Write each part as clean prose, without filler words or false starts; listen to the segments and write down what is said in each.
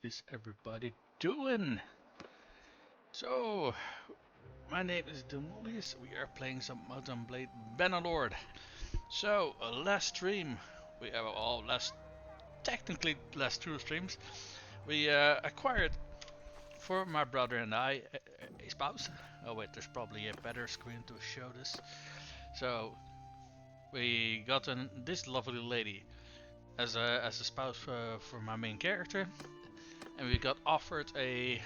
is everybody doing? So, my name is Demolis. We are playing some M&B Bannerlord. So, last stream, we have technically last two streams, we acquired for my brother and I a spouse. Oh wait, there's probably a better screen to show this. So, we got this lovely lady as a spouse for my main character, and we got offered a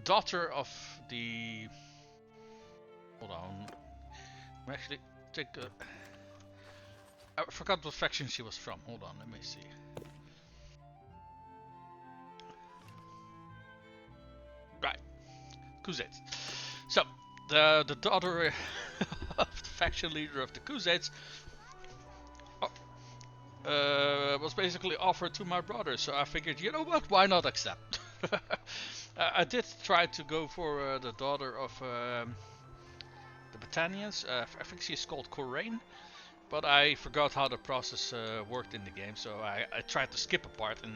daughter of the. Hold on. Actually, take a. I forgot what faction she was from. Hold on, let me see. Right, Crusades. So the daughter of the faction leader of the Crusades was basically offered to my brother. So I figured, you know what? Why not accept? I did try to go for the daughter of the Batannians. I think she's called Coraine, but I forgot how the process worked in the game, so I tried to skip a part, and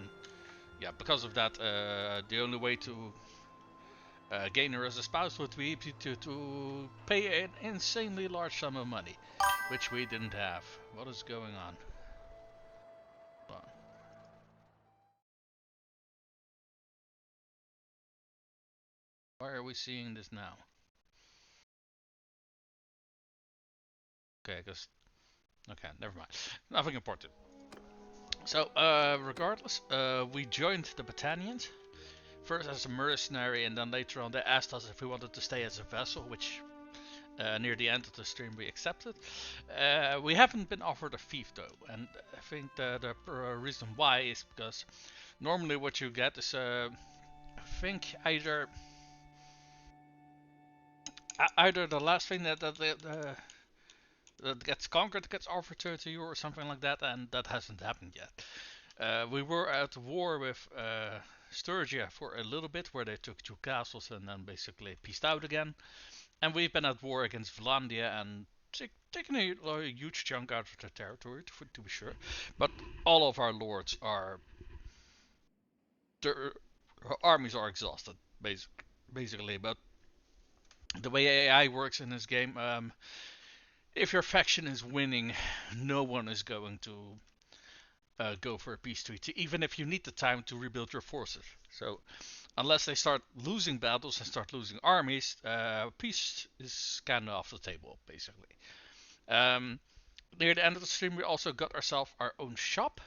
yeah, because of that, the only way to gain her as a spouse would be to pay an insanely large sum of money, which we didn't have. What is going on? Hold on. Why are we seeing this now? Okay, never mind. Nothing important. So, regardless, we joined the Batannians. First as a mercenary, and then later on they asked us if we wanted to stay as a vessel, which near the end of the stream we accepted. We haven't been offered a fief though, and I think the reason why is because normally what you get is I think either the last thing that gets conquered gets offered to you or something like that, and that hasn't happened yet. We were at war with Sturgia for a little bit, where they took 2 castles and then basically peaced out again. And we've been at war against Vlandia and taken a huge chunk out of their territory, to be sure. But all of our lords are... Their armies are exhausted, basically. But the way AI works in this game, if your faction is winning, no one is going to go for a peace treaty, even if you need the time to rebuild your forces. So, unless they start losing battles and start losing armies, peace is kind of off the table, basically. Near the end of the stream, we also got ourselves our own shop.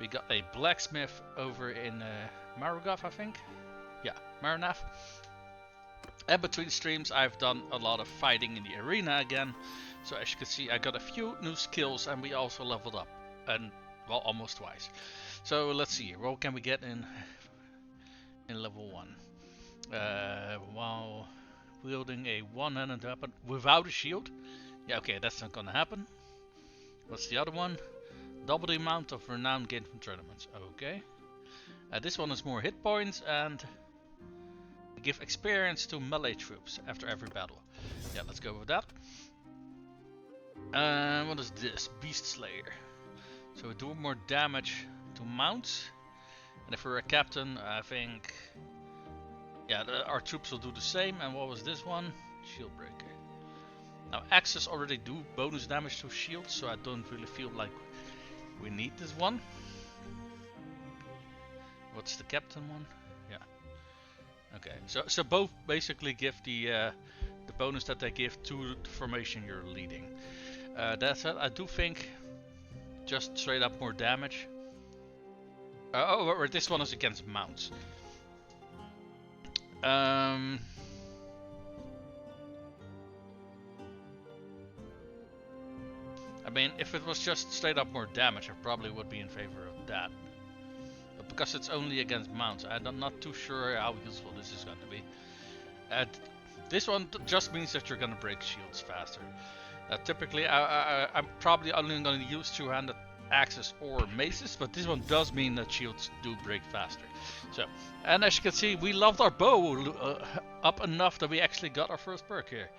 We got a blacksmith over in Marugaf, I think. Yeah, Marunaf. And between streams, I've done a lot of fighting in the arena again. So as you can see, I got a few new skills, and we also leveled up. And well, almost twice. So let's see, what can we get in level 1? While wielding a one-handed weapon without a shield. Yeah, okay, that's not gonna happen. What's the other one? Double the amount of renown gained from tournaments. Okay. This one is more hit points and give experience to melee troops after every battle. Yeah, let's go with that. What is this? Beast Slayer. So we do more damage to mounts, and if we're a captain, I think, yeah, our troops will do the same. And what was this one? Shield Breaker. Now axes already do bonus damage to shields, so I don't really feel like we need this one. What's the captain one? Yeah. Okay, so both basically give the bonus that they give to the formation you're leading. That said, I do think just straight up more damage. This one is against mounts. I mean, if it was just straight up more damage, I probably would be in favor of that. But because it's only against mounts, I'm not too sure how useful this is going to be. This one just means that you're going to break shields faster. Typically, I'm probably only going to use two-handed axes or maces, but this one does mean that shields do break faster. So, and as you can see, we loved our bow up enough that we actually got our first perk here.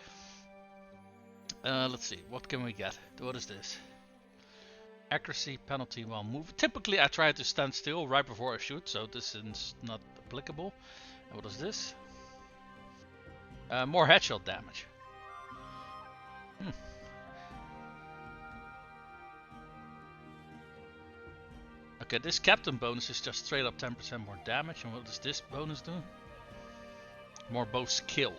Let's see, what can we get? What is this? Accuracy penalty while moving. Typically I try to stand still right before I shoot, so this is not applicable. And what is this? More headshot damage. Hmm. Okay, this captain bonus is just straight up 10% more damage. And what does this bonus do? More bow skill.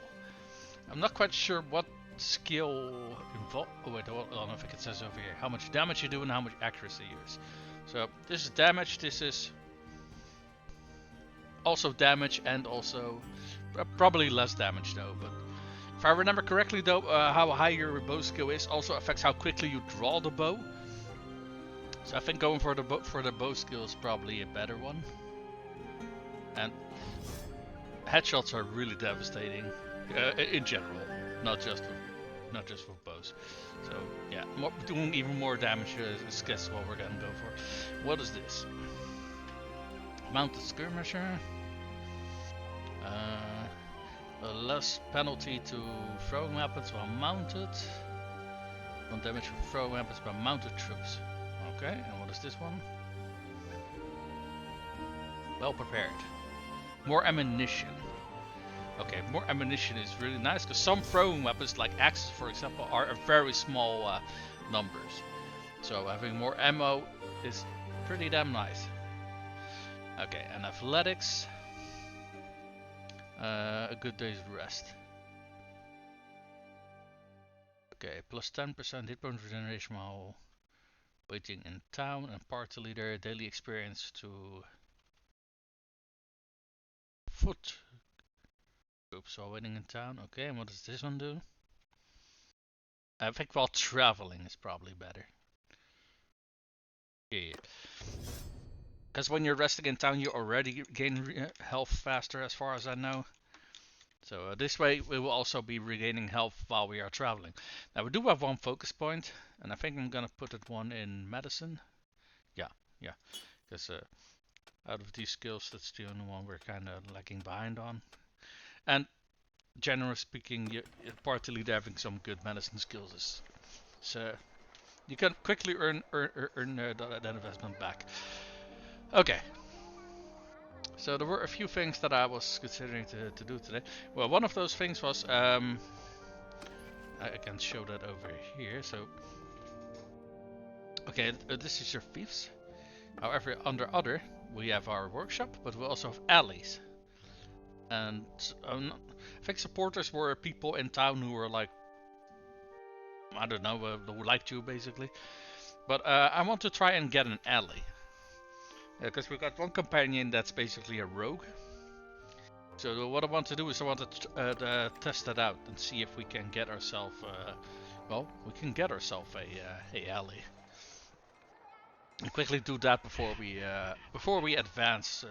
I'm not quite sure what skill involved. Oh wait, I don't know if it says over here how much damage you do and how much accuracy you use. So this is damage. This is also damage and also probably less damage though. But if I remember correctly though, how high your bow skill is also affects how quickly you draw the bow. So I think going for the bow skill is probably a better one. And headshots are really devastating in general, not just with bows. So yeah, doing even more damage is guess what we're gonna go for. What is this? Mounted skirmisher. Less penalty to throwing weapons while mounted. 1 damage for throwing weapons by mounted troops. Okay, and what is this one? Well prepared. More ammunition. Okay, more ammunition is really nice because some throwing weapons like axes for example are very small numbers. So having more ammo is pretty damn nice. Okay, and athletics. A good day's rest. Okay, plus 10% hit point regeneration while waiting in town, and party leader daily experience to foot groups while waiting in town. Okay, and what does this one do? I think while traveling is probably better. Yeah. Because when you're resting in town, you already gain health faster, as far as I know. So this way, we will also be regaining health while we are traveling. Now we do have one focus point, and I think I'm gonna put it one in medicine. Yeah, because out of these skills, that's the only one we're kind of lagging behind on. And generally speaking, your party leader having some good medicine skills is so you can quickly earn that investment back. Okay. So there were a few things that I was considering to do today. Well, one of those things was I can show that over here. So okay, this is your thieves. However, under other we have our workshop, but we also have alleys. And I think supporters were people in town who were like, I don't know, who liked you basically. But I want to try and get an alley. Because we've got one companion that's basically a rogue. So what I want to do is I want to test that out and see if we can get ourselves, well, we can get ourselves a alley. And quickly do that before we advance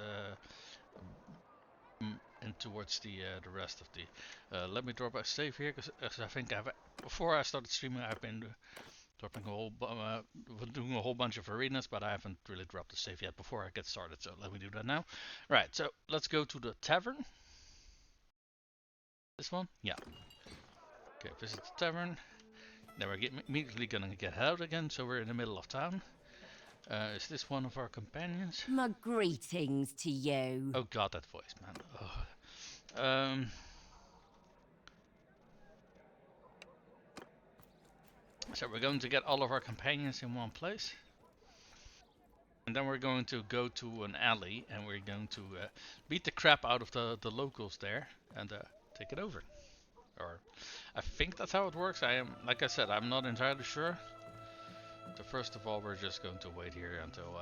in towards the rest of the. Let me drop a save here because I think before I started streaming I've been dropping doing a whole bunch of arenas, but I haven't really dropped the save yet before I get started. So let me do that now. Right, so let's go to the tavern. This one, yeah. Okay, visit the tavern. Then we're immediately gonna get out again, so we're in the middle of town. Is this one of our companions? My greetings to you. Oh god, that voice, man. So we're going to get all of our companions in one place. And then we're going to go to an alley and we're going to beat the crap out of the locals there and take it over. Or I think that's how it works. Like I said, I'm not entirely sure. So first of all, we're just going to wait here until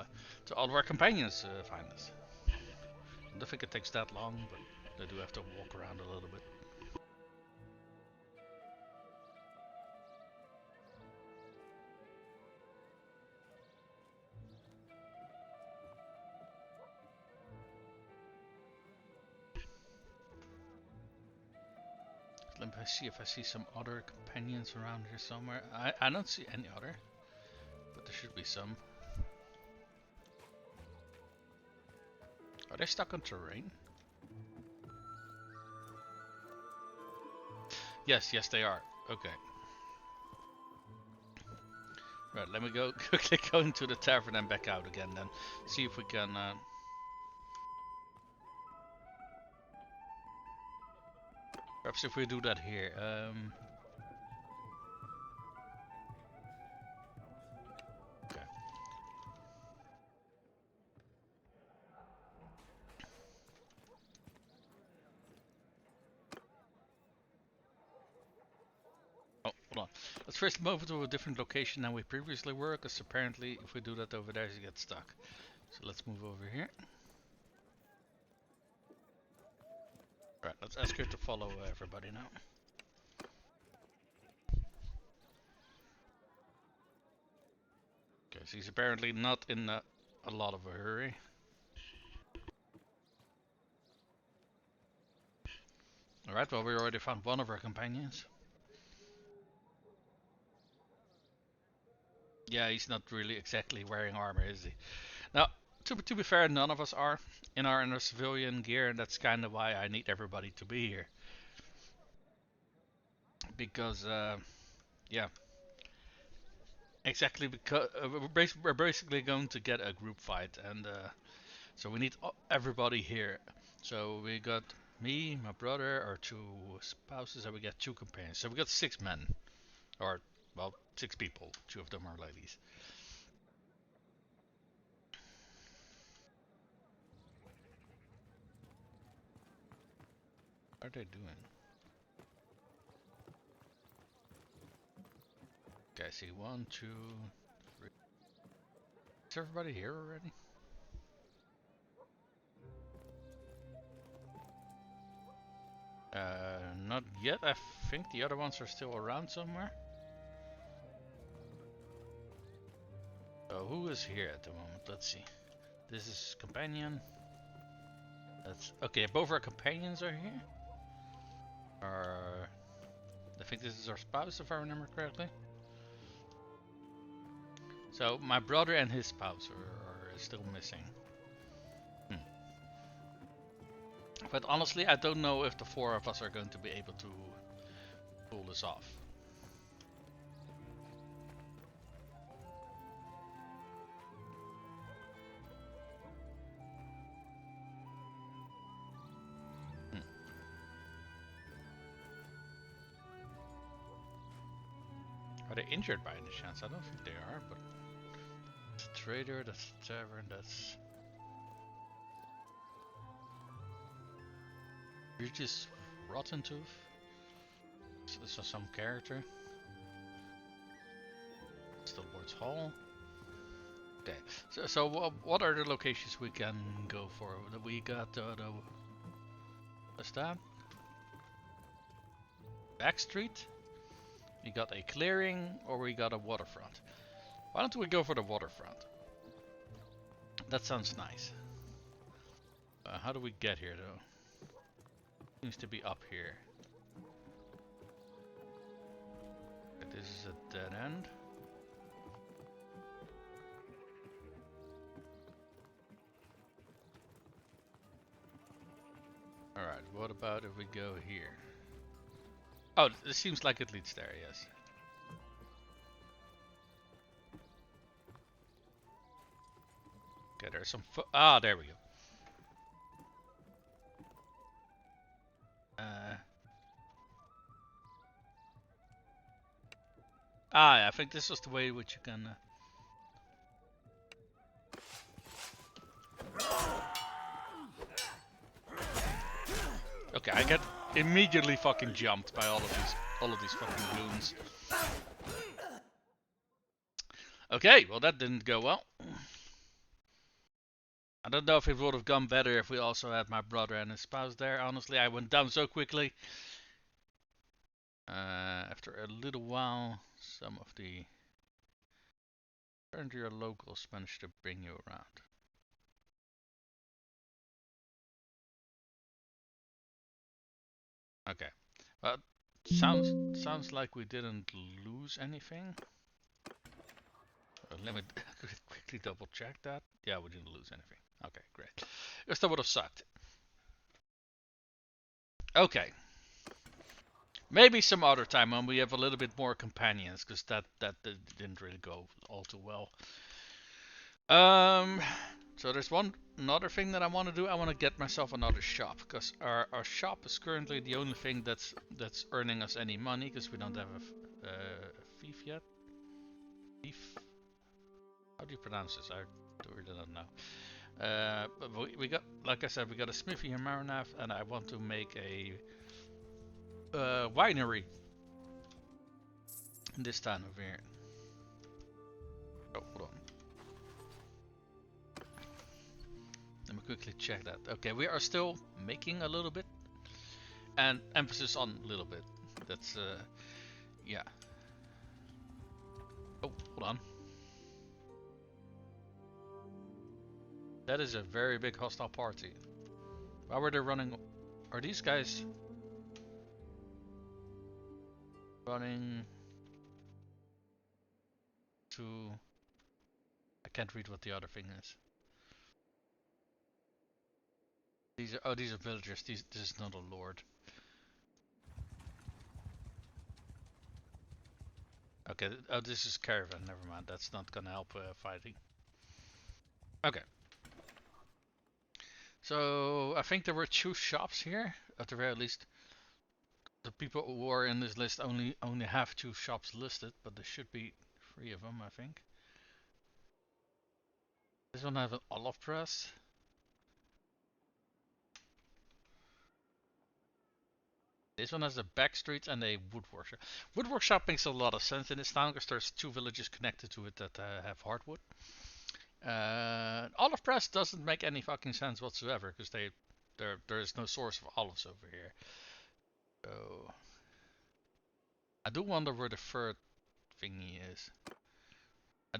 all of our companions find us. I don't think it takes that long, but they do have to walk around a little bit. Let me see if I see some other companions around here somewhere. I don't see any other, but there should be some. Are they stuck on terrain? Yes, they are. Okay. Right, let me go quickly go into the tavern and back out again then. See if we can... perhaps if we do that here. Okay. Oh, hold on. Let's first move to a different location than we previously were, because apparently if we do that over there, you get stuck. So let's move over here. Right, let's ask her to follow everybody now. Okay, so he's apparently not in a lot of a hurry. Alright, well we already found one of our companions. Yeah, he's not really exactly wearing armor, is he? Now, to be fair, none of us are in our civilian gear, and that's kind of why I need everybody to be here. Because, yeah. Exactly, because we're basically going to get a group fight, and so we need everybody here. So we got me, my brother, our two spouses, and we got two companions. So we got 6 men. Or, well, 6 people. 2 of them are ladies. What are they doing? Okay, I see 1, 2, 3. Is everybody here already? Not yet. I think the other ones are still around somewhere. So who is here at the moment? Let's see. This is companion. That's okay. Both our companions are here. I think this is our spouse, if I remember correctly. So my brother and his spouse are still missing. But honestly, I don't know if the 4 of us are going to be able to pull this off. Are they injured by any chance? I don't think they are, but... That's a trader, that's a tavern, that's... You're just Rotten Tooth? So this is some character. Still Lord's Hall. Okay, so what are the locations we can go for? We got what's that? Back Street? We got a clearing, or we got a waterfront. Why don't we go for the waterfront? That sounds nice. How do we get here though? Seems to be up here. This is a dead end. Alright, what about if we go here? Oh, it seems like it leads there, yes. Okay, there's some there we go. I think this was the way which you can... Okay, I get immediately fucking jumped by all of these fucking goons. Okay, well that didn't go well. I don't know if it would have gone better if we also had my brother and his spouse there. Honestly, I went down so quickly. After a little while, some of the your locals managed to bring you around. Okay, but sounds like we didn't lose anything. Let me quickly double check that. Yeah, we didn't lose anything. Okay, great. Because that would have sucked. Okay. Maybe some other time when we have a little bit more companions, because that didn't really go all too well. Um, so there's another thing that I want to do. I want to get myself another shop, because our shop is currently the only thing that's earning us any money, because we don't have a thief yet. Thief? How do you pronounce this? I really don't know. But we got, like I said, we got a smithy in Maranath, and I want to make a winery in this town over here. Oh, hold on. Let me quickly check that. Okay, we are still making a little bit, and emphasis on a little bit. That's yeah. Oh, hold on. That is a very big hostile party. Why were they running? Are these guys running to? I can't read what the other thing is. These are villagers. This is not a lord. Okay. Oh, this is caravan. Never mind. That's not gonna help fighting. Okay. So I think there were 2 shops here, at the very least. The people who are in this list only have 2 shops listed, but there should be 3 of them, I think. This one has an olive press. This one has a back street and a wood workshop. Wood workshop makes a lot of sense in this town because there's 2 villages connected to it that have hardwood. Olive press doesn't make any fucking sense whatsoever because there is no source of olives over here. So I do wonder where the third thingy is. I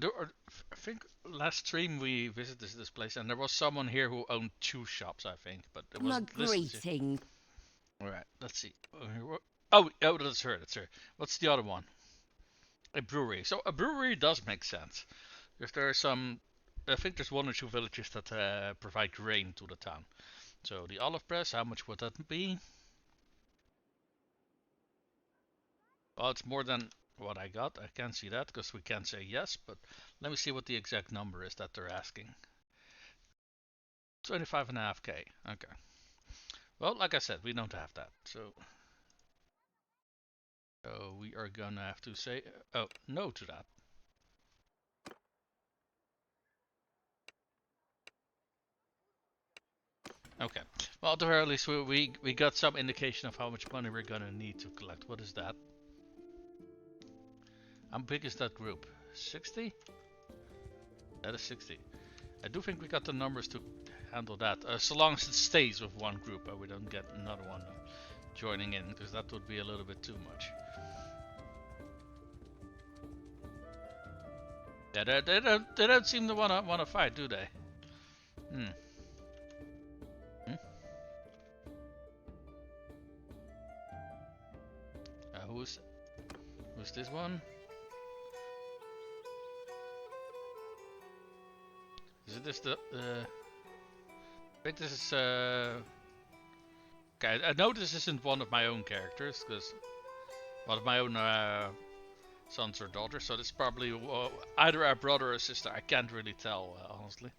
think last stream we visited this place and there was someone here who owned 2 shops, I think, but it My wasn't listed. greeting. Alright, let's see. Oh, that's her. That's her. What's the other one? A brewery. So a brewery does make sense. Because there are some, I think there's 1 or 2 villages that provide grain to the town. So the olive press, how much would that be? Well, it's more than what I got. I can't see that because we can't say yes, but let me see what the exact number is that they're asking. 25.5k. Okay. Well, like I said, we don't have that. So we are gonna have to say no to that. Okay. Well, at the very least, we got some indication of how much money we're gonna need to collect. What is that? How big is that group? 60? That is 60. I do think we got the numbers to handle that. So long as it stays with 1 group and we don't get another one joining in, because that would be a little bit too much. Yeah, they don't seem to wanna fight, do they? Hmm. Who's this one? Is it this the? Wait, this is okay, I know this isn't one of my own characters, because one of my own sons or daughters, so it's probably either a brother or a sister. I can't really tell, honestly.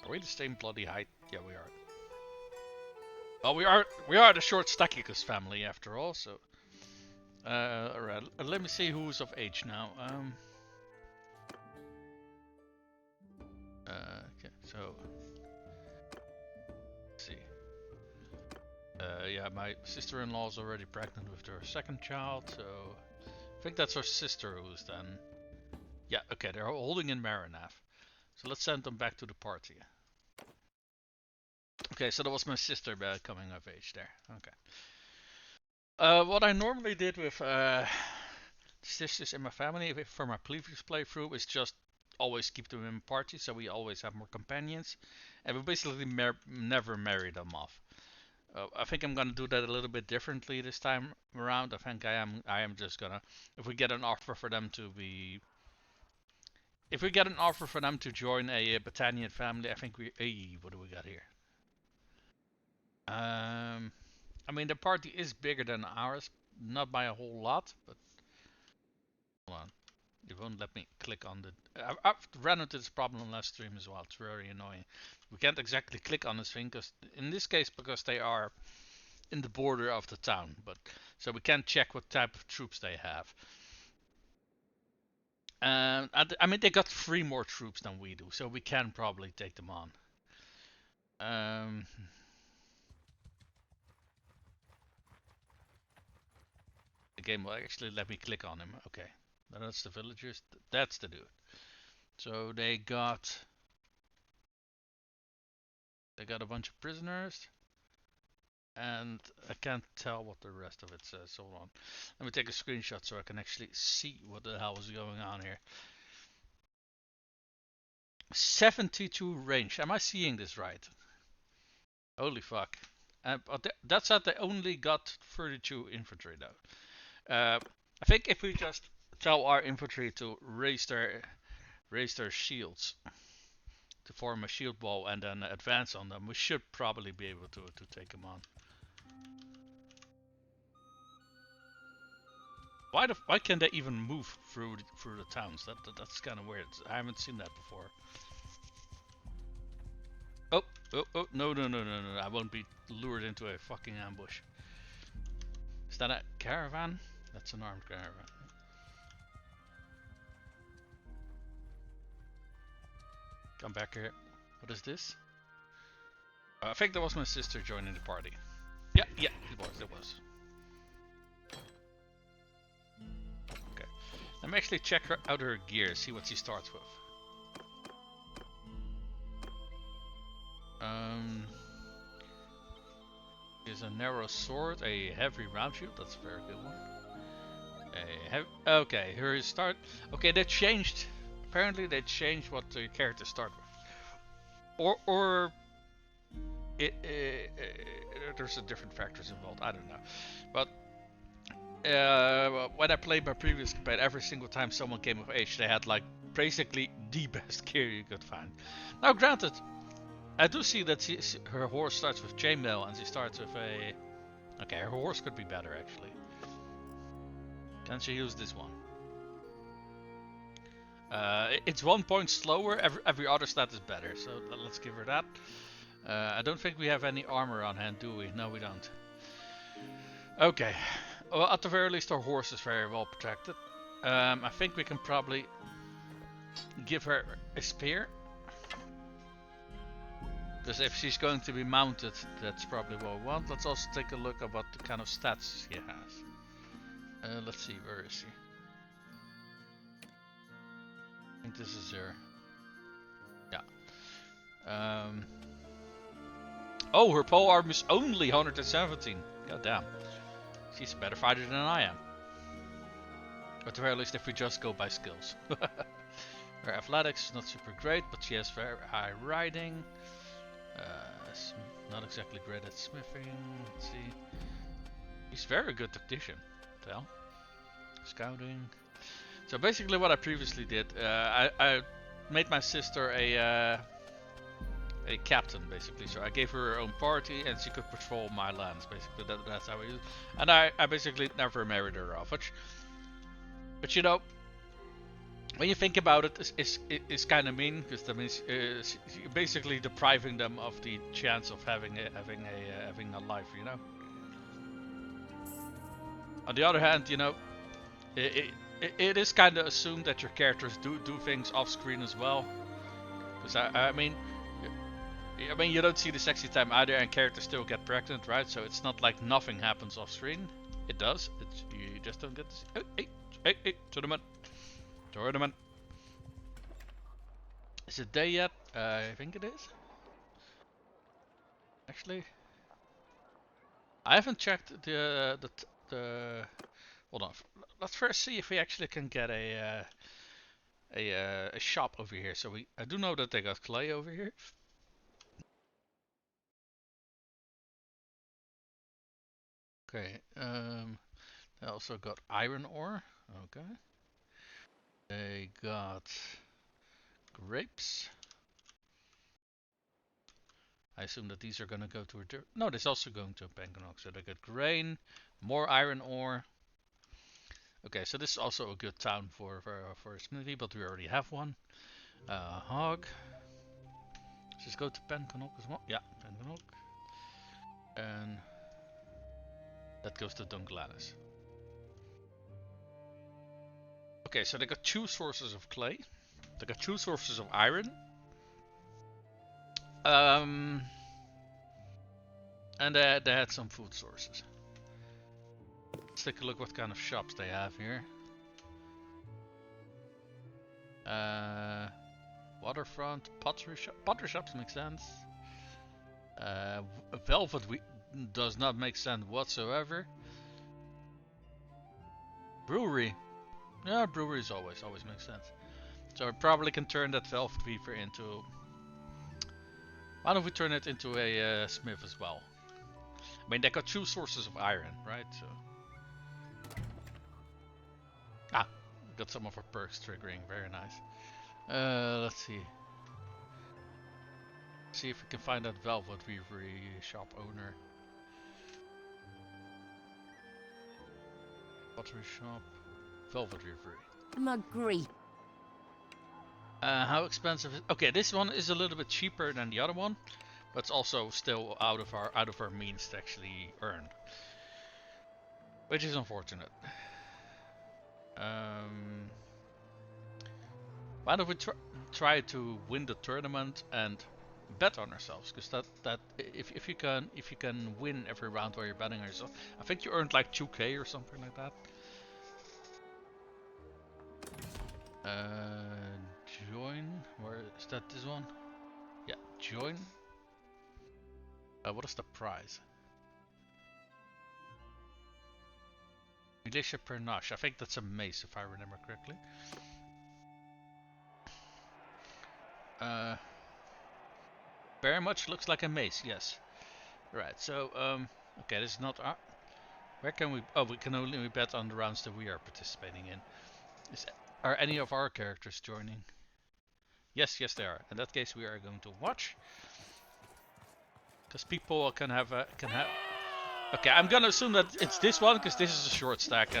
Are we the same bloody height? Yeah, we are. Well, we are the short Stackicus family after all, so. Alright, let me see who's of age now. Okay, so. Let's see. Yeah, my sister-in-law is already pregnant with her 2nd child, so. I think that's her sister who's then. Yeah, okay, they're holding in Maranath. So let's send them back to the party. Okay, so that was my sister coming of age there. Okay. What I normally did with sisters in my family for my previous playthrough is just always keep them in party, so we always have more companions, and we basically never marry them off. I think I'm gonna do that a little bit differently this time around. I think I am just gonna, if we get an offer for them to be if we get an offer for them to join a Batannian family, I think we. Hey, what do we got here? I mean, the party is bigger than ours, not by a whole lot, but hold on. It won't let me click on the. I've run into this problem last stream as well. It's very annoying. We can't exactly click on this thing because, in this case, because they are in the border of the town, but so we can't check what type of troops they have. I mean, they got 3 more troops than we do, so we can probably take them on. The game will actually let me click on him. Okay, that's the villagers. That's the dude. So they got a bunch of prisoners, and I can't tell what the rest of it says. Hold on, let me take a screenshot so I can actually see what the hell is going on here. 72 range. Am I seeing this right? Holy fuck. But that's that they only got 32 infantry though. I think if we just tell our infantry to raise their shields to form a shield wall and then advance on them, we should probably be able to take them on. Why can't they even move through the towns? That's kind of weird. I haven't seen that before. Oh, oh, no. I won't be lured into a fucking ambush. Is that a caravan? That's an armed caravan. Come back here. What is this? I think that was my sister joining the party. Yeah, it was. Okay. Let me actually check out her gear, see what she starts with. Is a narrow sword, a heavy round shield. That's a very good one. Okay, her start. Okay, they changed. Apparently, they changed what the characters start with, or there's a different factors involved. I don't know, but when I played my previous campaign, every single time someone came of age, they had like basically the best gear you could find. Now, granted, I do see that her horse starts with chainmail and she starts with a. Okay, her horse could be better actually. Can she use this one? It's 1 point slower. Every other stat is better, so let's give her that. I don't think we have any armor on hand, do we? No, we don't. Okay. Well, at the very least, our horse is very well protected. I think we can probably give her a spear. Because if she's going to be mounted, that's probably what we want. Let's also take a look at what the kind of stats she has. Let's see, where is she? I think this is her. Yeah. Oh, her pole arm is only 117. God damn. She's a better fighter than I am. At the very least, if we just go by skills. Her athletics is not super great, but she has very high riding. Not exactly great at smithing. Let's see. He's very good tactician. Tell. Scouting. So basically, what I previously did, I made my sister a captain, basically. So I gave her her own party, and she could patrol my lands. Basically, that's how we use it. And I basically never married her off, but you know, when you think about it, it's kind of mean because that means you're basically depriving them of the chance of having a life, you know. On the other hand, you know, it is kind of assumed that your characters do things off screen as well. Because I mean, you don't see the sexy time either, and characters still get pregnant, right? So it's not like nothing happens off screen. It does. You just don't get to see. Hey, tournament. Is it day yet? I think it is. Actually, I haven't checked the. Hold on. Let's first see if we actually can get a shop over here. So I do know that they got clay over here. Okay. They also got iron ore. Okay. They got Grapes. I assume that these are gonna go to a no, this is also going to a Bannerlord. So they got grain, more iron ore. Okay, so this is also a good town for a smithy, but we already have one. Hog. Let's just go to Bannerlord as well. Yeah, Bannerlord. And that goes to Dunglanis. Okay, so they got 2 sources of clay. They got 2 sources of iron. And they had some food sources. Let's take a look what kind of shops they have here. Waterfront, pottery shop. Pottery shops make sense. Velvet does not make sense whatsoever. Brewery. Yeah, breweries always makes sense. So I probably can turn that Velvet Weaver into... Why don't we turn it into a smith as well? I mean, they got 2 sources of iron, right? So... Ah, got some of our perks triggering. Very nice. Let's see. See if we can find that Velvet Weaver shop owner. Pottery shop. Velvet Weaver. My grief. How expensive is... Okay, this one is a little bit cheaper than the other one, but it's also still out of our means to actually earn, which is unfortunate. Why don't we try to win the tournament and bet on ourselves? Because that if you can win every round while you're betting on yourself, I think you earned like 2k or something like that. Join. Where is that? This one? Yeah, join. What is the prize? Militia per Nash. I think that's a mace if I remember correctly. Very much looks like a mace, yes. Right, so, okay, this is not our... Where can we... Oh, we can only bet on the rounds that we are participating in. Are any of our characters joining? Yes, they are. In that case, we are going to watch. Because people can have... Okay, I'm gonna assume that it's this one, because this is a short stack.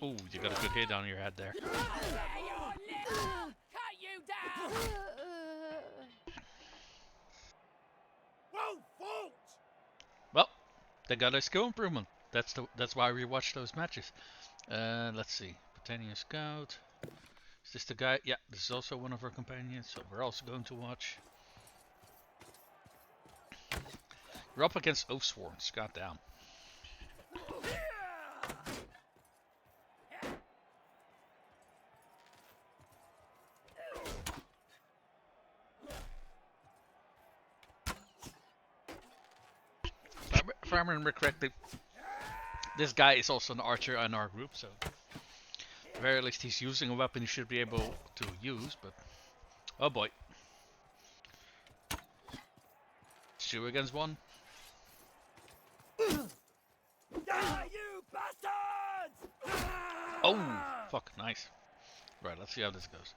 Ooh, you got a good hit on your head there. Well, they got a skill improvement. That's why we watch those matches. Let's see. Batannian Scout. Is this the guy? Yeah, this is also one of our companions, so we're also going to watch. You're up against Oathsworns. Goddamn. If I remember correctly, this guy is also an archer in our group, so at the very least he's using a weapon he should be able to use, but... Oh boy. It's 2 against 1. Oh, fuck, nice. Right, let's see how this goes.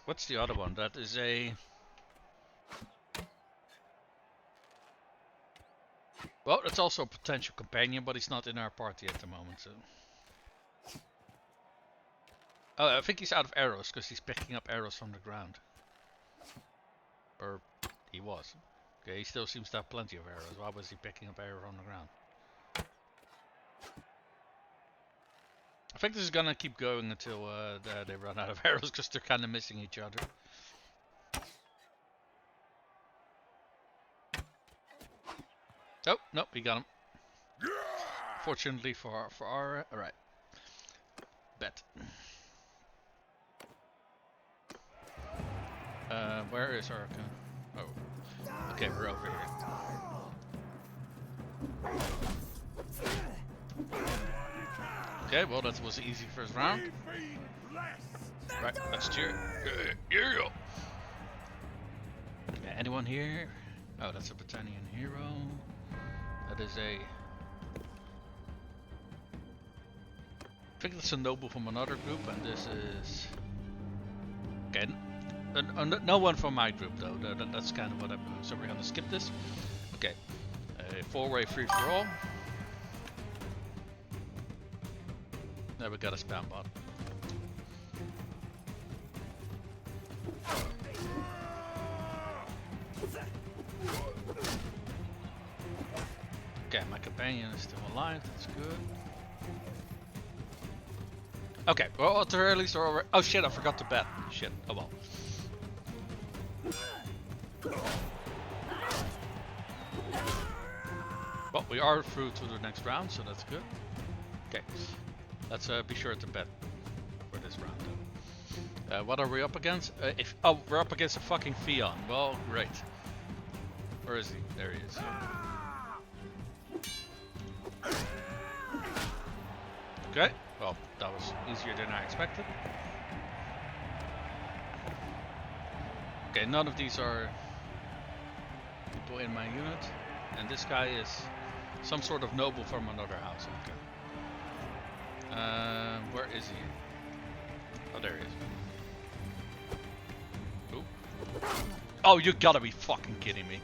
What's the other one? That is a... Well, it's also a potential companion, but he's not in our party at the moment, so... Oh, I think he's out of arrows, because he's picking up arrows from the ground. Or, he was. Okay, he still seems to have plenty of arrows. Why was he picking up arrows on the ground? I think this is gonna keep going until they run out of arrows, because they're kind of missing each other. Oh, nope, he got him. Fortunately for our... Alright. Bet. Where is our... Oh. Okay, we're over here. Okay, well that was an easy first round. Right, let's cheer. Here you go. Okay, anyone here? Oh, that's a Batannian hero. That is a... think that's a noble from another group, and this is... Okay, no one from my group though, that's kind of what I'm doing. So we're gonna skip this. Okay, a 4-way free-for-all. There we got a spam bot. Okay, my companion is still alive, that's good. Okay, well at the very least we're already... Oh shit, I forgot to bet. Shit, oh well. Well, we are through to the next round, so that's good. Okay, let's be sure to bet for this round though. What are we up against? Oh, we're up against a fucking Theon. Well, great. Where is he? There he is. Okay, well, that was easier than I expected. Okay, none of these are people in my unit. And this guy is some sort of noble from another house. Okay. Where is he? Oh, there he is. Ooh. Oh, you gotta be fucking kidding me.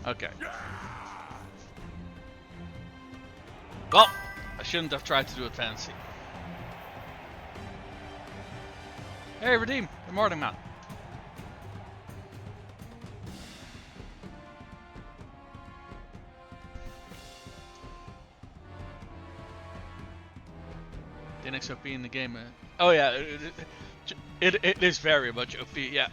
Okay. Well, I shouldn't have tried to do it fancy. Hey, Redeem. Good morning, man. The next OP in the game. Oh yeah, it is very much OP. Yeah.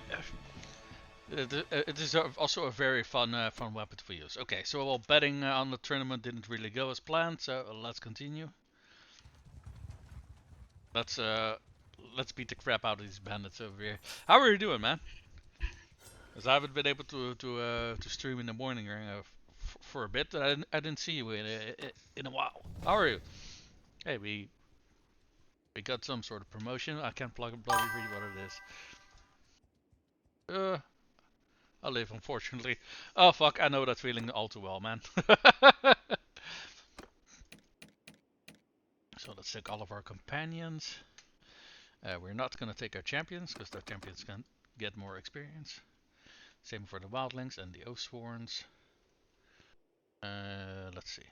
It is also a very fun weapon to use. Okay, so well, betting on the tournament didn't really go as planned, so let's continue. Let's beat the crap out of these bandits over here. How are you doing, man? Because I haven't been able to stream in the morning for a bit. I didn't see you in a while. How are you? Hey, we got some sort of promotion. I can't bloody read what it is. I live, unfortunately. Oh fuck, I know that feeling all too well, man. So let's take all of our companions. We're not gonna take our champions, because our champions can get more experience. Same for the wildlings and the oathsworns. Let's see.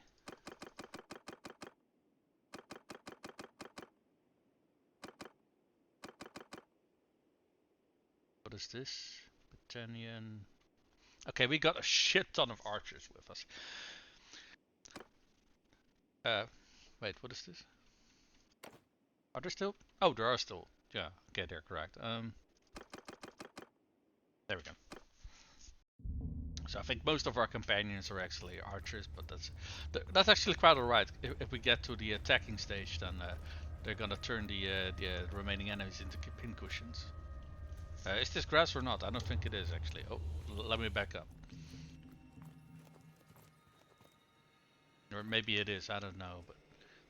What is this? Batannian. Okay, we got a shit ton of archers with us. Wait, what is this? Are there still? Oh, there are still. Yeah, okay, they're correct. There we go. So I think most of our companions are actually archers, but that's actually quite alright. If we get to the attacking stage, then they're gonna turn the remaining enemies into pincushions. Is this grass or not? I don't think it is actually. Oh, let me back up. Or maybe it is, I don't know, but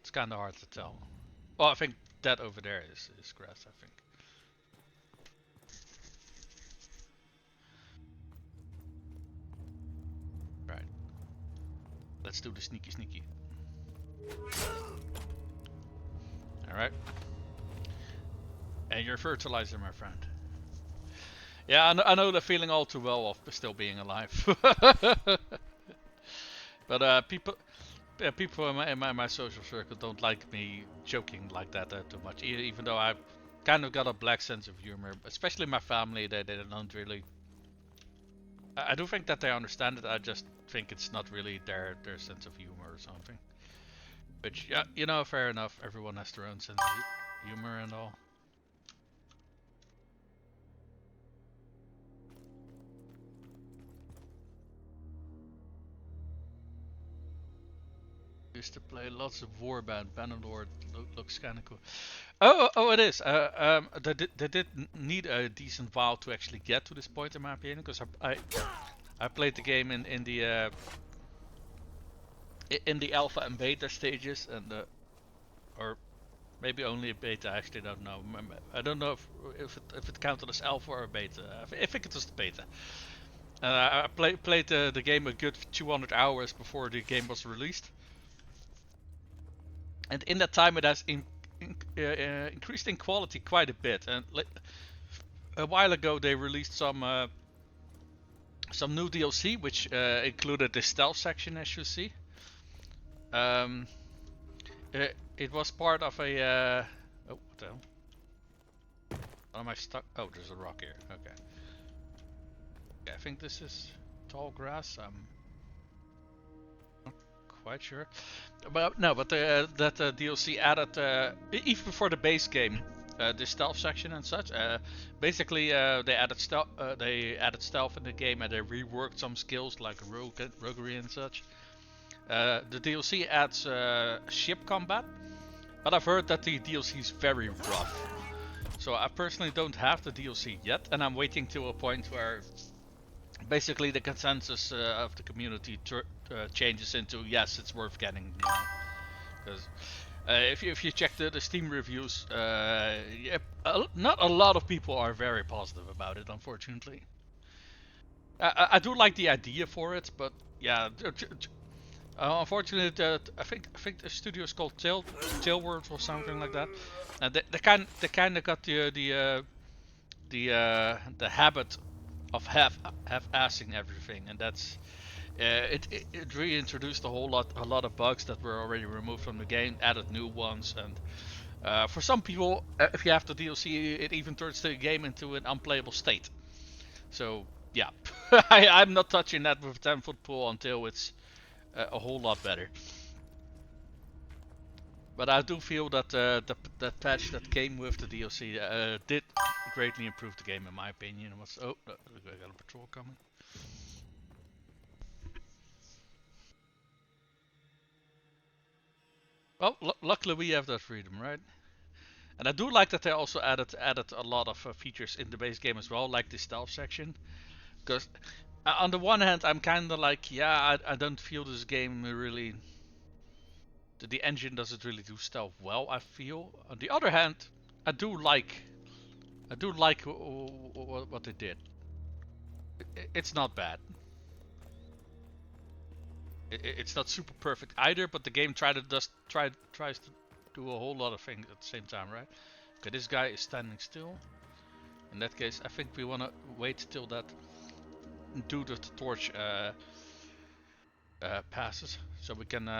it's kind of hard to tell. Well, I think that over there is grass, I think. Right. Let's do the sneaky. Alright. And your fertilizer, my friend. Yeah, I know the feeling all too well of still being alive. But people in my social circle don't like me joking like that too much. Even though I've kind of got a black sense of humor, especially my family, they don't really. I do think that they understand it. I just think it's not really their sense of humor or something. Which, yeah, you know, fair enough. Everyone has their own sense of humor and all. Used to play lots of warband. Bannerlord looks kind of cool. Oh, it is. They did need a decent while to actually get to this point, in my opinion, because I played the game in the alpha and beta stages, and or maybe only a beta. I actually don't know. I don't know if it counted as alpha or beta. I think it was the beta. I played the game a good 200 hours before the game was released. And in that time, it has increased in quality quite a bit. And a while ago, they released some new DLC, which included the stealth section, as you see. It was part of a. Oh, what the hell? Am I stuck? Oh, there's a rock here. Okay. Yeah, I think this is tall grass. I'm not quite sure. But no, but that DLC added, even for the base game, the stealth section and such. Basically, they added stealth in the game, and they reworked some skills like roguery and such. The DLC adds ship combat, but I've heard that the DLC is very rough. So I personally don't have the DLC yet, and I'm waiting to a point where basically the consensus of the community changes into yes, it's worth getting. Because if you check the Steam reviews, yeah, not a lot of people are very positive about it, unfortunately. I do like the idea for it, but yeah, unfortunately, I think the studio is called Tailwords or something like that, and they kind of got the habit of half-assing everything, and that's it reintroduced a lot of bugs that were already removed from the game, added new ones, and for some people, if you have the DLC, it even turns the game into an unplayable state. So yeah, I'm not touching that with a 10-foot pole until it's a whole lot better. But I do feel that that patch that came with the DLC did greatly improve the game, in my opinion. Oh, I got a patrol coming. Well, luckily we have that freedom, right? And I do like that they also added a lot of features in the base game as well, like the stealth section. Because on the one hand, I'm kind of like, yeah, I don't feel this game really. The engine doesn't really do stealth well, I feel. On the other hand, I do like what they did. It's not bad. It's not super perfect either, but the game tries to do a whole lot of things at the same time, right? Okay, this guy is standing still. In that case, I think we want to wait till that dude with the torch passes, so we can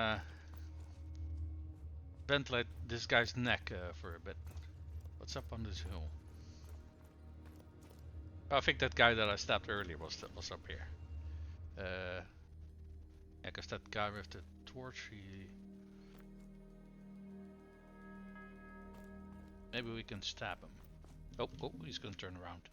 ventilate this guy's neck for a bit. What's up on this hill? Oh, I think that guy that I stabbed earlier was up here. Yeah, because that guy with the torch, maybe we can stab him. Oh, he's gonna turn around.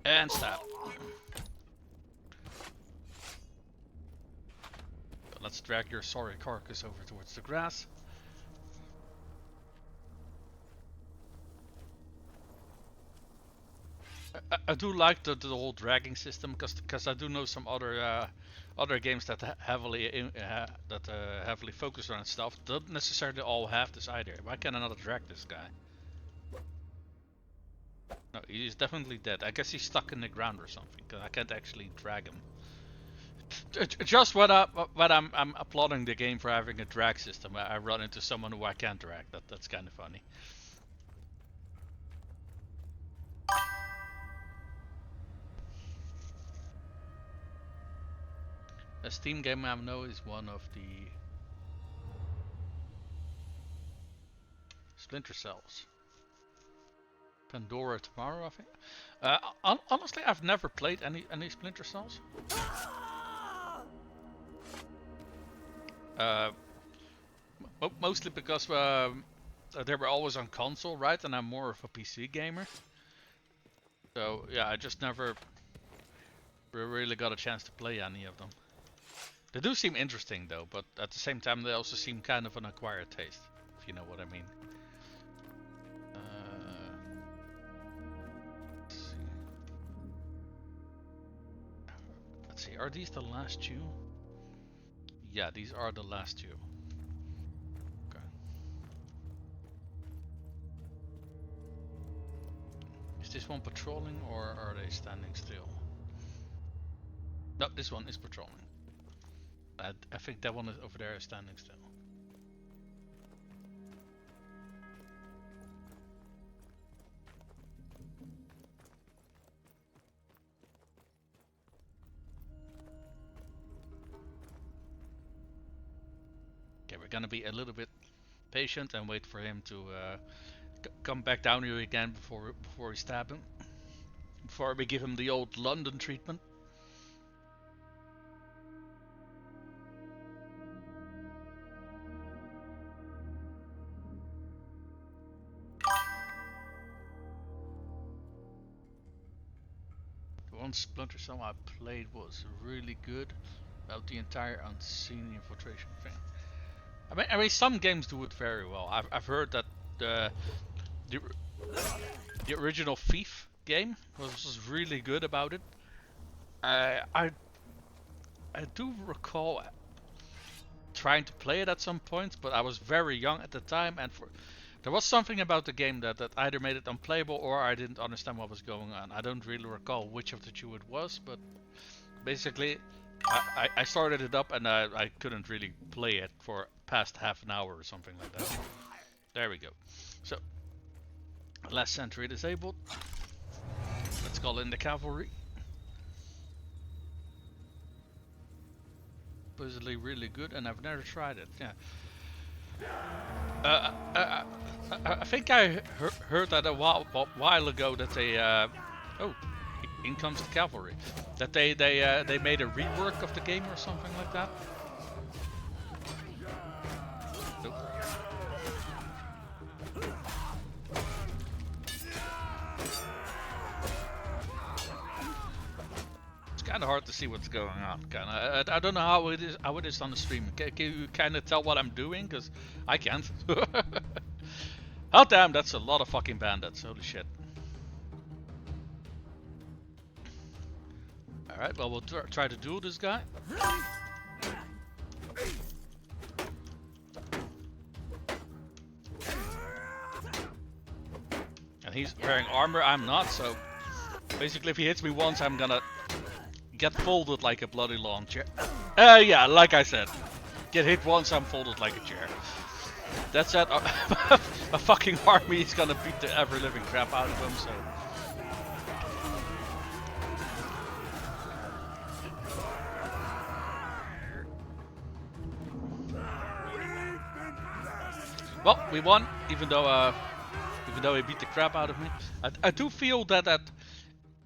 And stab. Let's drag your sorry carcass over towards the grass. I do like the whole dragging system, because I do know some other games that heavily focus on stuff don't necessarily all have this either. Why can I not drag this guy? No, he's definitely dead. I guess he's stuck in the ground or something, because I can't actually drag him. Just when I'm applauding the game for having a drag system, I run into someone who I can't drag. That's kind of funny. A Steam game I know is one of the Splinter Cells. Pandora tomorrow, I think. Honestly, I've never played any Splinter Cells. Mostly because they were always on console, right? And I'm more of a PC gamer. So yeah, I just never really got a chance to play any of them. They do seem interesting though, but at the same time they also seem kind of an acquired taste, if you know what I mean. Let's see, are these the last two? Yeah, these are the last two. Okay. this one patrolling or are they standing still? No, this one is patrolling. I think that one is over there is standing still. Okay, we're gonna be a little bit patient and wait for him to come back down here again before we stab him. Before we give him the old London treatment. The one Splinter Cell I played was really good about the entire unseen infiltration thing. I mean, some games do it very well. I've heard that the original Thief game was really good about it. I do recall trying to play it at some point, but I was very young at the time, and there was something about the game that either made it unplayable or I didn't understand what was going on. I don't really recall which of the two it was, but basically I started it up and I couldn't really play it for past half an hour or something like that. There we go. So, last sentry disabled. Let's call in the cavalry. Supposedly really good, and I've never tried it. Yeah. I think I heard that a while ago that they oh, in comes the cavalry. That they made a rework of the game or something like that. Nope. It's kind of hard to see what's going on. I don't know how it is on the stream. Can you kind of tell what I'm doing? Because I can't. Oh damn, that's a lot of fucking bandits. Holy shit. Alright, well, we'll try to duel this guy. And he's wearing armor, I'm not, so basically if he hits me once, I'm gonna get folded like a bloody lawn chair. Yeah, like I said. Get hit once, I'm folded like a chair. That said, a fucking army is gonna beat the ever-living crap out of him, so... Well, we won, even though he beat the crap out of me. I do feel that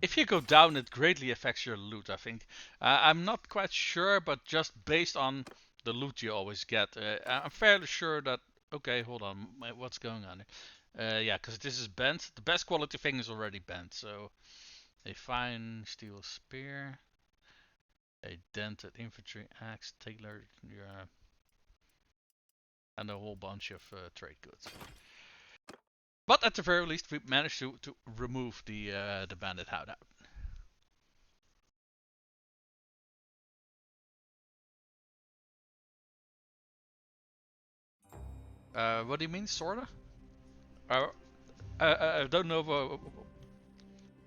if you go down, it greatly affects your loot, I think. I'm not quite sure, but just based on the loot you always get, I'm fairly sure that... Okay, hold on, what's going on here? Yeah, because this is bent. The best quality thing is already bent, so... A fine steel spear. A dented infantry axe, tailored... and a whole bunch of trade goods. But at the very least, we managed to remove the bandit hideout. What do you mean, sorta? I don't know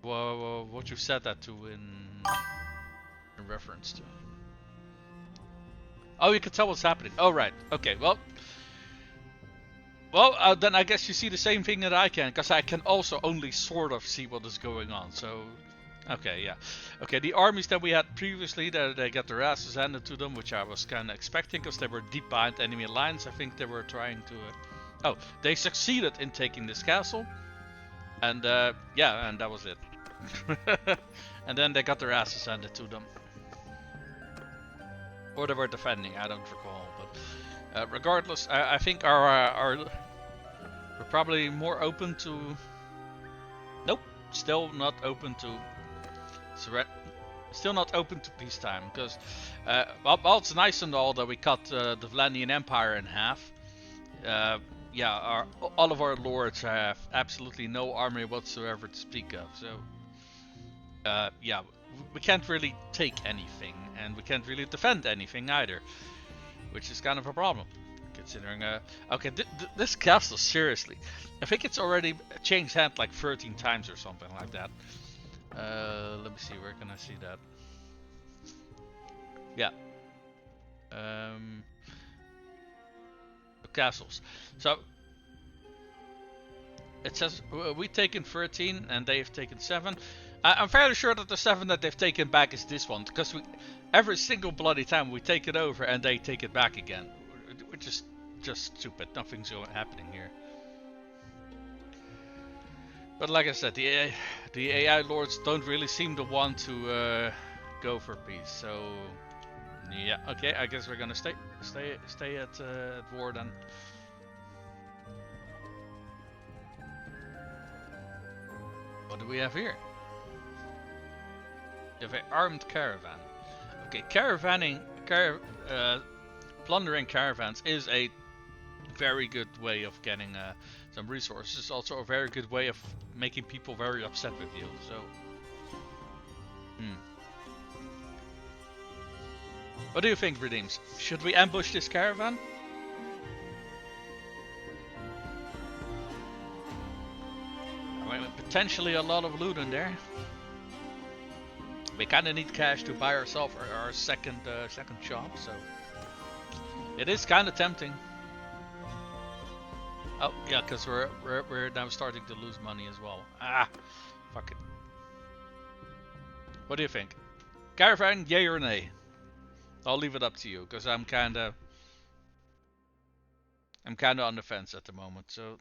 what you said that to in reference to. Oh, you can tell what's happening. Oh, right. Okay, well, then I guess you see the same thing that I can, because I can also only sort of see what is going on, so... Okay, yeah. Okay, the armies that we had previously, they got their asses handed to them, which I was kind of expecting, because they were deep behind enemy lines. I think they were trying to... Oh, they succeeded in taking this castle, and yeah, and that was it. And then they got their asses handed to them. Or they were defending, I don't recall, but... regardless, I think we're probably more open to... Nope, still not open to... Still not open to peacetime, because... well, it's nice and all that we cut the Batannian Empire in half. Yeah, all of our lords have absolutely no army whatsoever to speak of, so... yeah, we can't really take anything, and we can't really defend anything either. Which is kind of a problem, Considering, okay, this castle, seriously, I think it's already changed hand like 13 times or something like that. Let me see, where can I see that? Yeah. Castles. So it says we've taken 13 and they've taken 7. I'm fairly sure that the 7 that they've taken back is this one, because every single bloody time we take it over and they take it back again, which is just stupid. Nothing's happening here. But like I said, the AI lords don't really seem to want to go for peace. So yeah, okay. I guess we're gonna stay at war then. What do we have here? We have an armed caravan. Okay, plundering caravans is a very good way of getting some resources. It's also a very good way of making people very upset with you. So, what do you think, Redeems? Should we ambush this caravan? I mean, potentially a lot of loot in there. We kind of need cash to buy ourselves our second shop, so it is kind of tempting. Oh yeah, because we're now starting to lose money as well. Ah, fuck it. What do you think? Caravan, yay or nay? I'll leave it up to you, because I'm kinda on the fence at the moment. So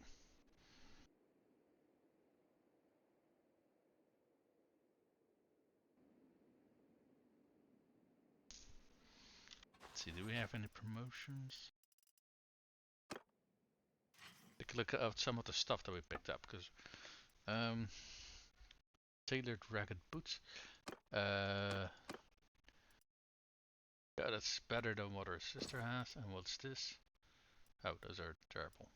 let's see, do we have any promotions? Take a look at some of the stuff that we picked up, because tailored ragged boots. Yeah, that's better than what our sister has. And what's this? Oh, those are terrible.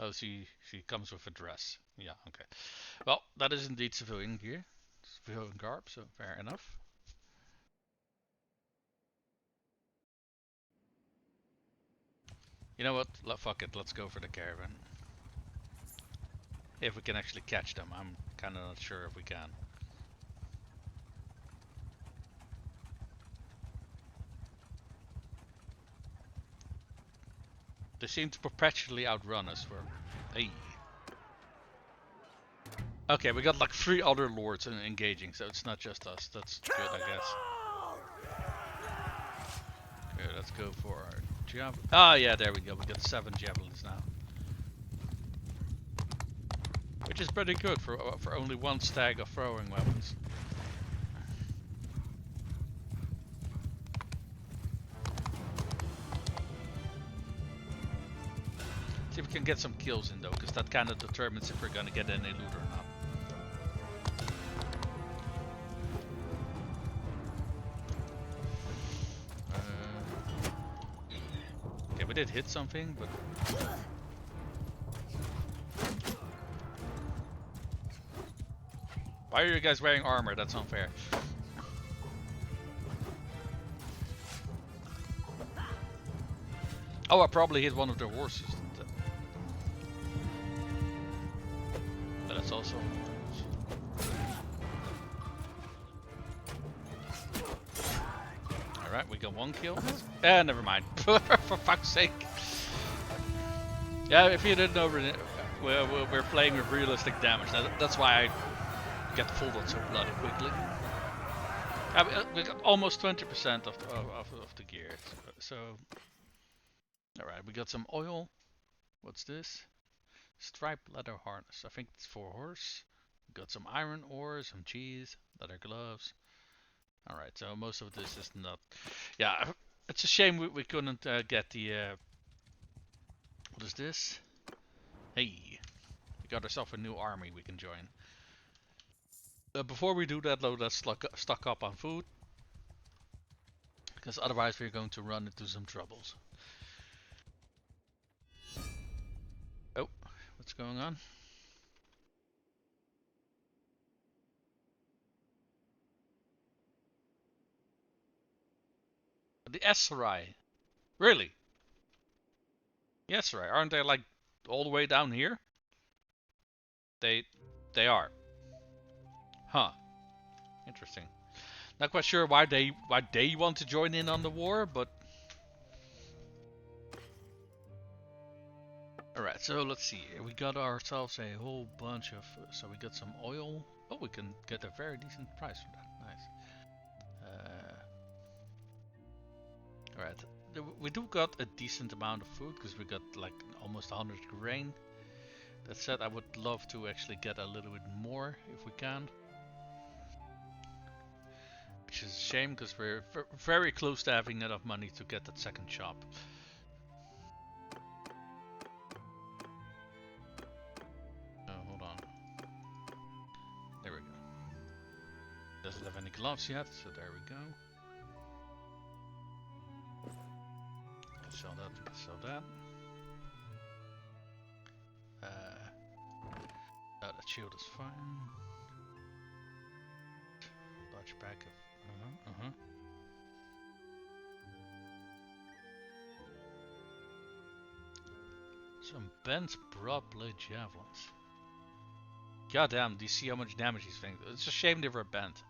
Oh, she comes with a dress. Yeah, okay. Well, that is indeed civilian gear, civilian garb, so fair enough. You know what? Fuck it. Let's go for the caravan. If we can actually catch them, I'm kind of not sure if we can. They seem to perpetually outrun us for. Hey. Okay, we got like 3 other lords engaging, so it's not just us. That's good, I guess. Okay, let's go for our javelin. Ah, yeah, there we go. We got 7 javelins now, which is pretty good for only 1 stag of throwing weapons. See if we can get some kills in though, because that kind of determines if we're gonna get any loot or not. Okay, we did hit something, but why are you guys wearing armor? That's unfair. Oh, I probably hit one of their horses. But that's also. Alright, we got 1 kill. Never mind. For fuck's sake. Yeah, if you didn't know, we're playing with realistic damage. That's why I get folded so bloody quickly. We got almost 20% of the gear. So alright, we got some oil. What's this? Striped leather harness. I think it's for horse. We got some iron ore, some cheese, leather gloves. Alright, so most of this is not. Yeah, it's a shame we couldn't get the. What is this? Hey, we got ourselves a new army we can join. Before we do that though, let's stock up on food, because otherwise we're going to run into some troubles. Oh, what's going on? The Esserai. Really? The Esserai. Aren't they like all the way down here? They are. Huh. Interesting. Not quite sure why they want to join in on the war, but alright, so let's see. We got ourselves a whole bunch of so we got some oil. Oh, we can get a very decent price for that. Nice. Alright. We do got a decent amount of food because we got like almost 100 grain. That said, I would love to actually get a little bit more if we can. Which is a shame because we're very close to having enough money to get that second shop. Oh, hold on. There we go. Doesn't have any gloves yet, so there we go. Sell that, sell that. That shield is fine. Large pack of some bent broad blade javelins. God damn, do you see how much damage these things do? It's a shame they were bent.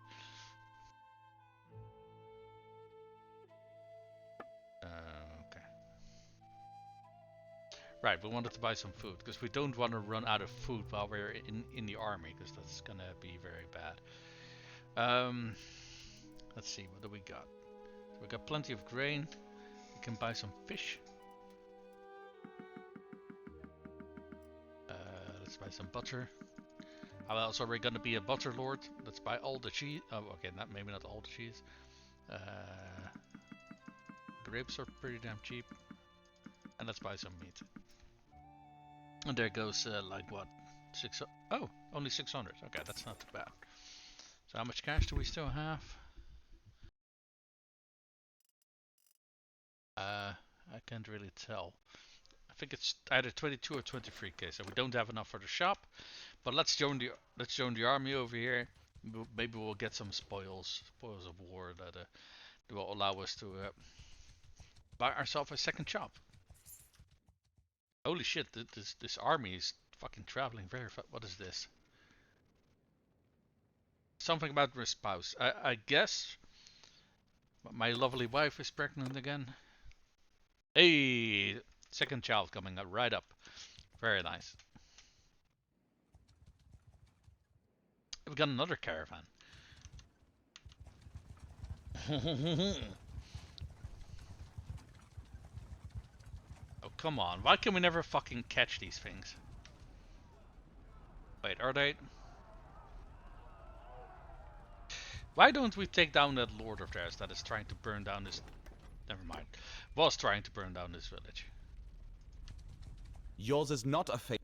Okay. Right, we wanted to buy some food because we don't want to run out of food while we're in the army because that's gonna be very bad. Let's see, what do we got? So we got plenty of grain. We can buy some fish. Let's buy some butter. How else are we gonna be a butter lord? Let's buy all the cheese. Oh, okay, maybe not all the cheese. Grapes are pretty damn cheap. And let's buy some meat. And there goes like what? Oh, only 600. Okay, that's not too bad. So how much cash do we still have? I can't really tell. I think it's either 22 or 23k. So we don't have enough for the shop. But let's join the army over here. Maybe we'll get some spoils of war that will allow us to buy ourselves a second shop. Holy shit! This army is fucking traveling very fast. What is this? Something about her spouse. I guess my lovely wife is pregnant again. Hey, second child coming up right up. Very nice. We got another caravan. Oh, come on. Why can we never fucking catch these things? Wait, are they? Why don't we take down that lord of theirs that is trying to burn down this... Never mind. Was trying to burn down this village. Yours is not a fate.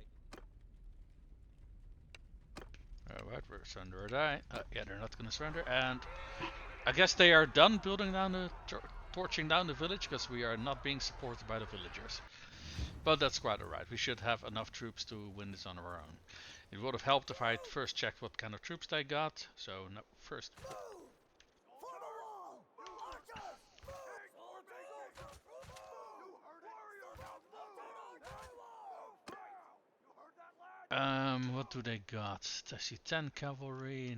Alright, we're surrender or die. Yeah, they're not gonna surrender. And I guess they are done building down the... torching down the village because we are not being supported by the villagers. But that's quite alright. We should have enough troops to win this on our own. It would have helped if I first checked what kind of troops they got. So no, first. What do they got? I see 10 cavalry.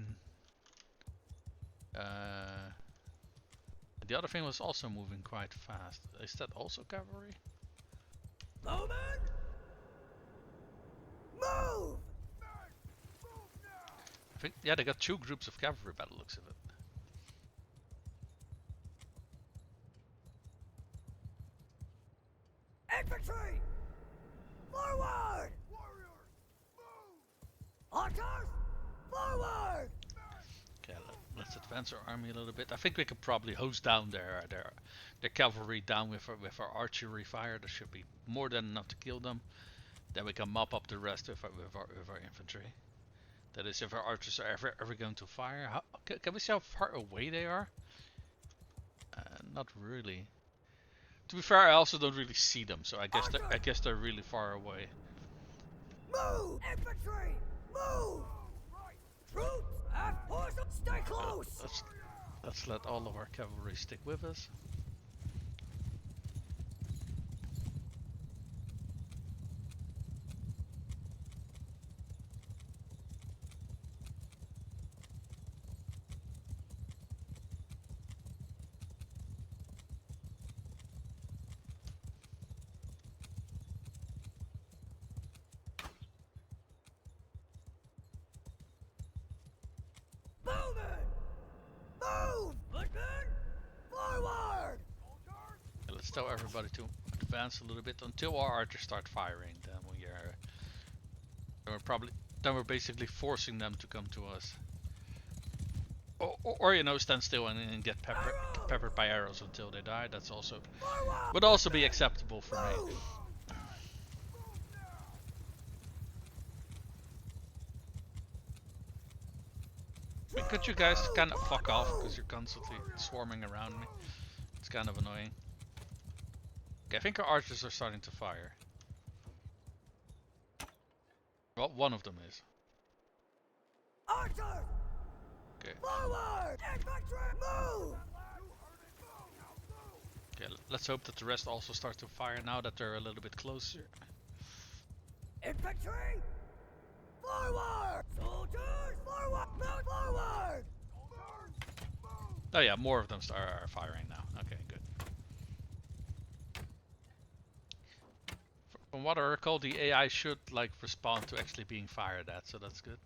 The other thing was also moving quite fast. Is that also cavalry? Moment! Move! I think, yeah, they got 2 groups of cavalry by the looks of it. Infantry! Forward! Warriors, move! Hunters, forward! Okay, let's advance our army a little bit. I think we could probably hose down their cavalry down with our archery fire. There should be more than enough to kill them. Then we can mop up the rest with our infantry. That is, if our archers are ever going to fire. Can we see how far away they are? Not really. To be fair, I also don't really see them, so I guess they're really far away. Move! Infantry! Move! Troops at post! Stay close! Let's let all of our cavalry stick with us. let's tell everybody to advance a little bit until our archers start firing. Then we're basically forcing them to come to us. Or you know, stand still and get peppered by arrows until they die. That's also would also be acceptable for me. I mean, could you guys kind of fuck off because you're constantly swarming around me? It's kind of annoying. Okay, I think our archers are starting to fire. Well, one of them is. Archers! Okay. Forward! Infantry, move! Okay, let's hope that the rest also start to fire now that they're a little bit closer. Infantry! Forward! Soldiers! Forward! Move forward! Oh yeah, more of them are firing now. Okay, good. From what I recall, the AI should like respond to actually being fired at, so that's good.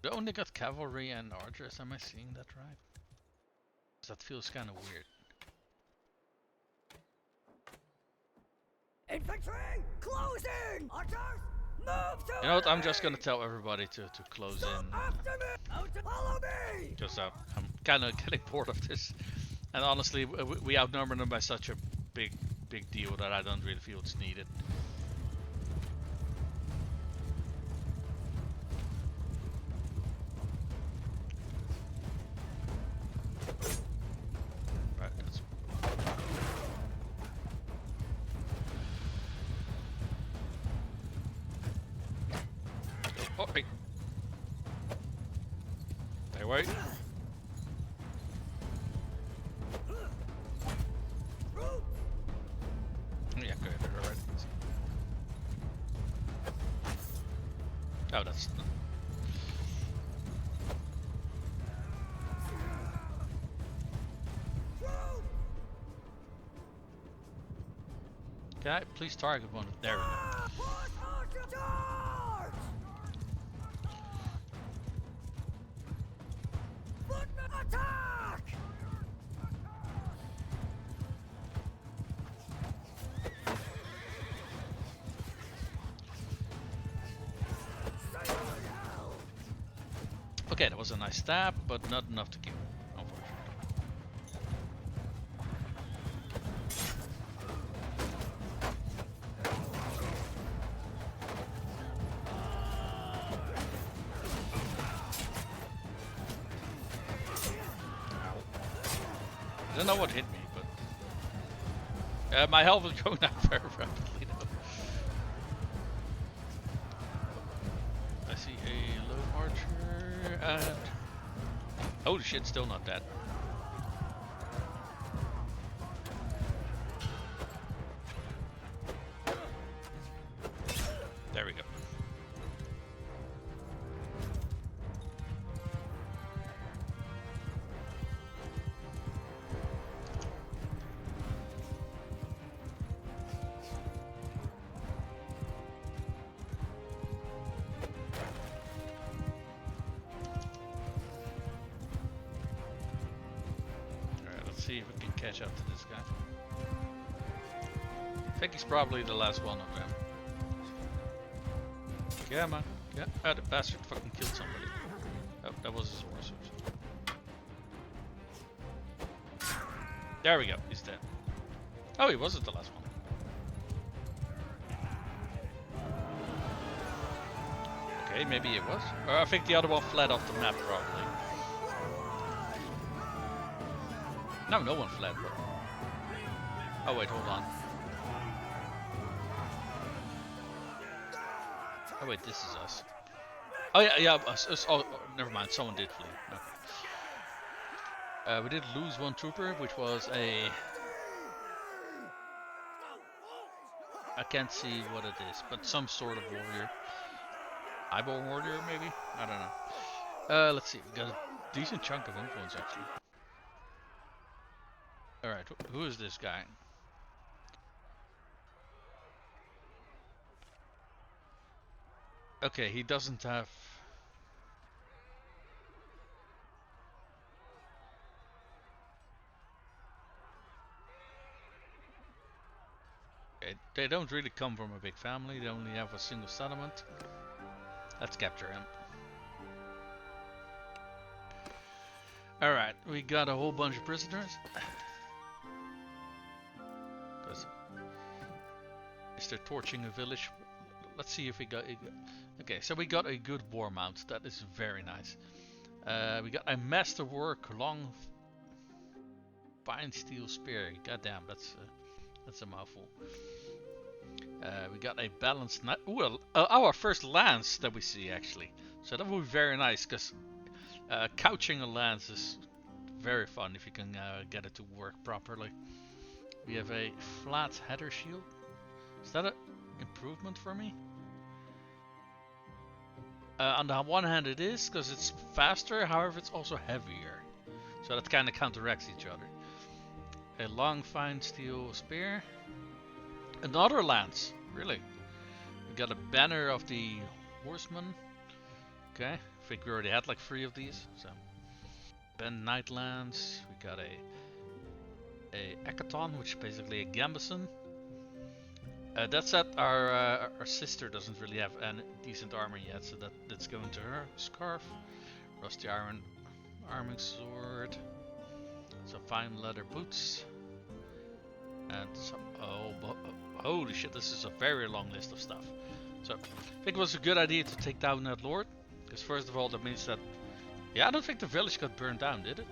We only got cavalry and archers, am I seeing that right? That feels kind of weird. Infantry! Closing! Archers! Move to You know what, I'm just gonna tell everybody to close in. After me! Follow me! Just I'm kind of getting bored of this. And honestly, we outnumber them by such a big deal that I don't really feel it's needed. Right, that's... Oh, hey. Stay away. Yeah, good, alright. Oh, that's... Can I please target one? There we go. Attack! Okay, that was a nice stab, but not enough to kill, unfortunately. I don't know what hit me, but my health is going down very rapidly though. I see a low archer and... Holy shit, still not dead. There we go. See if we can catch up to this guy. I think he's probably the last one of them. Yeah, man. Yeah, the bastard fucking killed somebody. Oh, that was his horse. There we go, he's dead. Oh, he wasn't the last one. Okay, maybe it was. Or I think the other one fled off the map, probably. No, no one fled, bro. Oh wait, hold on. Oh wait, this is us. Oh yeah, us. Oh, never mind, someone did flee. Okay. We did lose one trooper, which was a... I can't see what it is, but some sort of warrior. Eyeball warrior, maybe? I don't know. Let's see, we got a decent chunk of influence, actually. Alright, who is this guy? Okay, he doesn't have... They don't really come from a big family. They only have a single settlement. Let's capture him. Alright, we got a whole bunch of prisoners. Is there torching a village? Let's see if we got... Okay, so we got a good war mount. That is very nice. We got a masterwork long fine steel spear. Goddamn, that's a mouthful. We got a balanced... Well, our first lance that we see, actually. So that would be very nice, because couching a lance is very fun if you can get it to work properly. We have a flat header shield. Is that an improvement for me? On the one hand it is, because it's faster, however it's also heavier. So that kind of counteracts each other. A long fine steel spear. Another lance, really. We got a banner of the horseman. Okay, I think we already had like 3 of these. So, bend knight lance. We got a Ekaton, which is basically a gambeson. That said, our sister doesn't really have any decent armor yet, so that's going to her. Scarf, rusty iron arming sword, some fine leather boots, and some. Holy shit! This is a very long list of stuff. So I think it was a good idea to take down that lord, because first of all that means that. Yeah, I don't think the village got burned down, did it?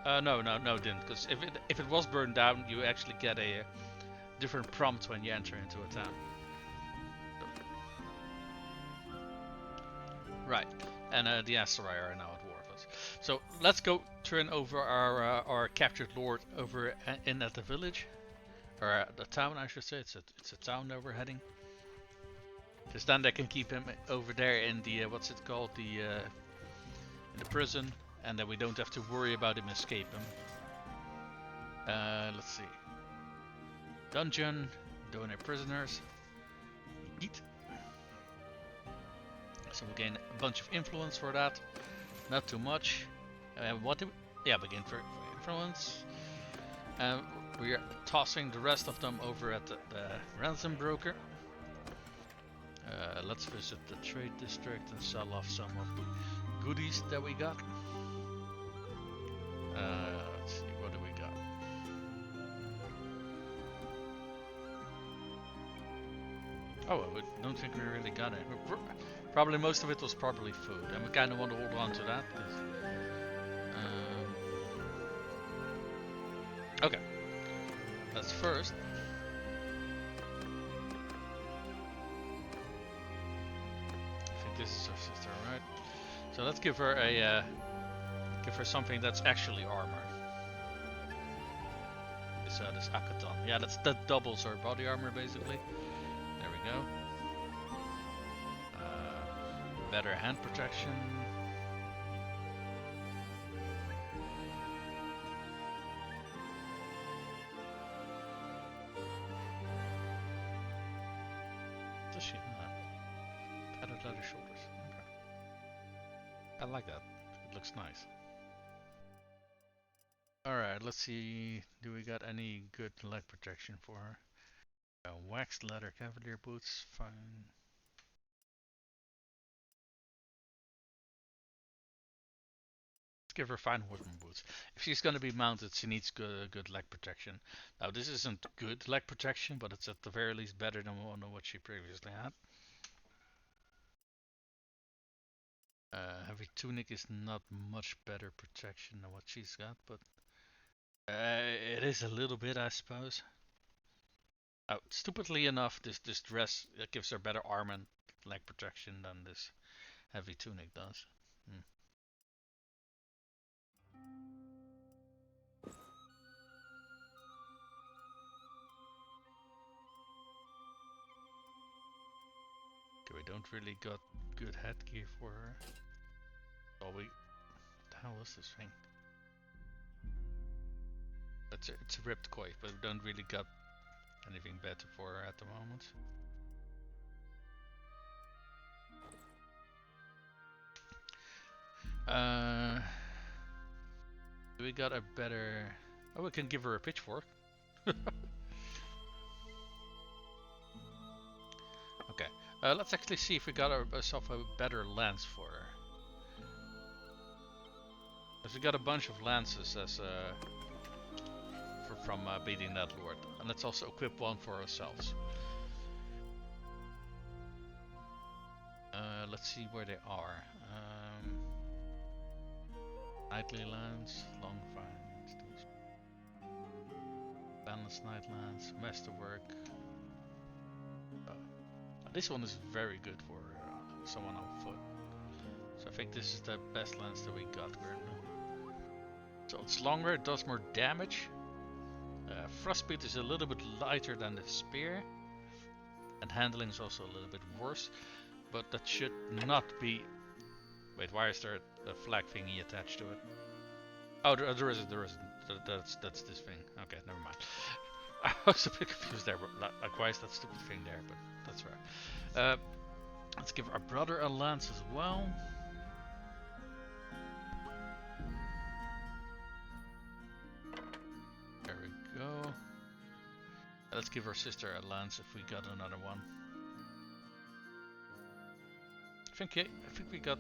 No, it didn't. Because if it was burned down, you actually get a different prompt when you enter into a town. Right, and the Aserai are now at war with us. So let's go turn over our captured lord over in at the village, or the town, I should say. It's a town that we're heading. Because then they can keep him over there in the what's it called, in the prison. And then we don't have to worry about him escaping. Let's see. Dungeon, donate prisoners. Eat. So we gain a bunch of influence for that. Not too much. What do we... Yeah, we gain for influence. We are tossing the rest of them over at the ransom broker. Let's visit the trade district and sell off some of the goodies that we got. Let's see, what do we got? Oh, I don't think we really got it. Probably most of it was probably food, and we kind of want to hold on to that. Okay, that's first. I think this is our sister, right? So let's give her a something that's actually armor. This Akaton. Yeah, that doubles her body armor basically. There we go. Better hand protection. Does she? No. Padded leather shoulders. Okay. I like that. It looks nice. Alright, let's see. Do we got any good leg protection for her? Waxed leather cavalier boots. Fine. Let's give her fine horseman boots. If she's gonna be mounted, she needs good leg protection. Now, this isn't good leg protection, but it's at the very least better than what she previously had. Heavy tunic is not much better protection than what she's got, but it is a little bit, I suppose. Oh, stupidly enough, this dress gives her better arm and leg protection than this heavy tunic does. Okay, we don't really got good headgear for her. Oh, what the hell is this thing? It's a ripped coif, but we don't really got anything better for her at the moment. We got a better... Oh, we can give her a pitchfork. Okay, let's actually see if we got ourselves a better lance for her. Because we got a bunch of lances as from beating that lord, and let's also equip one for ourselves. Let's see where they are. Knightly lance, long fire, balanced knight lance, masterwork. This one is very good for someone on foot. So I think this is the best lance that we got currently. So it's longer, it does more damage. Frostbeat is a little bit lighter than the spear, and handling is also a little bit worse. But that should not be. Wait, why is there a flag thingy attached to it? Oh, there isn't. That's this thing. Okay, never mind. I was a bit confused there. But like, why is that stupid thing there? But that's right. Let's give our brother a lance as well. There we go. Let's give our sister a lance if we got another one. I think we got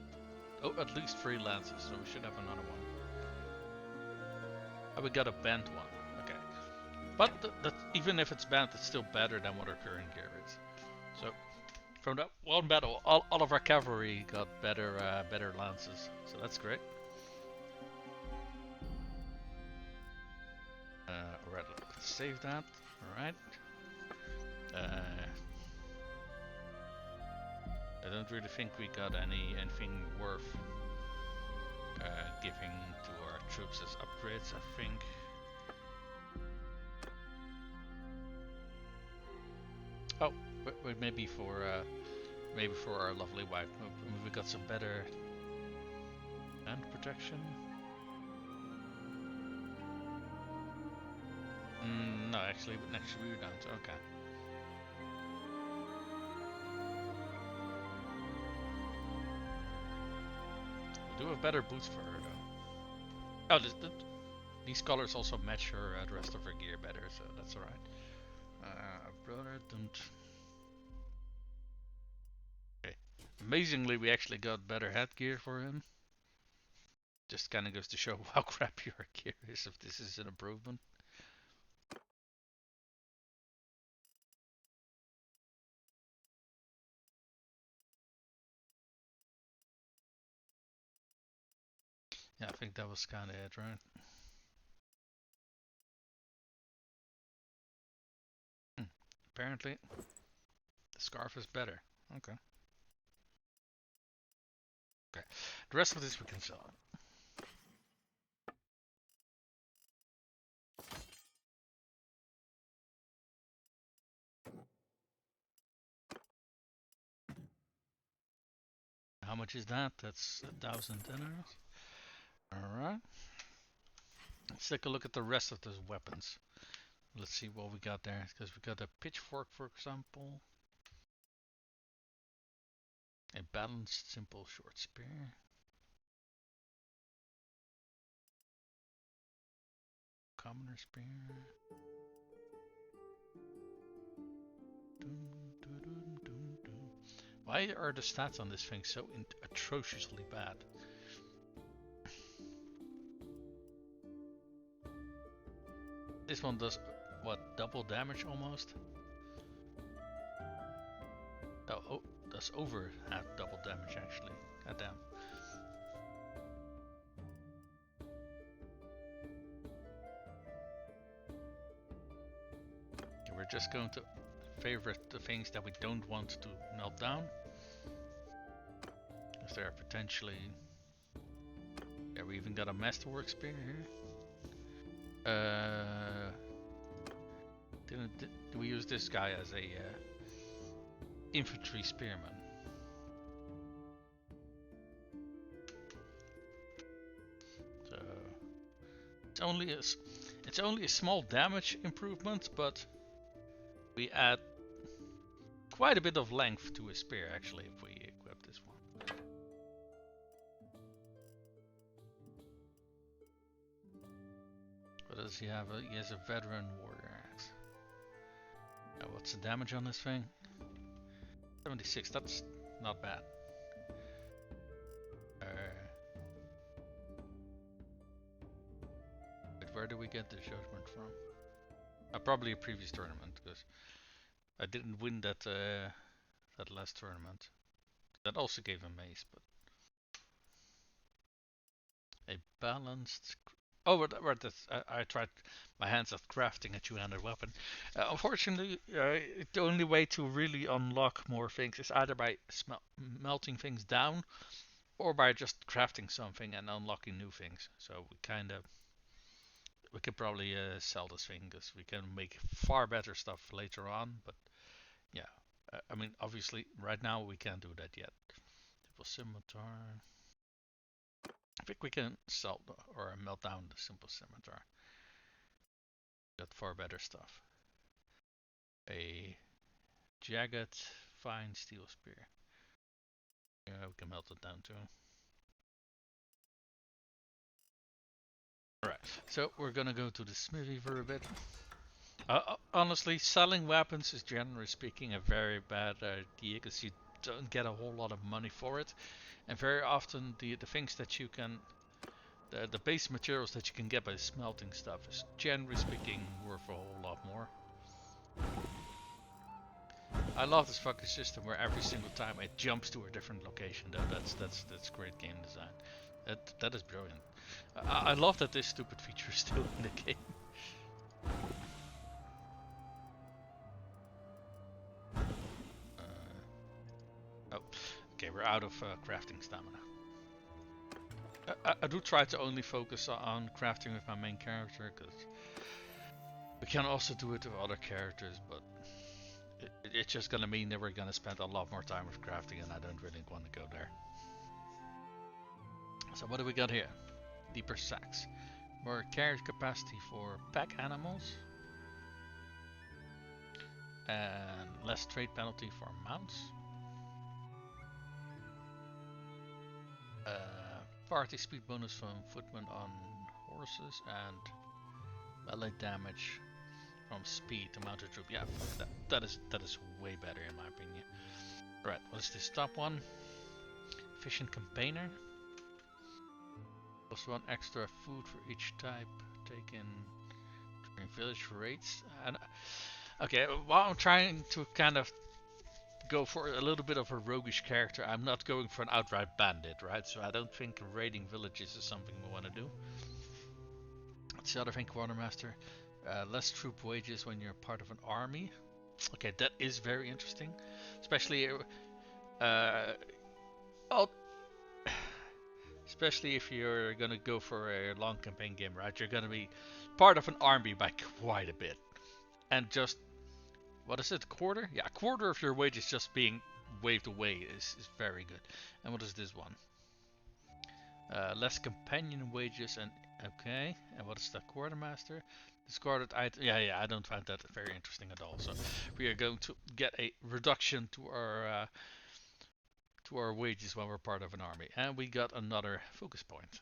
at least 3 lances, so we should have another one. Oh, we got a bent one. Okay, but even if it's bent, it's still better than what our current gear is. So from that one battle, all of our cavalry got better lances, so that's great. Alright, let's save that. Alright. I don't really think we got anything worth giving to our troops as upgrades, I think. Oh, but maybe for our lovely wife, we got some better hand protection. No, actually we don't. Okay. We do have better boots for her though. Oh, these colors also match her the rest of her gear better, so that's alright. Brother, don't. Okay. Amazingly, we actually got better headgear for him. Just kind of goes to show how crappy our gear is if this is an improvement. Yeah, I think that was kind of it, right? Apparently, the scarf is better. Okay. Okay. The rest of this we can sell. How much is that? That's 1,000 dinars. Alright. Let's take a look at the rest of those weapons. Let's see what we got there. Because we got a pitchfork, for example. A balanced, simple, short spear. Commoner spear. Why are the stats on this thing so atrociously bad? This one does, what, double damage almost? Oh, does over half double damage actually. Goddamn. Okay, we're just going to favorite the things that we don't want to melt down. Because they are potentially... Yeah, we even got a masterwork spear here. Do we use this guy as a infantry spearman? So it's only a small damage improvement, but we add quite a bit of length to a spear actually if we equip this one. What does he have? He has a veteran warrior. What's the damage on this thing? 76, that's not bad. But where do we get the judgment from? Probably a previous tournament, because I didn't win that that last tournament. That also gave a mace, but a balanced. Oh, I tried my hands at crafting a two-handed weapon. Unfortunately, the only way to really unlock more things is either by melting things down, or by just crafting something and unlocking new things. So we could probably sell this thing because we can make far better stuff later on. But yeah, I mean, obviously, right now we can't do that yet. Simple scimitar. I think we can sell or melt down the simple scimitar. Got far better stuff. A jagged, fine steel spear. Yeah, we can melt it down too. Alright, so we're gonna go to the smithy for a bit. Honestly, selling weapons is generally speaking a very bad idea because you don't get a whole lot of money for it, and very often the things that you can, the base materials that you can get by smelting stuff is generally speaking worth a whole lot more. I love this fucking system where every single time it jumps to a different location. That's great game design. That is brilliant. I love that this stupid feature is still in the game. Oh, okay, we're out of crafting stamina. I do try to only focus on crafting with my main character, because we can also do it with other characters, but it's just gonna mean that we're gonna spend a lot more time with crafting, and I don't really want to go there. So what do we got here? Deeper sacks. More carriage capacity for pack animals. And less trade penalty for mounts. Party speed bonus from footmen on horses, and melee damage from speed to mounted troop. Yeah, that is way better in my opinion. Right, what's this top one? Efficient campaigner. Plus 1 extra food for each type taken during village raids. And okay, while I'm trying to kind of go for a little bit of a roguish character, I'm not going for an outright bandit, right? So I don't think raiding villages is something we want to do. That's the other thing, quartermaster. Less troop wages when you're part of an army. Okay, that is very interesting, especially especially if you're gonna go for a long campaign game, right? You're gonna be part of an army by quite a bit, and just what is it, quarter? Yeah, a quarter of your wages just being waved away is very good. And what is this one? Less companion wages and okay. And what is the quartermaster? Discarded item. Yeah, I don't find that very interesting at all. So we are going to get a reduction to our wages when we're part of an army, and we got another focus point.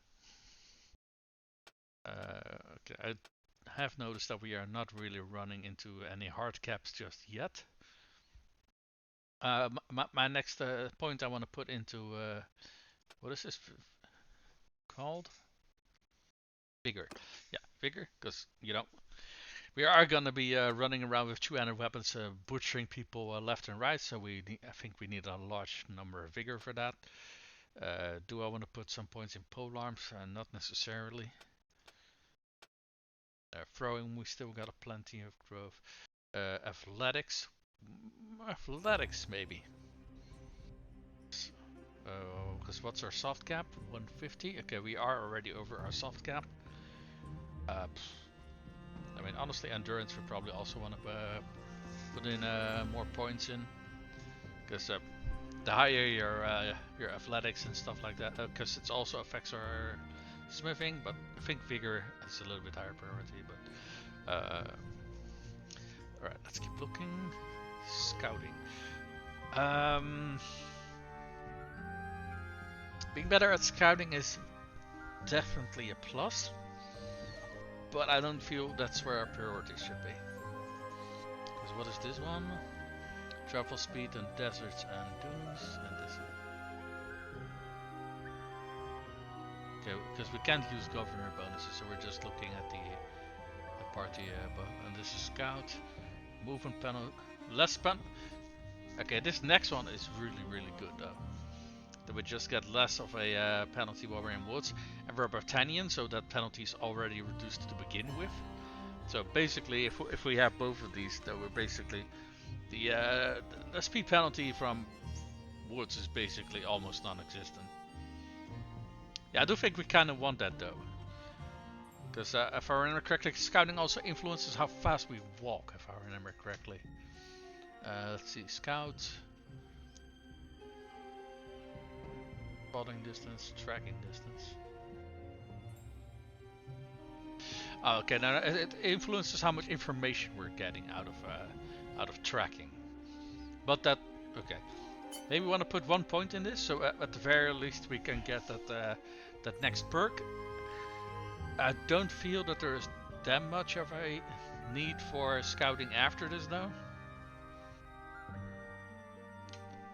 Okay, I have noticed that we are not really running into any hard caps just yet. My next point I want to put into what is this called? Vigor. Yeah, vigor, because you know we are gonna be running around with two-handed weapons, butchering people left and right. So I think we need a large number of vigor for that. Do I want to put some points in pole arms? Not necessarily. Throwing, we still got a plenty of growth. Athletics, athletics maybe. Because what's our soft cap? 150. Okay, we are already over our soft cap. I mean, honestly, endurance we probably also want to put in more points in, because the higher your athletics and stuff like that, because it also affects our smithing. But I think vigor is a little bit higher priority. But all right, let's keep looking. Scouting. Being better at scouting is definitely a plus, but I don't feel that's where our priorities should be. So what is this one? Travel speed in deserts and dunes, and this. Okay, because we can't use governor bonuses, so we're just looking at the party. And this is scout, movement panel, less pen. Okay, this next one is really good though. That we just get less of a penalty while we're in woods, and we're Batannian, so that penalty is already reduced to begin with. So basically, if we have both of these, then we're basically the speed penalty from woods is basically almost non-existent. Yeah, I do think we kind of want that though, because if I remember correctly, scouting also influences how fast we walk. If I remember correctly. Let's see, scout, spotting distance, tracking distance. Oh, okay, now it influences how much information we're getting out of tracking. But that, okay, maybe we want to put 1 point in this, so at the very least we can get that next perk. I don't feel that there is that much of a need for scouting after this though.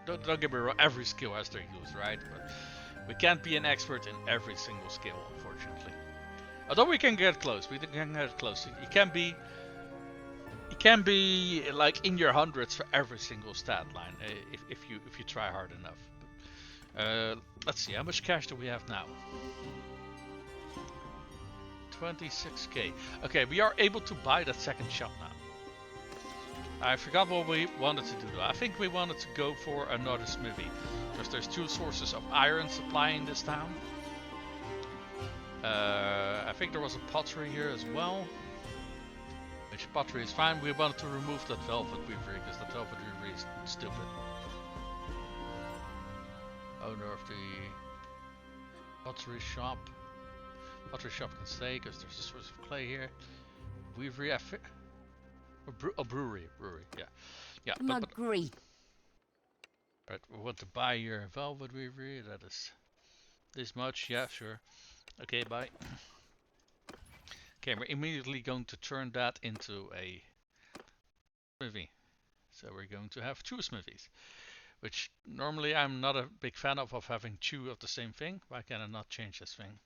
Don't get me wrong, every skill has their use, right? But we can't be an expert in every single skill, unfortunately. Although we can get close, we can get close. You can be like in your hundreds for every single stat line if you try hard enough. Let's see, how much cash do we have now? 26k. Okay, we are able to buy that second shop now. I forgot what we wanted to do though. I think we wanted to go for another smithy, because there's 2 sources of iron supplying this town. I think there was a pottery here as well, which pottery is fine. We wanted to remove that velvet weavery, because the velvet weavery is stupid. Owner of the pottery shop. Pottery shop can stay, because there's a source of clay here. Weavery, I think. Brewery, yeah. Yeah, I'm agree. But we want to buy your velvet weavery, that is this much, yeah, sure. Okay, bye. Okay, we're immediately going to turn that into a smithy. So we're going to have 2 smithies, which normally I'm not a big fan of having 2 of the same thing. Why can I not change this thing?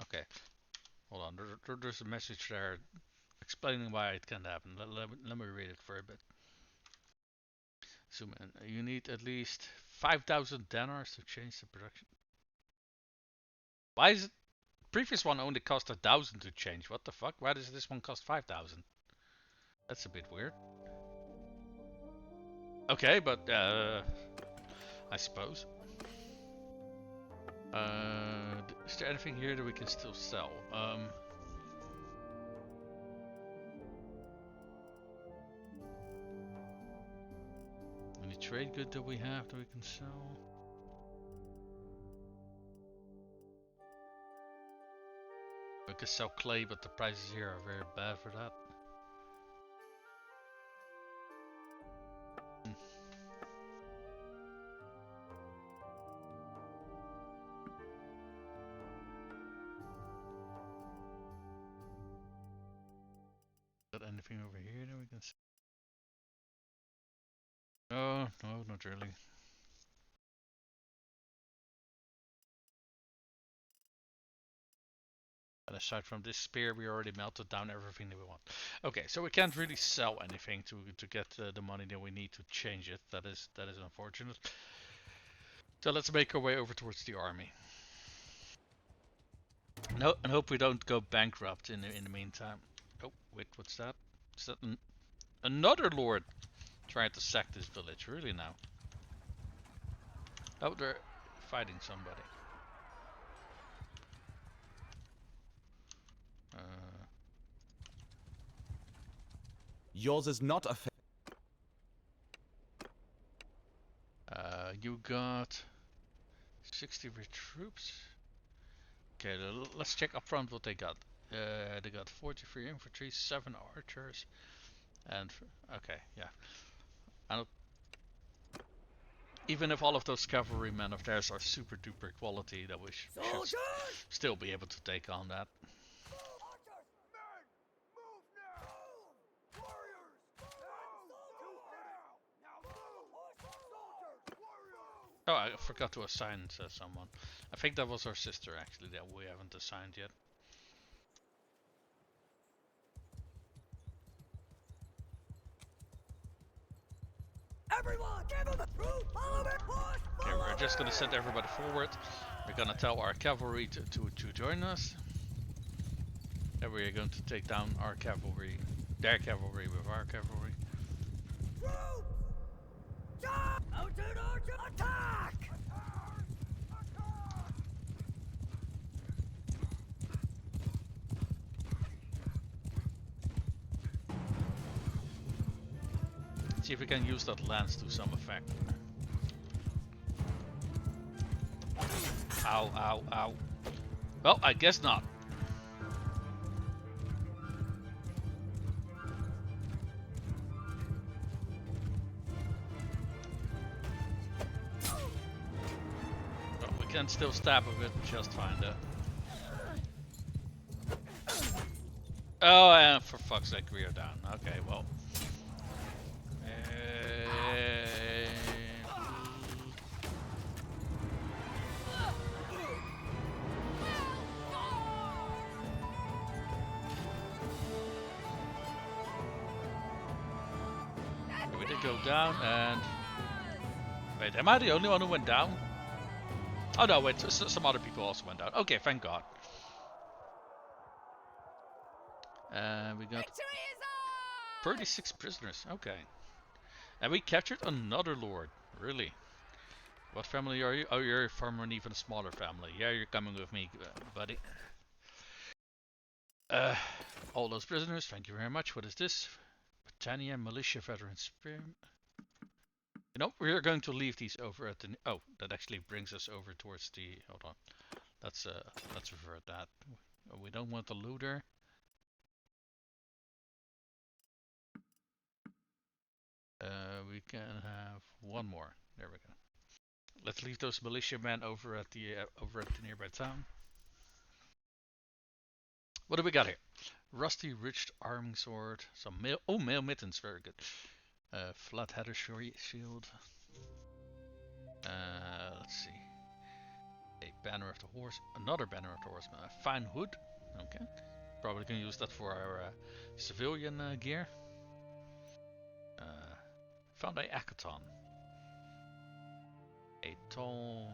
Okay, hold on, there's a message there explaining why it can't happen. Let me read it for a bit. Zoom in. You need at least 5,000 dinars to change the production. Why is it? Previous one only cost 1,000 to change. What the fuck? Why does this one cost 5,000? That's a bit weird. Okay, but I suppose. Is there anything here that we can still sell? Any trade good that we have that we can sell? We can sell clay, but the prices here are very bad for that. Is there anything over here that we can sell? Oh, no, not really. And aside from this spear, we already melted down everything that we want. Okay, so we can't really sell anything to get the money that we need to change it. That is unfortunate. So let's make our way over towards the army. No, and hope we don't go bankrupt in the meantime. Oh, wait, what's that? Is that another lord trying to sack this village? Really now? Oh, they're fighting somebody. Yours is not a. You got 60 troops. Okay, let's check up front what they got. They got 43 infantry, 7 archers, and okay, yeah. Even if all of those cavalrymen of theirs are super duper quality, that we should still be able to take on that. Oh, I forgot to assign someone. I think that was our sister actually that we haven't assigned yet. Everyone, give him a route. Follow me, push. Okay, we're just gonna send everybody forward. We're gonna tell our cavalry to join us. And we're going to take down our cavalry, their cavalry with our cavalry. Mounted archer, attack! See if we can use that lance to some effect. Ow, ow, ow. Well, I guess not. Well, we can still stab a bit just fine though. Oh, and for fuck's sake, we are down. Okay, well. We did go down and... Wait, am I the only one who went down? Oh no, wait, some other people also went down. Okay, thank God. We got 36 prisoners, okay. And we captured another lord, really. What family are you? Oh, you're from an even smaller family. Yeah, you're coming with me, buddy. All those prisoners, thank you very much. What is this? Batannian militia veteran spear. You know, we're going to leave these over at the... Oh, that actually brings us over towards the... Hold on. Let's revert that. We don't want the looter. We can have one more. There we go. Let's leave those militiamen over at the nearby town. What do we got here? Rusty ridged arming sword. Some mail. Oh, mail mittens. Very good. Flat header shield. Let's see. A banner of the horse. Another banner of the horseman. A fine hood. Okay. Probably can use that for our civilian gear. Found a Akaton. A tall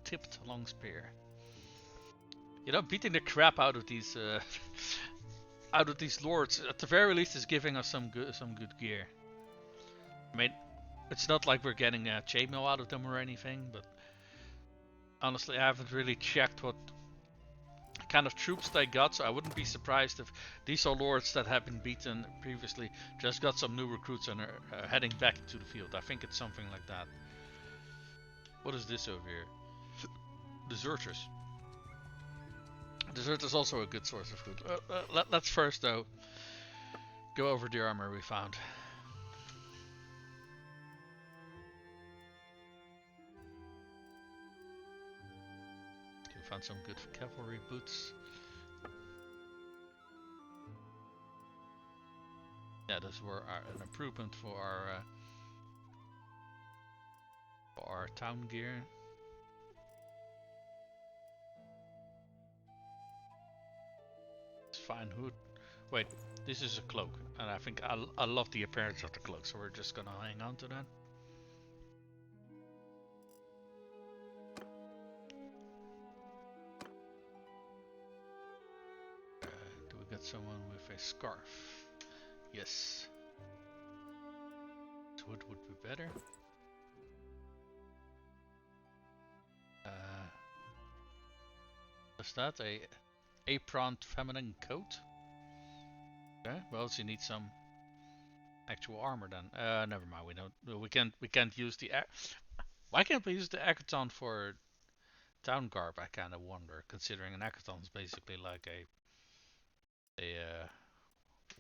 tipped long spear. You know, beating the crap out of these lords at the very least is giving us some good gear. I mean, it's not like we're getting chainmail out of them or anything, but honestly, I haven't really checked what kind of troops they got, so I wouldn't be surprised if these are lords that have been beaten previously just got some new recruits and are heading back into the field. I think it's something like that. What is this over here? Deserters. Dessert is also a good source of food. Let's first, though, go over the armor we found. Okay, found some good cavalry boots. Yeah, those were an improvement for our town gear. Fine hood. Wait, this is a cloak, and I think I love the appearance of the cloak, so we're just gonna hang on to that. Do we get someone with a scarf? Yes. This hood would be better. Is that a apron feminine coat? Okay, well, you need some actual armor then. Never mind. We don't. We can't use the. Why can't we use the Akaton for town garb? I kind of wonder, considering an Akaton is basically like a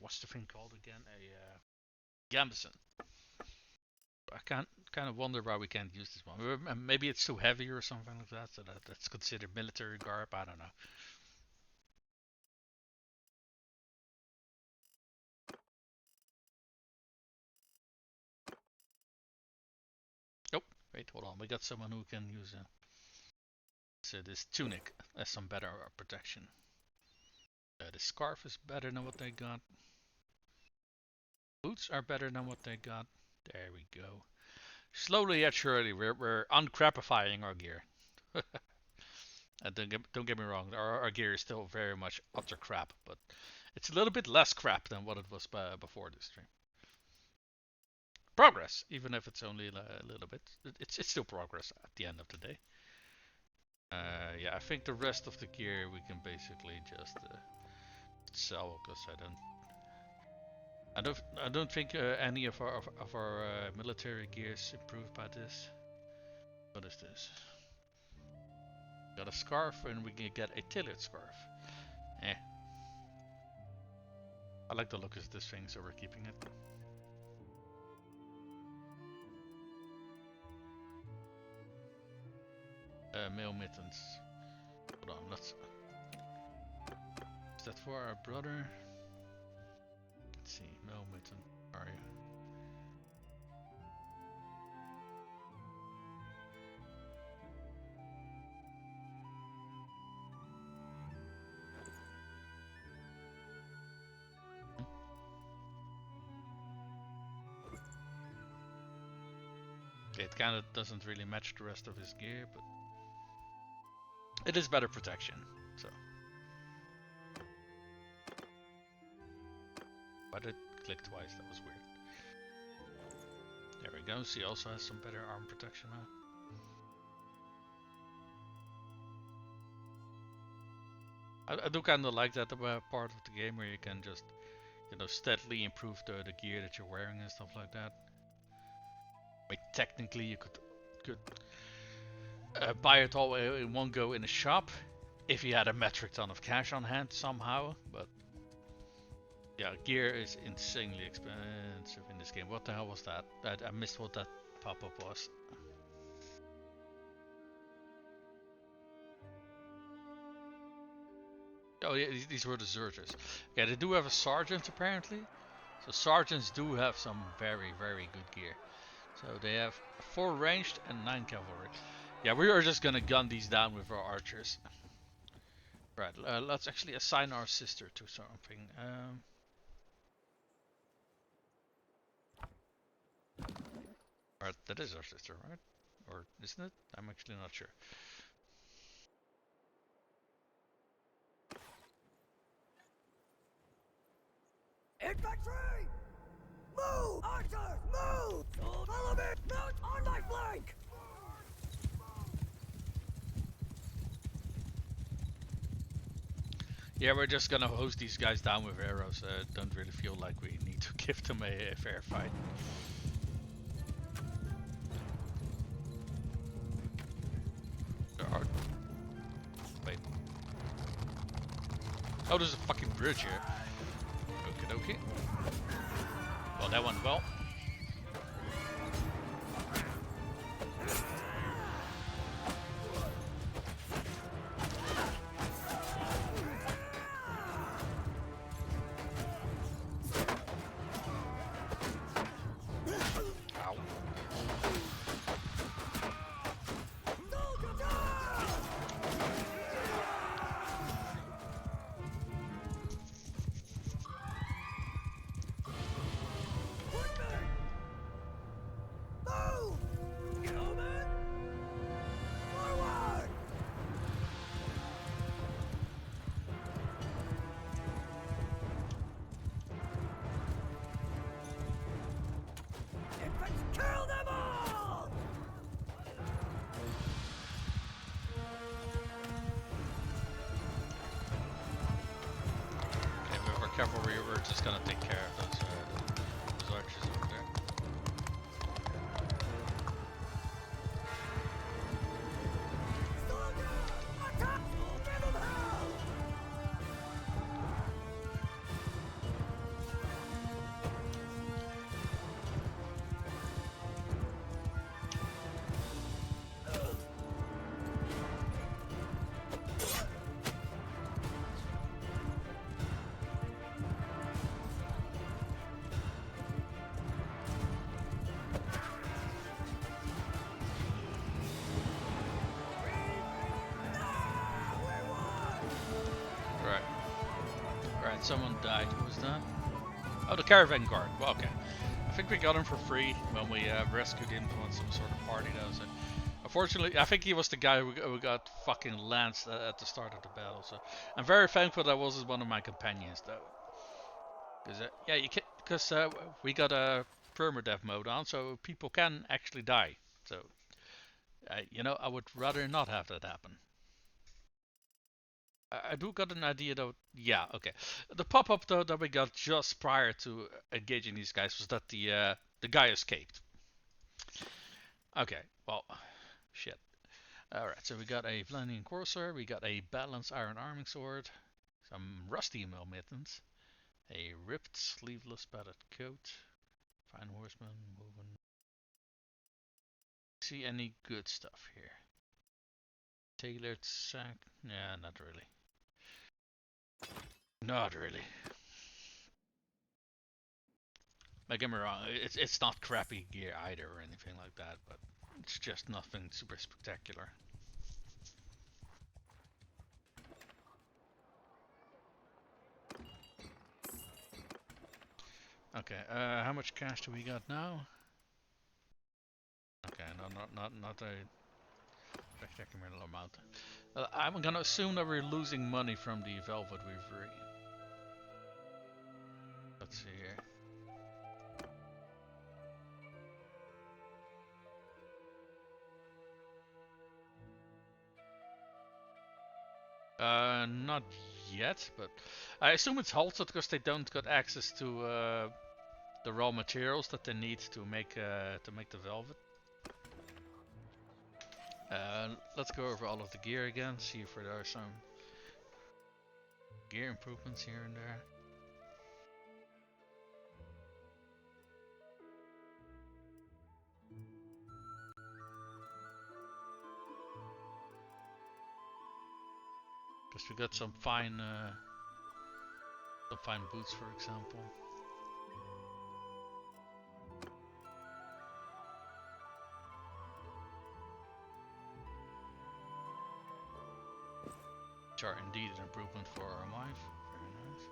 what's the thing called again? Gambeson. I kind of wonder why we can't use this one. Maybe it's too heavy or something like that, so that's considered military garb. I don't know. Oh, wait, hold on. We got someone who can use so this tunic has some better protection. The scarf is better than what they got. Boots are better than what they got. There we go. Slowly yet surely, we're uncrapifying our gear. And don't get me wrong, our gear is still very much utter crap, but it's a little bit less crap than what it was before this stream. Progress, even if it's only a little bit. It's still progress at the end of the day. Yeah, I think the rest of the gear we can basically just sell, because I don't think any of our military gear is improved by this. What is this? Got a scarf, and we can get a tailored scarf. Eh. I like the look of this thing, so we're keeping it. Male mittens. Hold on, let's. Is that for our brother? Let's see, male mitten. Where are you? Okay, it kind of doesn't really match the rest of his gear, but it is better protection, so. But it clicked twice, that was weird. There we go, so he also has some better arm protection now. I do kind of like that part of the game where you can just, steadily improve the gear that you're wearing and stuff like that. I mean, technically you could buy it all in one go in a shop if you had a metric ton of cash on hand somehow, but yeah, gear is insanely expensive in this game. What the hell was that? I missed what that pop-up was. Oh yeah, these were deserters. Yeah, they do have a sergeant apparently. So sergeants do have some very, very good gear. So they have 4 ranged and 9 cavalry. Yeah, we are just gonna gun these down with our archers. Right, let's actually assign our sister to something. Right, that is our sister, right? Or isn't it? I'm actually not sure. Infantry! Move! Archers, move! Follow me! Mount on my flank! Yeah, we're just gonna hose these guys down with arrows. Don't really feel like we need to give them a fair fight. There are... Wait. Oh, there's a fucking bridge here. Okie dokie. Well, that went well. Cavalry, we're just gonna take care of those archers over there. Alright, someone died. Who was that? Oh, the caravan guard. Well, okay. I think we got him for free when we rescued him from some sort of party. That was it. Unfortunately, I think he was the guy who got fucking lanced at the start of the battle. So I'm very thankful that wasn't one of my companions, though. Because yeah, you can, because we got a permadeath mode on, so people can actually die. So you know, I would rather not have that happen. I do got an idea though. Yeah, okay. The pop-up though that we got just prior to engaging these guys was that the guy escaped. Okay, well, shit. Alright, so we got a blending courser, we got a balanced iron arming sword, some rusty mail mittens, a ripped sleeveless padded coat, fine horseman, moving. See any good stuff here? Tailored sack? Yeah, not really. Not really. Don't get me wrong, it's not crappy gear either or anything like that, but it's just nothing super spectacular. Okay, how much cash do we got now? Okay, no, not a spectacular amount. I'm gonna assume that we're losing money from the Velvet Weavery. Let's see here. Not yet, but I assume it's halted because they don't got access to the raw materials that they need to make the velvet. Let's go over all of the gear again, see if there are some gear improvements here and there. Because we got some fine boots, for example. Which are indeed an improvement for our life. Very nice.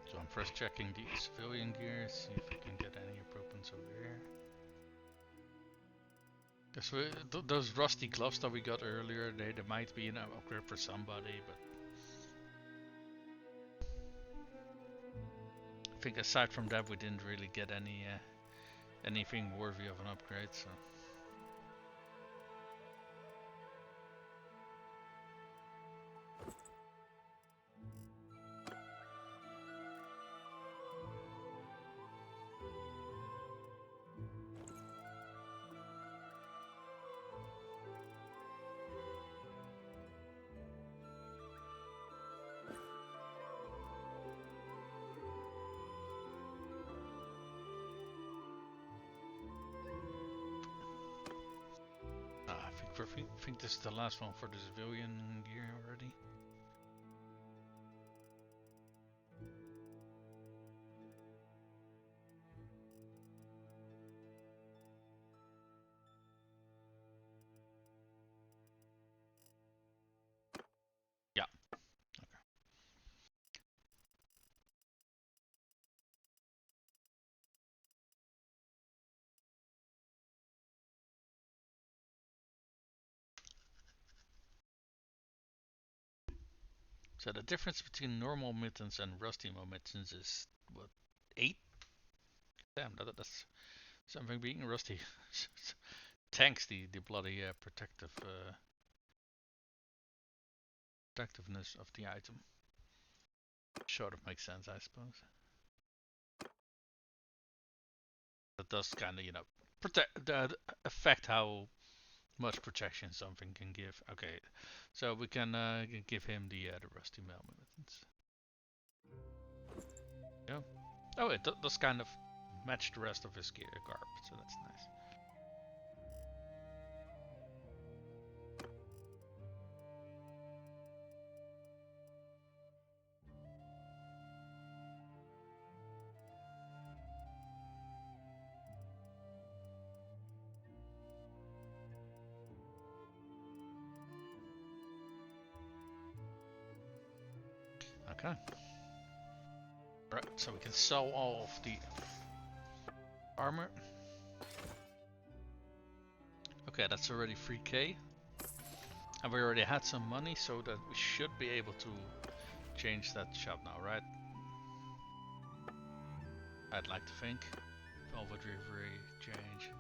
So I'm first checking the civilian gear, see if we can get any improvements over here. Because those rusty gloves that we got earlier, they might be an upgrade for somebody, but I think aside from that we didn't really get anything worthy of an upgrade, so. I think this is the last one for the civilian gear already. Yeah. Okay. So the difference between normal mittens and rusty mittens is what, 8? Damn, that's something being rusty. Tanks the bloody protectiveness of the item. Sort of makes sense, I suppose. That does kind of, you know, affect how much protection something can give. Okay, so we can give him the rusty mail mittens. Yeah. Oh, it does kind of match the rest of his gear garb, so that's nice. Okay. Right, so we can sell all of the armor. Okay, that's already 3k. And we already had some money, so that we should be able to change that shop now, right? I'd like to think. Velvet River change.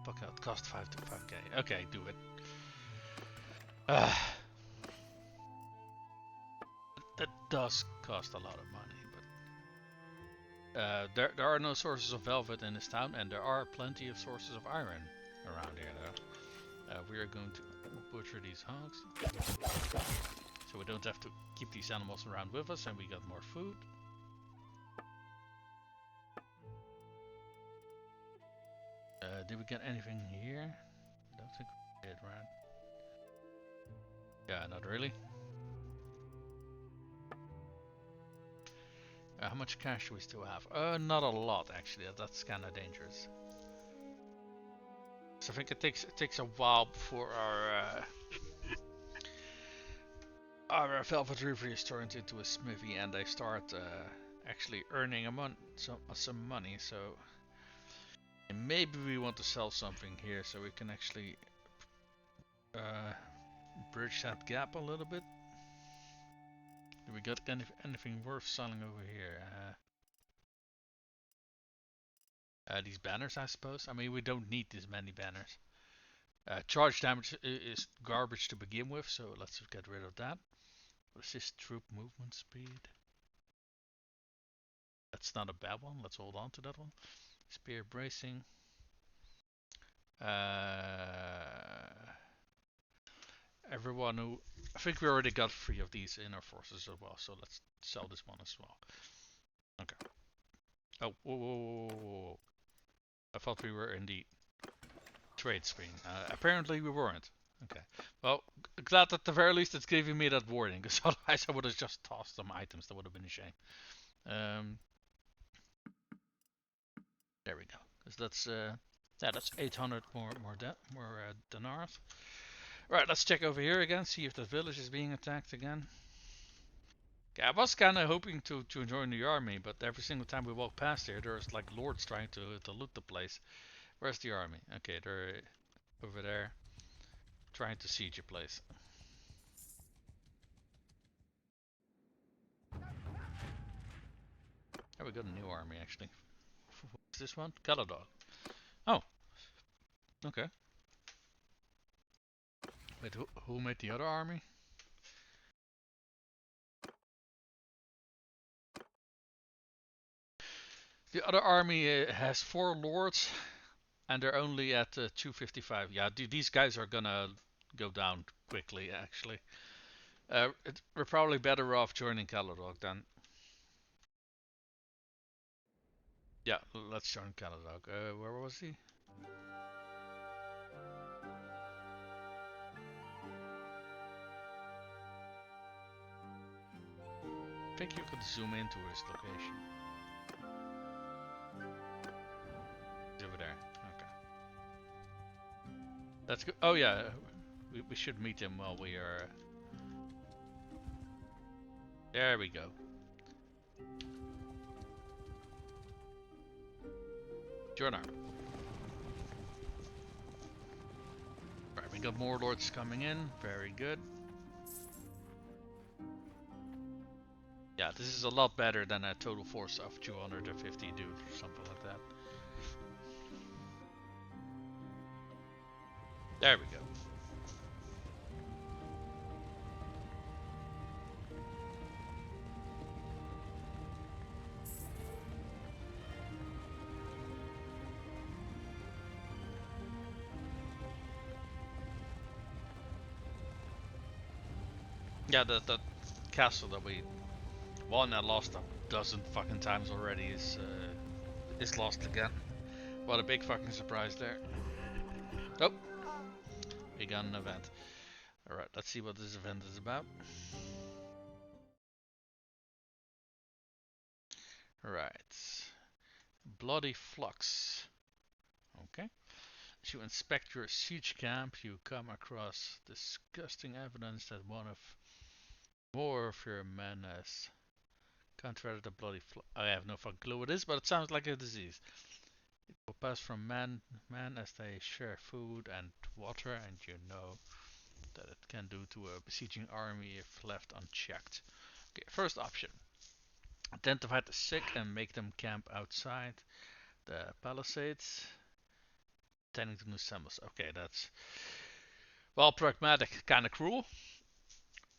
Fuck out, cost 5 to 5k. Okay, do it. That does cost a lot of money, but there are no sources of velvet in this town, and there are plenty of sources of iron around here though. We are going to butcher these hogs, so we don't have to keep these animals around with us, and we got more food. Did we get anything here? I don't think we did, right? Yeah, not really. How much cash do we still have? Not a lot actually. That's kind of dangerous. So I think it takes a while before our velvet river is turned into a smithy, and they start actually earning some money. So maybe we want to sell something here so we can actually bridge that gap a little bit. Do we got anything worth selling over here? These banners, I suppose. I mean, we don't need this many banners. Charge damage is garbage to begin with, so let's get rid of that. Assist troop movement speed. That's not a bad one. Let's hold on to that one. Spear bracing. Everyone who... I think we already got 3 of these in our forces as well, so let's sell this one as well. Okay. Oh, whoa, whoa, whoa, whoa. I thought we were in the trade screen. Apparently we weren't. Okay. Well, glad at the very least it's giving me that warning, because otherwise I would have just tossed some items. That would have been a shame. There we go. Because that's yeah, that's 800 more dinars. Right, let's check over here again, see if the village is being attacked again. Okay, I was kind of hoping to join the army, but every single time we walk past here, there's like lords trying to loot the place. Where's the army? Okay, they're over there, trying to siege a place. Oh, we got a new army actually. What's this one? Caladog. Oh, okay. Wait, who made the other army? The other army has 4 lords, and they're only at 255. Yeah, these guys are gonna go down quickly, actually. We're probably better off joining Caladog then. Yeah, let's join Caladog. Where was he? I think you could zoom into his location. He's over there. Okay. That's good. Oh yeah, we should meet him while we are... There we go. Join our... Right, we got more lords coming in. Very good. Yeah, this is a lot better than a total force of 250 dudes or something like that. There we go. Yeah, the castle that we won and lost a dozen fucking times already is lost again. What a big fucking surprise there. Oh, we got an event. Alright, let's see what this event is about. Right. Bloody Flux. Okay. As you inspect your siege camp, you come across disgusting evidence that one of More of your men as contracted a bloody I have no fucking clue what it is, but it sounds like a disease. It will pass from man to man as they share food and water, and you know that it can do to a besieging army if left unchecked. Okay, first option. Identify the sick and make them camp outside the palisades. Tending to new symbols. Okay, that's well pragmatic, kinda cruel.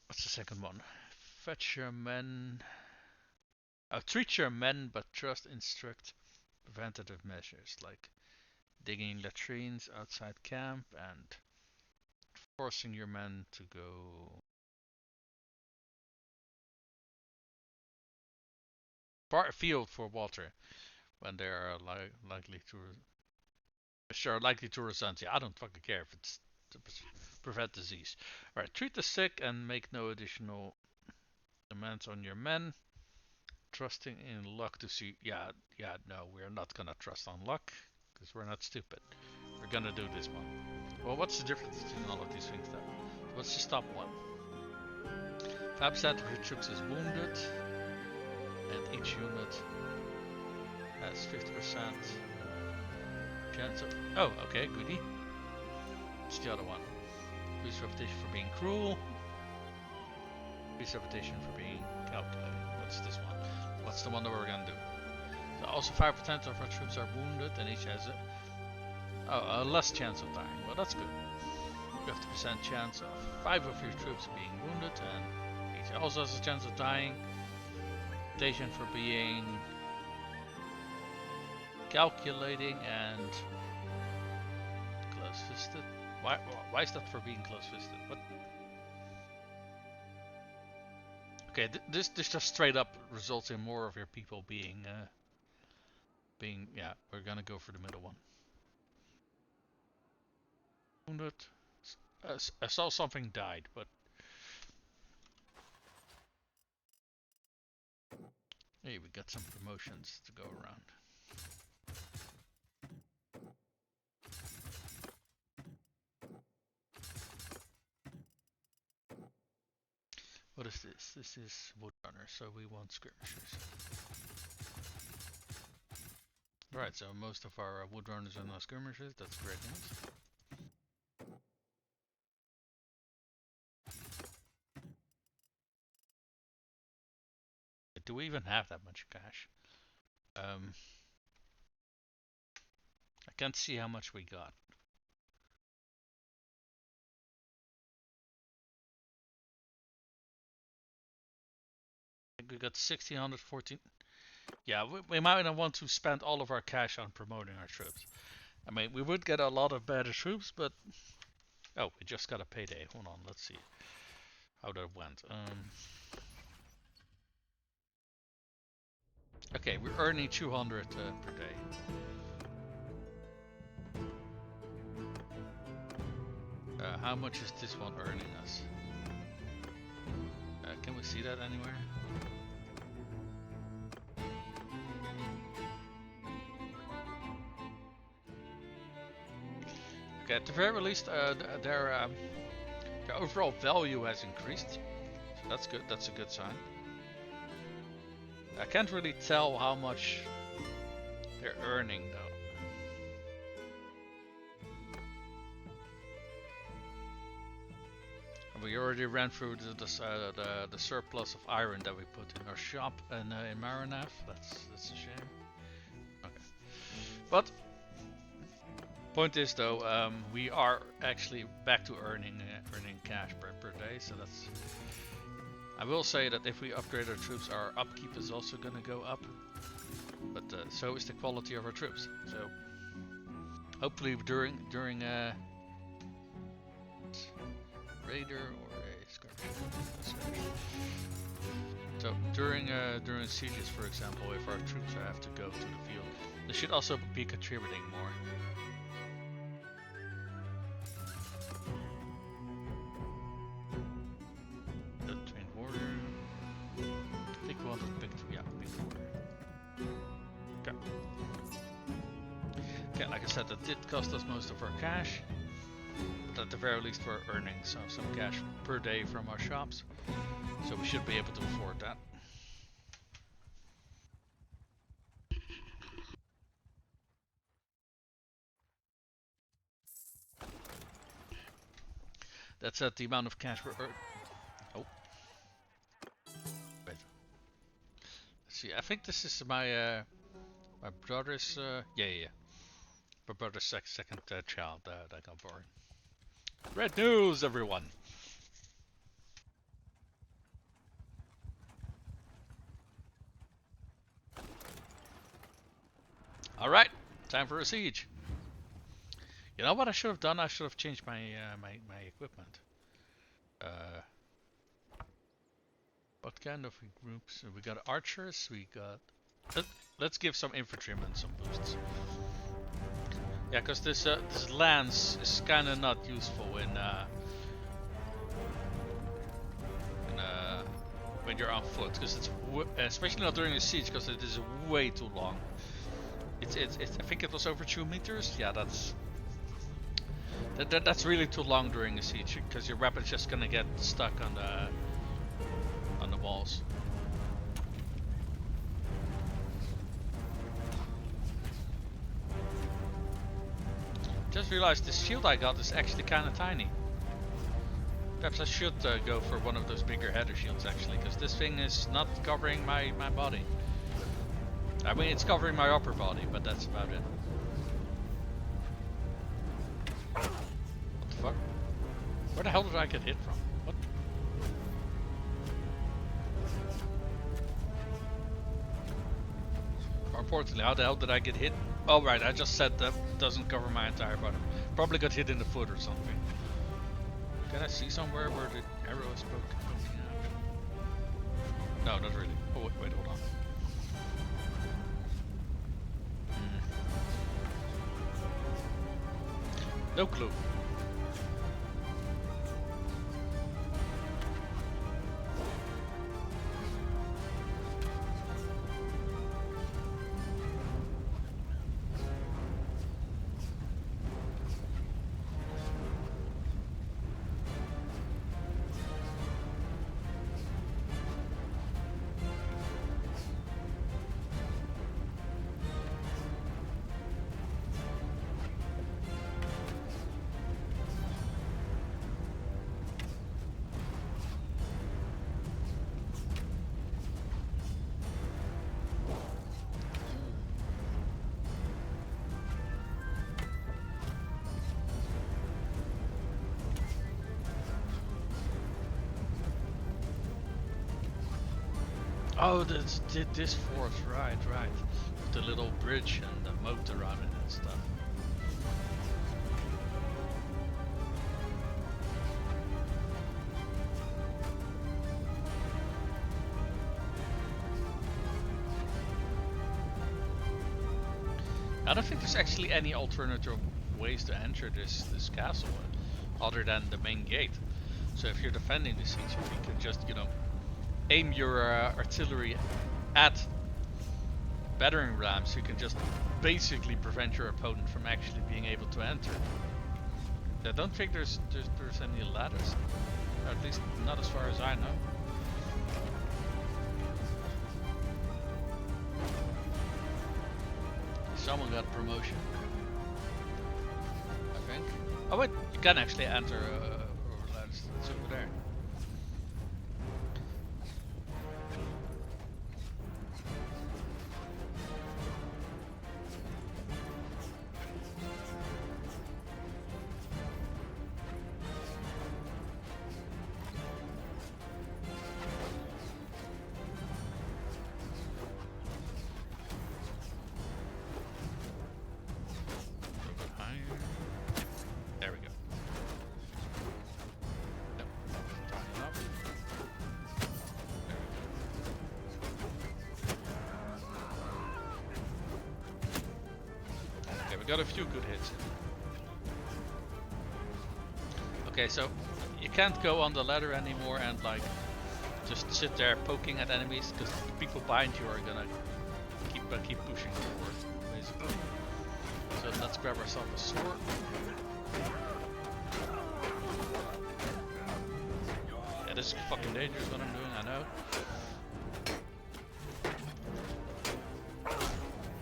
What's the second one? Fetch your men. Treat your men, but trust in strict preventative measures like digging latrines outside camp and forcing your men to go far afield for water when they are likely to resent. Yeah, I don't fucking care if it's to prevent disease. Alright, treat the sick and make no additional demands on your men. Trusting in luck to see. Yeah, no, we're not gonna trust on luck because we're not stupid. We're gonna do this one. Well, what's the difference between all of these things then? So let's just stop one. 5% of your troops is wounded, and each unit has 50% chance of. Oh, okay, goodie. What's the other one? Lose reputation for being cruel. Lose reputation for being calculated. What's this one? What's the one that we're gonna do? So also 5% of our troops are wounded, and each has a less chance of dying. Well, that's good. 50% chance of 5 of your troops being wounded, and each also has a chance of dying. Reputation for being calculating and close-fisted. Why is that for being close-fisted? What? Okay, this just straight up results in more of your people being yeah. We're gonna go for the middle one. Wounded. I saw something died, but hey, we got some promotions to go around. What is this? This is woodrunner, so we want skirmishers. Right, so most of our woodrunners are now skirmishers. That's great news. Do we even have that much cash? I can't see how much we got. I think we got 1614. Yeah, we might not want to spend all of our cash on promoting our troops. I mean, we would get a lot of better troops, but oh, we just got a payday. Hold on, let's see how that went. Okay, we're earning 200 per day. How much is this one earning us? Can we see that anywhere? Okay, at the very least, their overall value has increased. So that's good. That's a good sign. I can't really tell how much they're earning though. We already ran through the surplus of iron that we put in our shop in Marinath. That's a shame. Okay, but point is though, we are actually back to earning cash per day. So that's. I will say that if we upgrade our troops, our upkeep is also going to go up. But so is the quality of our troops. So hopefully during raider or a skirmish. So during sieges, for example, if our troops have to go to the field, they should also be contributing more. The train border. I think we want to pick border. Okay. Okay, like I said, that did cost us most of our cash. But at the very least we're earning some cash per day from our shops, so we should be able to afford that. That's at the amount of cash we're oh, wait. Let's see. I think this is my my brother's. Yeah. My brother's second child that got born. Red news, everyone! Alright, time for a siege. You know what I should have done? I should have changed my my equipment. What kind of groups? We got archers, we got... Let's give some infantrymen some boosts. Yeah, because this lance is kind of not useful in when you're on foot, because it's especially not during a siege, because it is way too long. It's I think it was over 2 meters. Yeah, that's really too long during a siege, because your weapon's just gonna get stuck on the walls. Just realized this shield I got is actually kind of tiny. Perhaps I should go for one of those bigger header shields actually, because this thing is not covering my body. I mean, it's covering my upper body, but that's about it. What the fuck? Where the hell did I get hit from? What? More importantly, how the hell did I get hit? Oh right, I just said that doesn't cover my entire body. Probably got hit in the foot or something. Can I see somewhere where the arrow is poking out? No, not really. Oh wait, hold on. No clue. Oh, this fort, right. With the little bridge and the moat around it and stuff. I don't think there's actually any alternative ways to enter this castle other than the main gate. So if you're defending the siege, you can just, you know, aim your artillery at battering rams. You can just basically prevent your opponent from actually being able to enter. I don't think there's any ladders, or at least not as far as I know. Someone got a promotion, I think. Oh wait, you can actually enter ladders. It's over there. Got a few good hits. Okay, so you can't go on the ladder anymore and like just sit there poking at enemies, because the people behind you are gonna keep pushing forward, basically. So let's grab ourselves a sword. this is fucking dangerous what I'm doing, I know.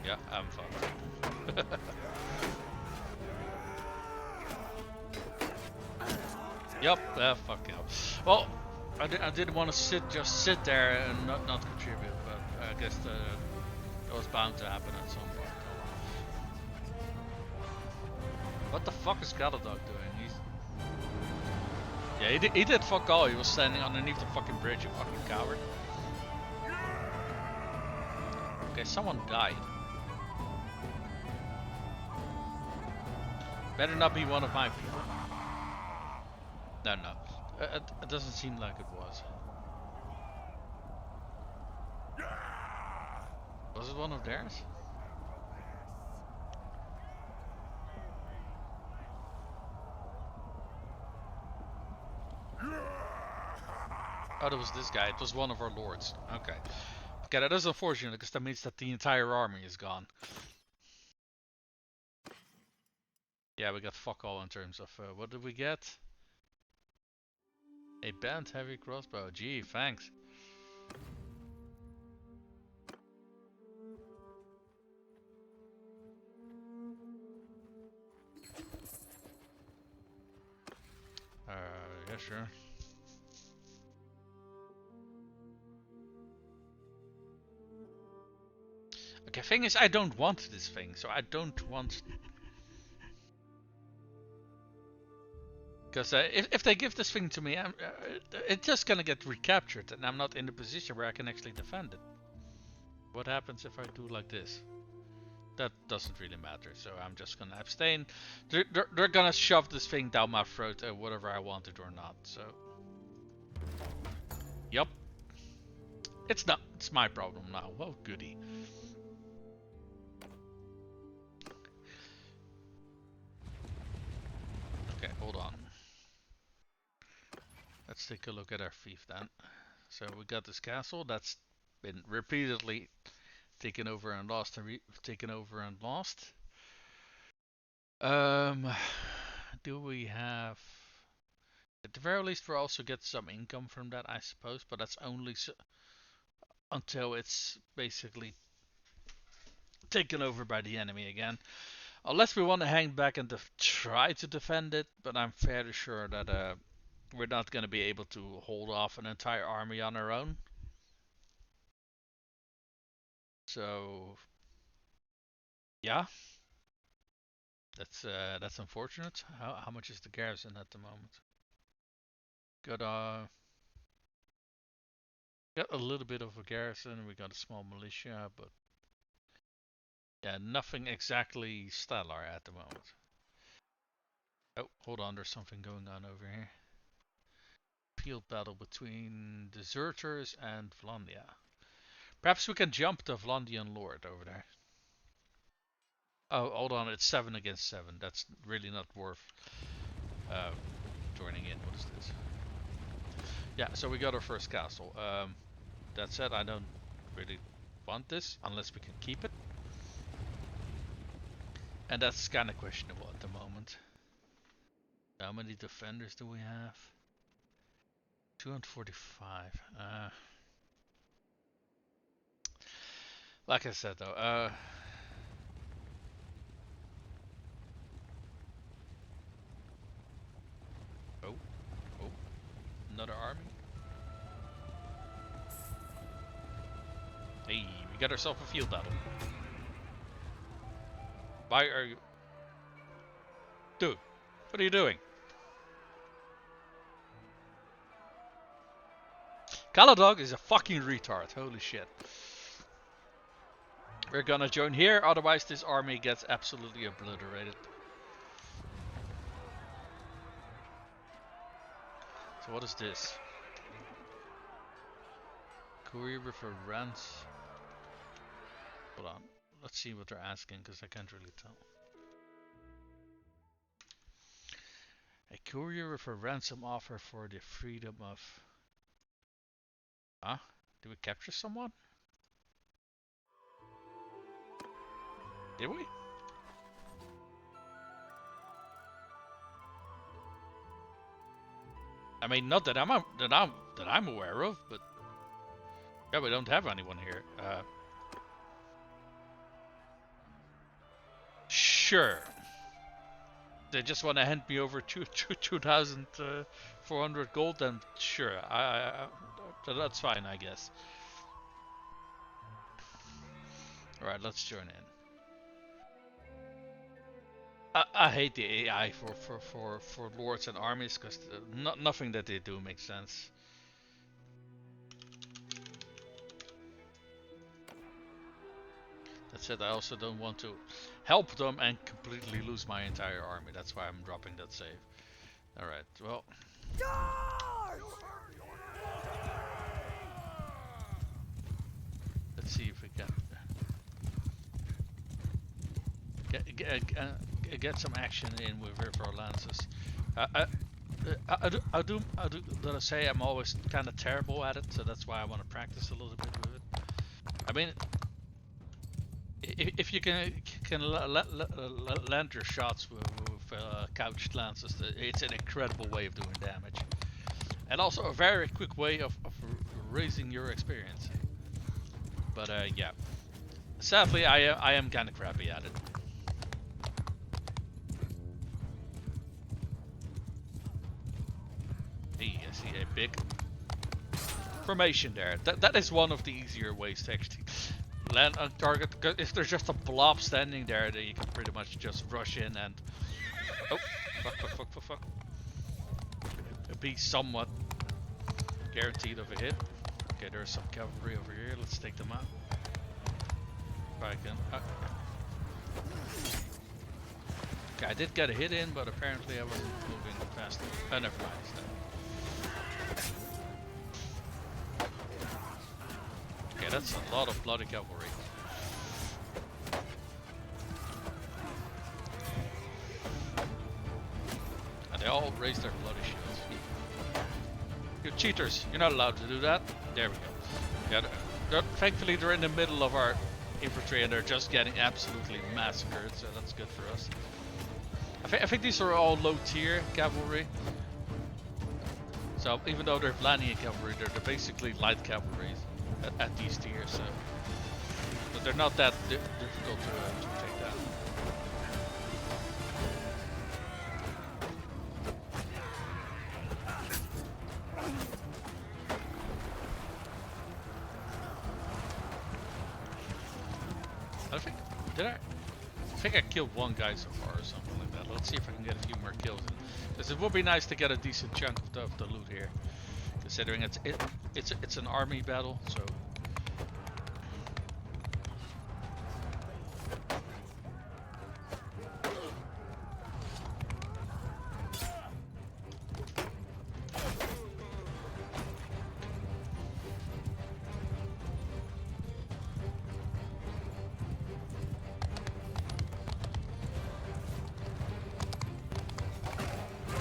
Yeah, I'm fucked. Yup, fuck yeah. Well, I didn't want to just sit there and not contribute, but I guess that was bound to happen at some point. What the fuck is Galadog doing? He did fuck all. He was standing underneath the fucking bridge, you fucking coward. Okay, someone died. Better not be one of my people. No. It doesn't seem like it was. Was it one of theirs? Oh, that was this guy. It was one of our lords. Okay. Okay, that is unfortunate because that means that the entire army is gone. Yeah, we got fuck all in terms of what did we get? A band heavy crossbow. Gee, thanks. Yeah, sure. Okay, thing is, I don't want this thing, so I don't want. Because if they give this thing to me, it's just gonna get recaptured, and I'm not in the position where I can actually defend it. What happens if I do like this? That doesn't really matter, so I'm just gonna abstain. They're gonna shove this thing down my throat, whether I want it or not. So, yup, it's my problem now. Well, goody. Okay, hold on. Let's take a look at our fief then. So we got this castle that's been repeatedly taken over and lost, and taken over and lost. Do we have? At the very least, we'll also get some income from that, I suppose, but that's only until it's basically taken over by the enemy again. Unless we want to hang back and try to defend it, but I'm fairly sure that we're not going to be able to hold off an entire army on our own. So, yeah, that's unfortunate. How much is the garrison at the moment? Got a little bit of a garrison. We got a small militia, but yeah, nothing exactly stellar at the moment. Oh, hold on, there's something going on over here. Field battle between deserters and Vlandia. Perhaps we can jump the Vlandian lord over there. Oh, hold on, it's 7 against 7. That's really not worth joining in. What is this? Yeah, so we got our first castle. That said, I don't really want this unless we can keep it. And that's kind of questionable at the moment. How many defenders do we have? 245. Like I said though, oh, another army. Hey, we got ourselves a field battle. Why are you... Dude, what are you doing? Galadog is a fucking retard, holy shit. We're gonna join here, otherwise this army gets absolutely obliterated. So what is this? Courier with a rance. Hold on, let's see what they're asking, because I can't really tell. A courier with a ransom offer for the freedom of... Huh? Did we capture someone? Did we? I mean, not that I'm that I'm aware of, but yeah, we don't have anyone here. Sure. They just want to hand me over 2,400 gold, then sure, that's fine, I guess. Alright, let's join in. I hate the AI for lords and armies, because nothing that they do makes sense. That said, I also don't want to help them and completely lose my entire army. That's why I'm dropping that save. Alright, well. Let's see if we can get some action in with our lances. I do gotta say I'm always kind of terrible at it, so that's why I want to practice a little bit with it. I mean, if you can land your shots with couched lances, it's an incredible way of doing damage, and also a very quick way of raising your experience. But yeah, sadly I am kind of crappy at it. Hey, I see a big formation there. That is one of the easier ways to actually land on target. If there's just a blob standing there, then you can pretty much just rush in and fuck. Be somewhat guaranteed of a hit. Okay, there's some cavalry over here. Let's take them out. If I can. Okay, I did get a hit in, but apparently I wasn't moving fast enough. Never mind. Okay, that's a lot of bloody cavalry. And they all raise their bloody shields. You cheaters! You're not allowed to do that. There we go. Yeah, thankfully they're in the middle of our infantry and they're just getting absolutely massacred, so that's good for us. I think these are all low tier cavalry. So even though they're Batannian cavalry, they're basically light cavalry at these tiers. So, but they're not that difficult to take down. I think I killed one guy so far or something like that. Let's see if I can get a few more kills. Because it would be nice to get a decent chunk of the loot here, considering it's an army battle. So.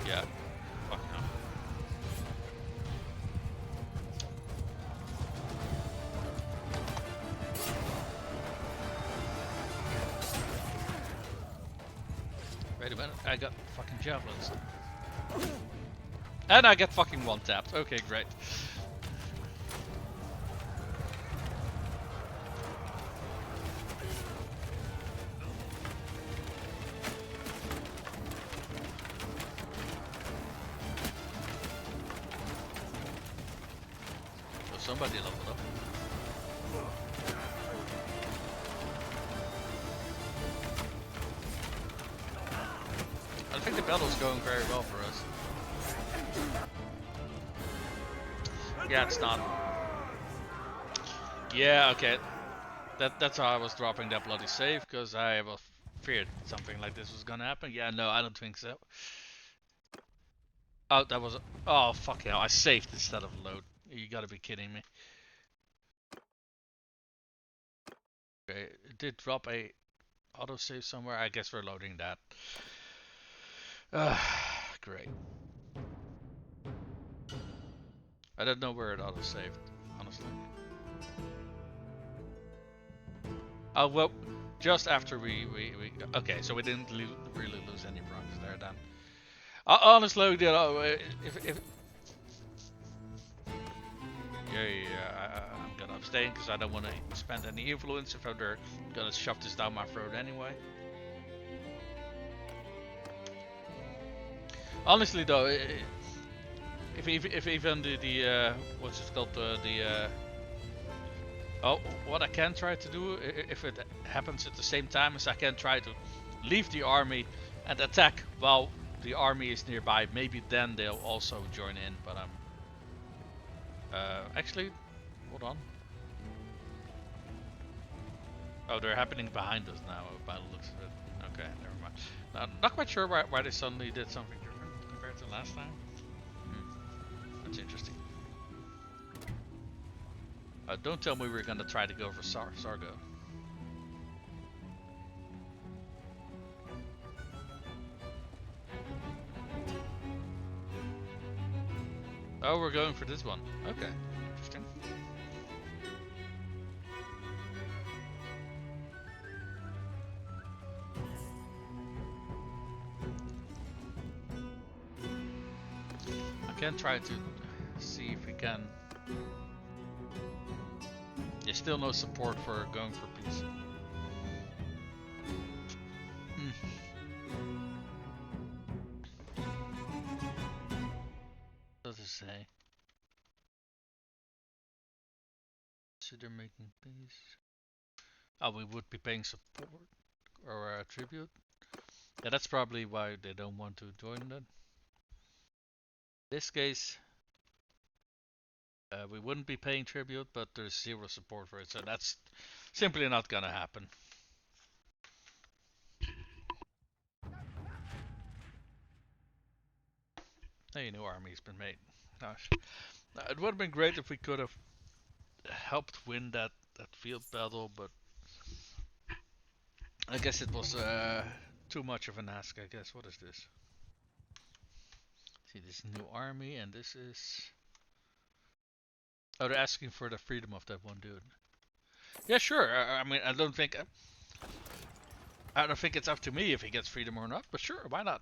Yeah. Fuck no. Wait a minute, I got fucking javelins. And I get fucking one tapped. Okay, great. Somebody leveled up. I think the battle's going very well for us. Yeah, it's not. Yeah, okay. That's how I was dropping that bloody save, because I was feared something like this was gonna happen. Yeah, no, I don't think so. Oh, that was. Oh, fuck hell. I saved instead of load. You gotta be kidding me. Okay, it did drop a autosave somewhere. I guess we're loading that. Great. I don't know where it autosaved, honestly. Oh, well, just after we okay, so we didn't really lose any progress there then. Honestly, if I'm gonna abstain because I don't want to spend any influence if they're gonna shove this down my throat anyway. Honestly though, if even the what's it called, oh, what I can try to do, if it happens at the same time, is I can try to leave the army and attack while the army is nearby. Maybe then they'll also join in, but I'm actually, hold on. Oh, they're happening behind us now by the looks of it. Okay, never mind. Not quite sure why they suddenly did something different compared to last time. That's interesting. Don't tell me we're gonna try to go for Sargo. Oh, we're going for this one. Okay, interesting. I can try to see if we can. There's still no support for going for peace. What does it say? Consider making peace. Oh, we would be paying support or tribute. Yeah, that's probably why they don't want to join that. In this case, we wouldn't be paying tribute, but there's zero support for it, so that's simply not gonna happen. A new army's been made. Gosh. It would have been great if we could have helped win that field battle, but I guess it was too much of an ask, I guess. What is this? See, this new army, and this is... Oh, they're asking for the freedom of that one dude. Yeah, sure. I mean, I don't think it's up to me if he gets freedom or not, but sure, why not?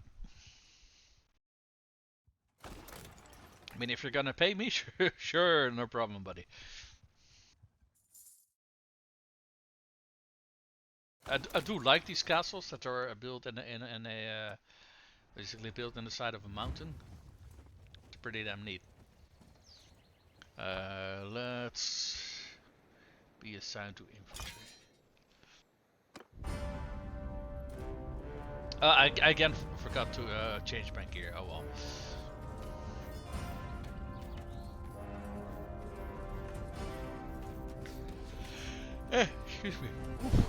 I mean, if you're gonna pay me, sure, no problem, buddy. I do like these castles that are built in a basically built in the side of a mountain. It's pretty damn neat. Let's be assigned to infantry. I again forgot to change my gear. Oh well. Excuse me. Oof.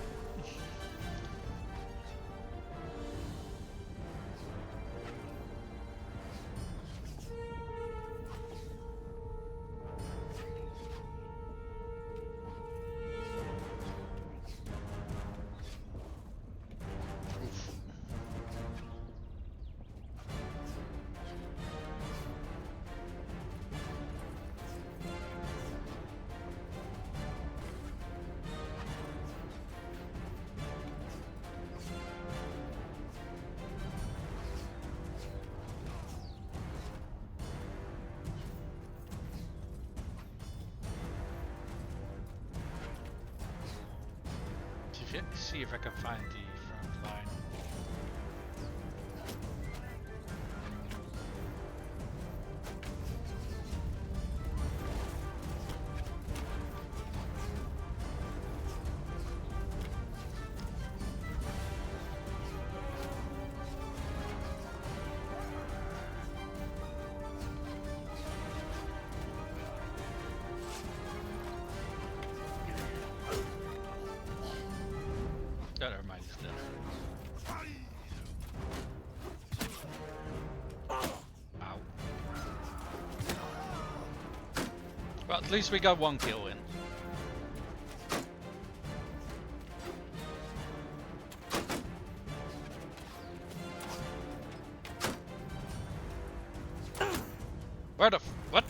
See if I can find the front line. Never mind, he's dead. Ow. Well, at least we got one kill in. Where the what?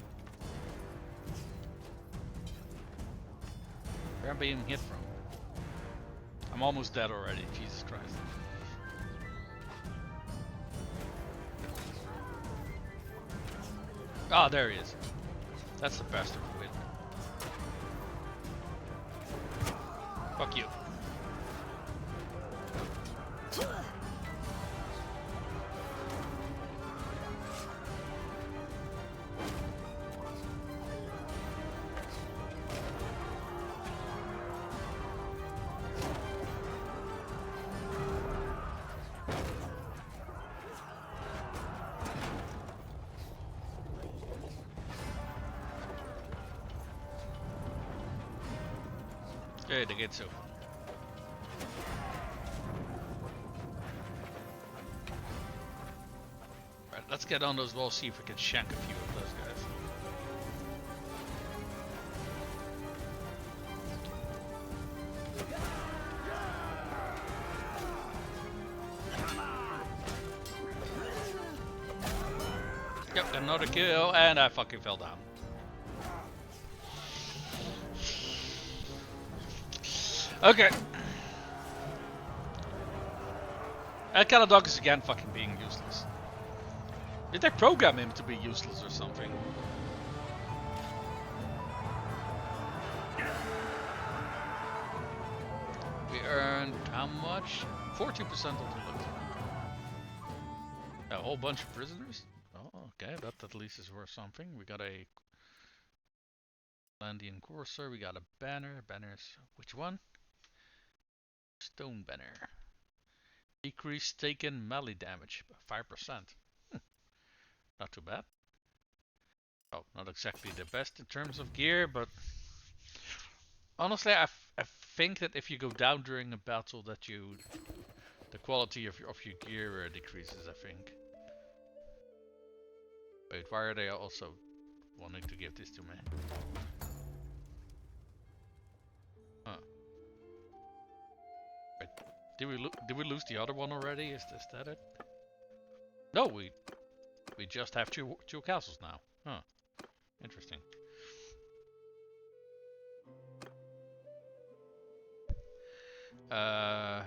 Where am I being hit from? I'm almost dead already, Jesus Christ. Ah, there he is. That's the bastard win. Fuck you. Okay, the gate's open. Right, let's get on those walls, see if we can shank a few of those guys. Yep, another kill, and I fucking fell down. Okay. And Caladog is again fucking being useless. Did they program him to be useless or something? We earned how much? 40% of the loot. A whole bunch of prisoners? Oh, okay, that at least is worth something. We got a Landian Courser, we got a banner. Banners, which one? Stone banner. Decrease taken melee damage by 5%. Not too bad. Oh, not exactly the best in terms of gear, but honestly, I think that if you go down during a battle, that the quality of your gear decreases. I think. Wait, why are they also wanting to give this to me? Huh. Wait, did we lose the other one already? Is that it? No, we just have two castles now. Huh. Interesting. I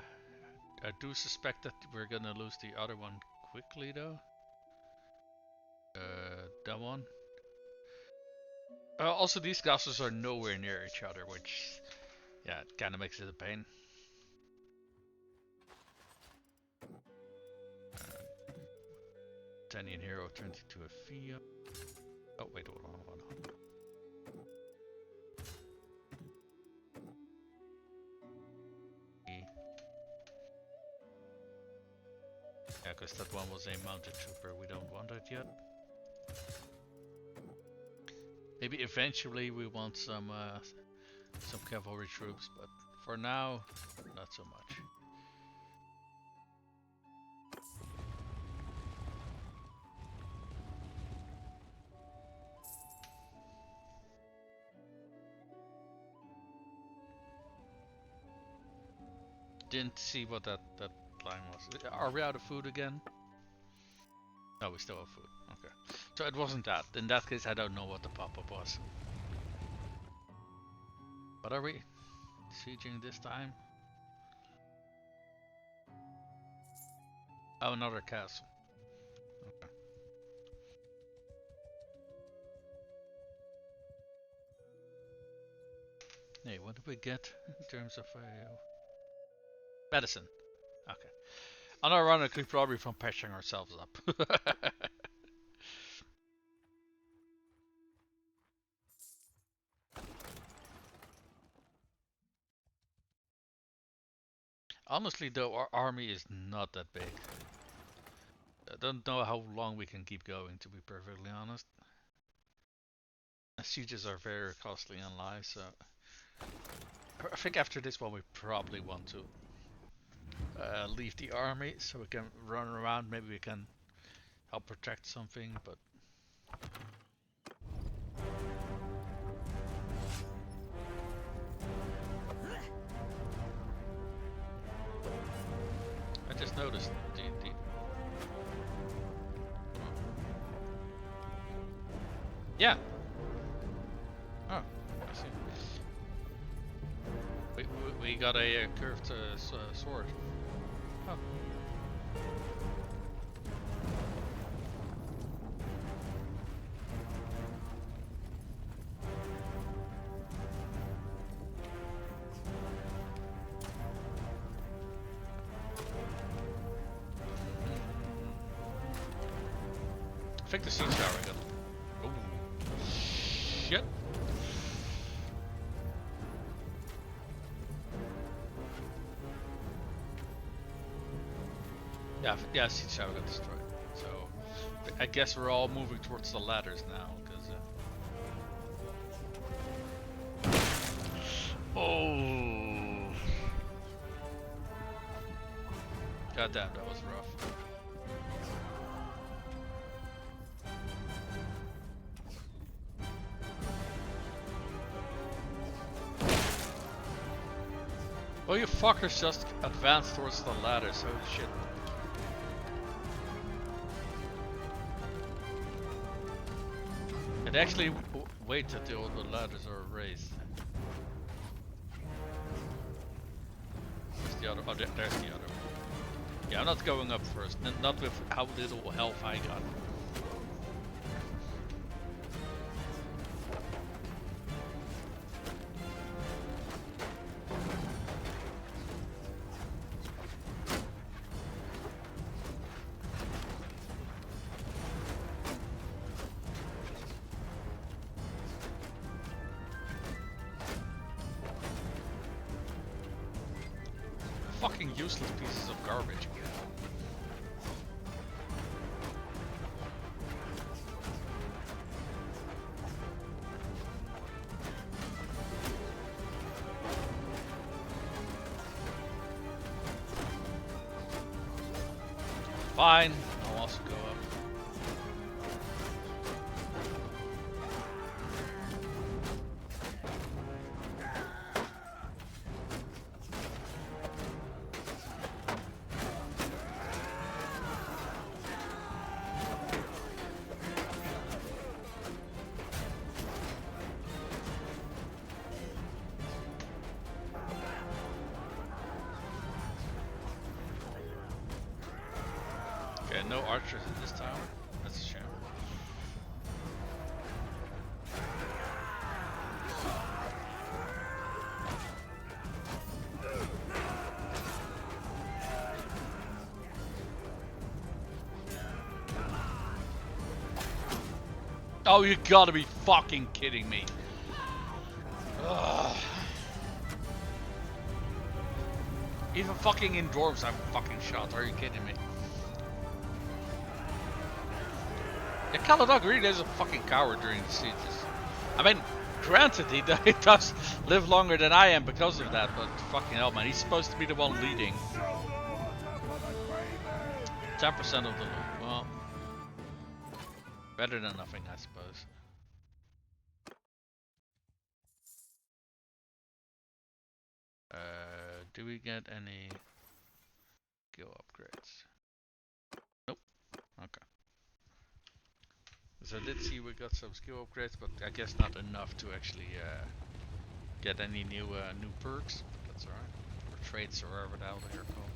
do suspect that we're gonna lose the other one quickly though. That one. Also, these castles are nowhere near each other, which, yeah, it kind of makes it a pain. Batannian hero turned into a Fiat. Oh wait, hold on. Yeah, because that one was a mounted trooper. We don't want that yet. Maybe eventually we want some cavalry troops, but for now, not so much. Didn't see what that line was. Are we out of food again? No, we still have food. Okay. So it wasn't that. In that case, I don't know what the pop-up was. What are we sieging this time? Oh, another castle. Okay. Hey, what did we get in terms of medicine? Okay. Unironically, probably from patching ourselves up. Honestly, though, our army is not that big. I don't know how long we can keep going, to be perfectly honest. Sieges are very costly in life, so I think after this one we probably want to leave the army so we can run around. Maybe we can help protect something, but I just noticed the yeah. Oh, I see. We got a curved sword. Oh. think the siege tower got. Oh shit! Yeah, siege tower got destroyed. So I guess we're all moving towards the ladders now, because. Oh. Goddamn, that was rough. Oh, you fuckers just advanced towards the ladders, holy shit. And actually wait until the ladders are raised. Where's the other? Oh, there's the other one. Yeah, I'm not going up first. Not with how little health I got. Fucking useless pieces of garbage. Fine, I'll also go up. Okay, no archers in this tower. That's a shame. Oh, you gotta be fucking kidding me. Ugh. Even fucking in dwarves I'm fucking shot, are you kidding me? Yeah, Caladog really is a fucking coward during the sieges. I mean, granted, he does live longer than I am because of that, but fucking hell, man, he's supposed to be the one leading. 10% of the loot. Well, better than nothing, I suppose. Do we get any skill upgrades? Nope. Okay. So I did see we got some skill upgrades, but I guess not enough to actually get any new perks. But that's alright. Or traits, or whatever the hell they're called.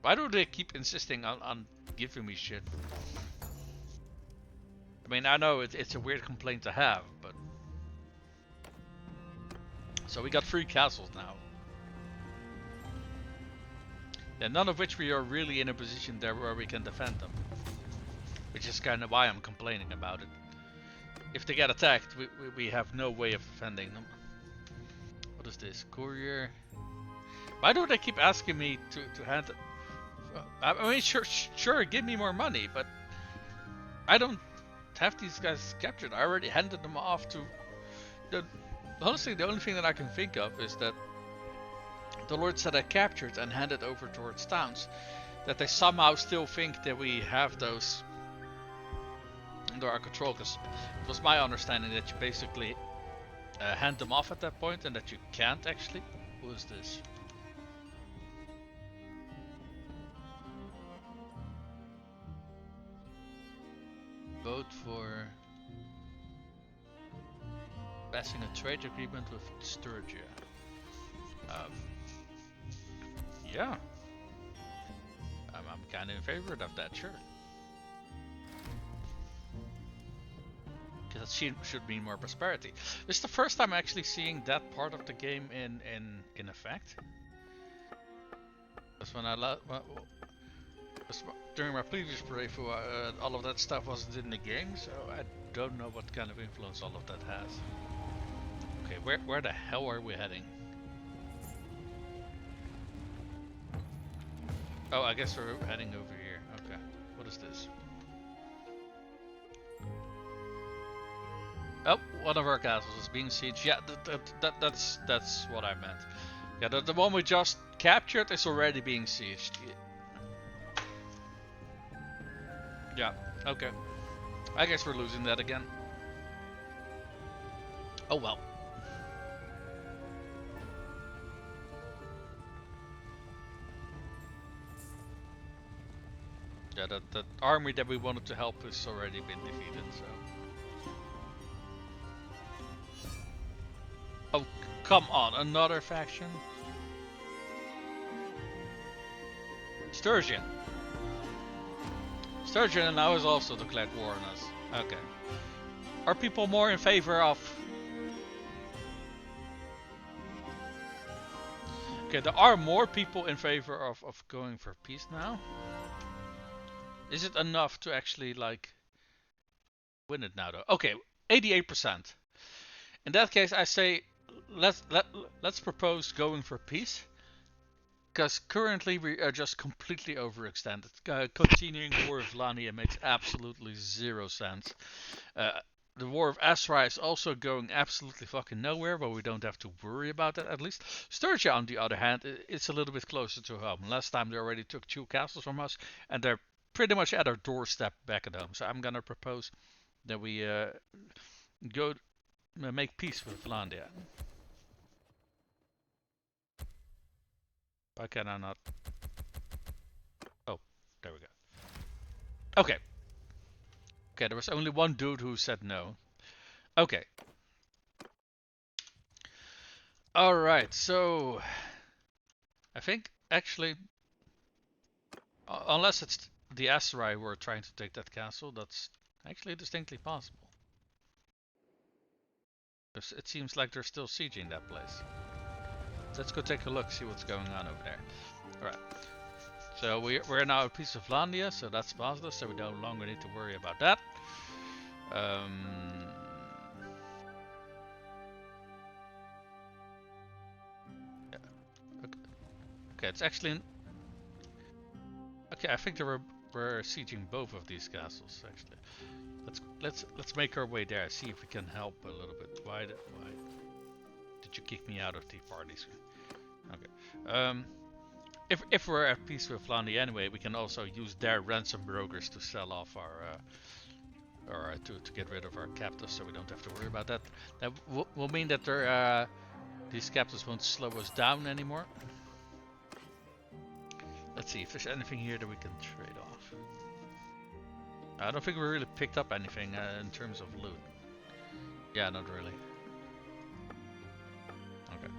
Why do they keep insisting on giving me shit? I mean, I know it's a weird complaint to have, but... So we got 3 castles now. Yeah, none of which we are really in a position there where we can defend them. Which is kind of why I'm complaining about it. If they get attacked, we have no way of defending them. What is this? Courier? Why do they keep asking me to hand it? I mean, sure, give me more money, but I don't have these guys captured. I already handed them off to... Honestly, the only thing that I can think of is that the lords that I captured and handed over towards towns, that they somehow still think that we have those under our control, because it was my understanding that you basically hand them off at that point and that you can't actually. Who is this? Vote for passing a trade agreement with Sturgia. Yeah. I'm kind of in favor of that, sure. Because it should mean more prosperity. This is the first time I'm actually seeing that part of the game in effect. Because when During my previous playthrough, all of that stuff wasn't in the game, so I don't know what kind of influence all of that has. Okay, where the hell are we heading? Oh, I guess we're heading over here. Okay, what is this? Oh, one of our castles is being sieged. Yeah, that's what I meant. Yeah, the one we just captured is already being sieged. Yeah, okay. I guess we're losing that again. Oh well. Yeah, that army that we wanted to help has already been defeated, so. Oh, come on, another faction? Sturgeon. Sturgeon now has also declared war on us. Okay. Are people more in favor of... Okay, there are more people in favor of going for peace now. Is it enough to actually, like, win it now, though? Okay, 88%. In that case, I say let's propose going for peace. Because currently we are just completely overextended. Continuing the War of Lania makes absolutely zero sense. The War of Asra is also going absolutely fucking nowhere, but we don't have to worry about that at least. Sturgia, on the other hand, it's a little bit closer to home. Last time they already took 2 castles from us, and they're pretty much at our doorstep back at home. So I'm gonna propose that we go make peace with Landia. Why can I not? Oh, there we go. Okay. Okay, there was only one dude who said no. Okay. Alright, so... I think, actually... Unless it's the Aserai who are trying to take that castle, that's actually distinctly possible. Because it seems like they're still sieging that place. Let's go take a look, see what's going on over there. Alright. So we're now a piece of Landia, so that's positive, so we no longer need to worry about that. Yeah. Okay, it's actually... Okay, I think we're sieging both of these castles, actually. Let's make our way there, see if we can help a little bit. Why did you kick me out of tea parties? Okay. If we're at peace with Landia anyway, we can also use their ransom brokers to sell off our or to get rid of our captives, so we don't have to worry about that. That will mean that these captives won't slow us down anymore. Let's see if there's anything here that we can trade off. I don't think we really picked up anything in terms of loot. Yeah, not really. Okay.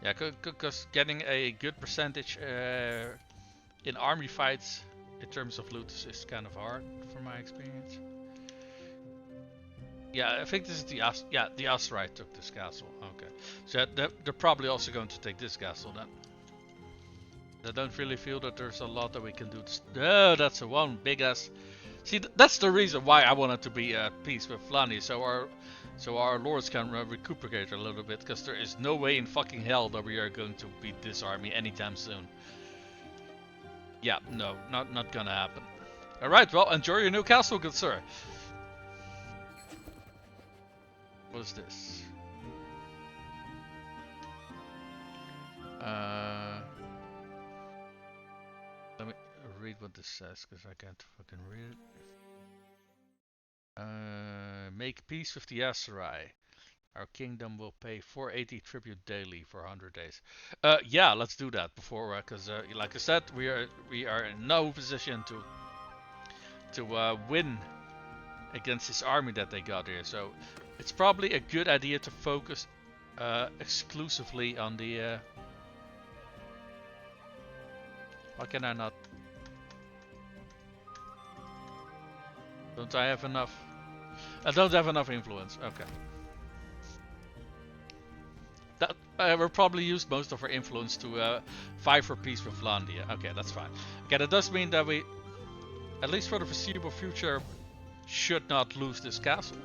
Yeah, because getting a good percentage in army fights in terms of loot is kind of hard from my experience. Yeah, I think this is the Aserai took this castle. Okay, so they're probably also going to take this castle then. I don't really feel that there's a lot that we can do. Oh, that's a one big ass. See, that's the reason why I wanted to be at peace with Flani, so our lords can recuperate a little bit, because there is no way in fucking hell that we are going to beat this army anytime soon. Yeah, no, not gonna happen. Alright, well, enjoy your new castle, good sir. What is this? Let me read what this says, because I can't fucking read it. Make peace with the Aserai. Our kingdom will pay 480 tribute daily for 100 days. Yeah, let's do that before, because like I said, we are in no position to win against this army that they got here. So it's probably a good idea to focus exclusively on the. Why can I not? Don't I have enough? I don't have enough influence. Okay. We'll probably use most of our influence to fight for peace with Vlandia. Okay, that's fine. Okay, that does mean that we, at least for the foreseeable future, should not lose this castle.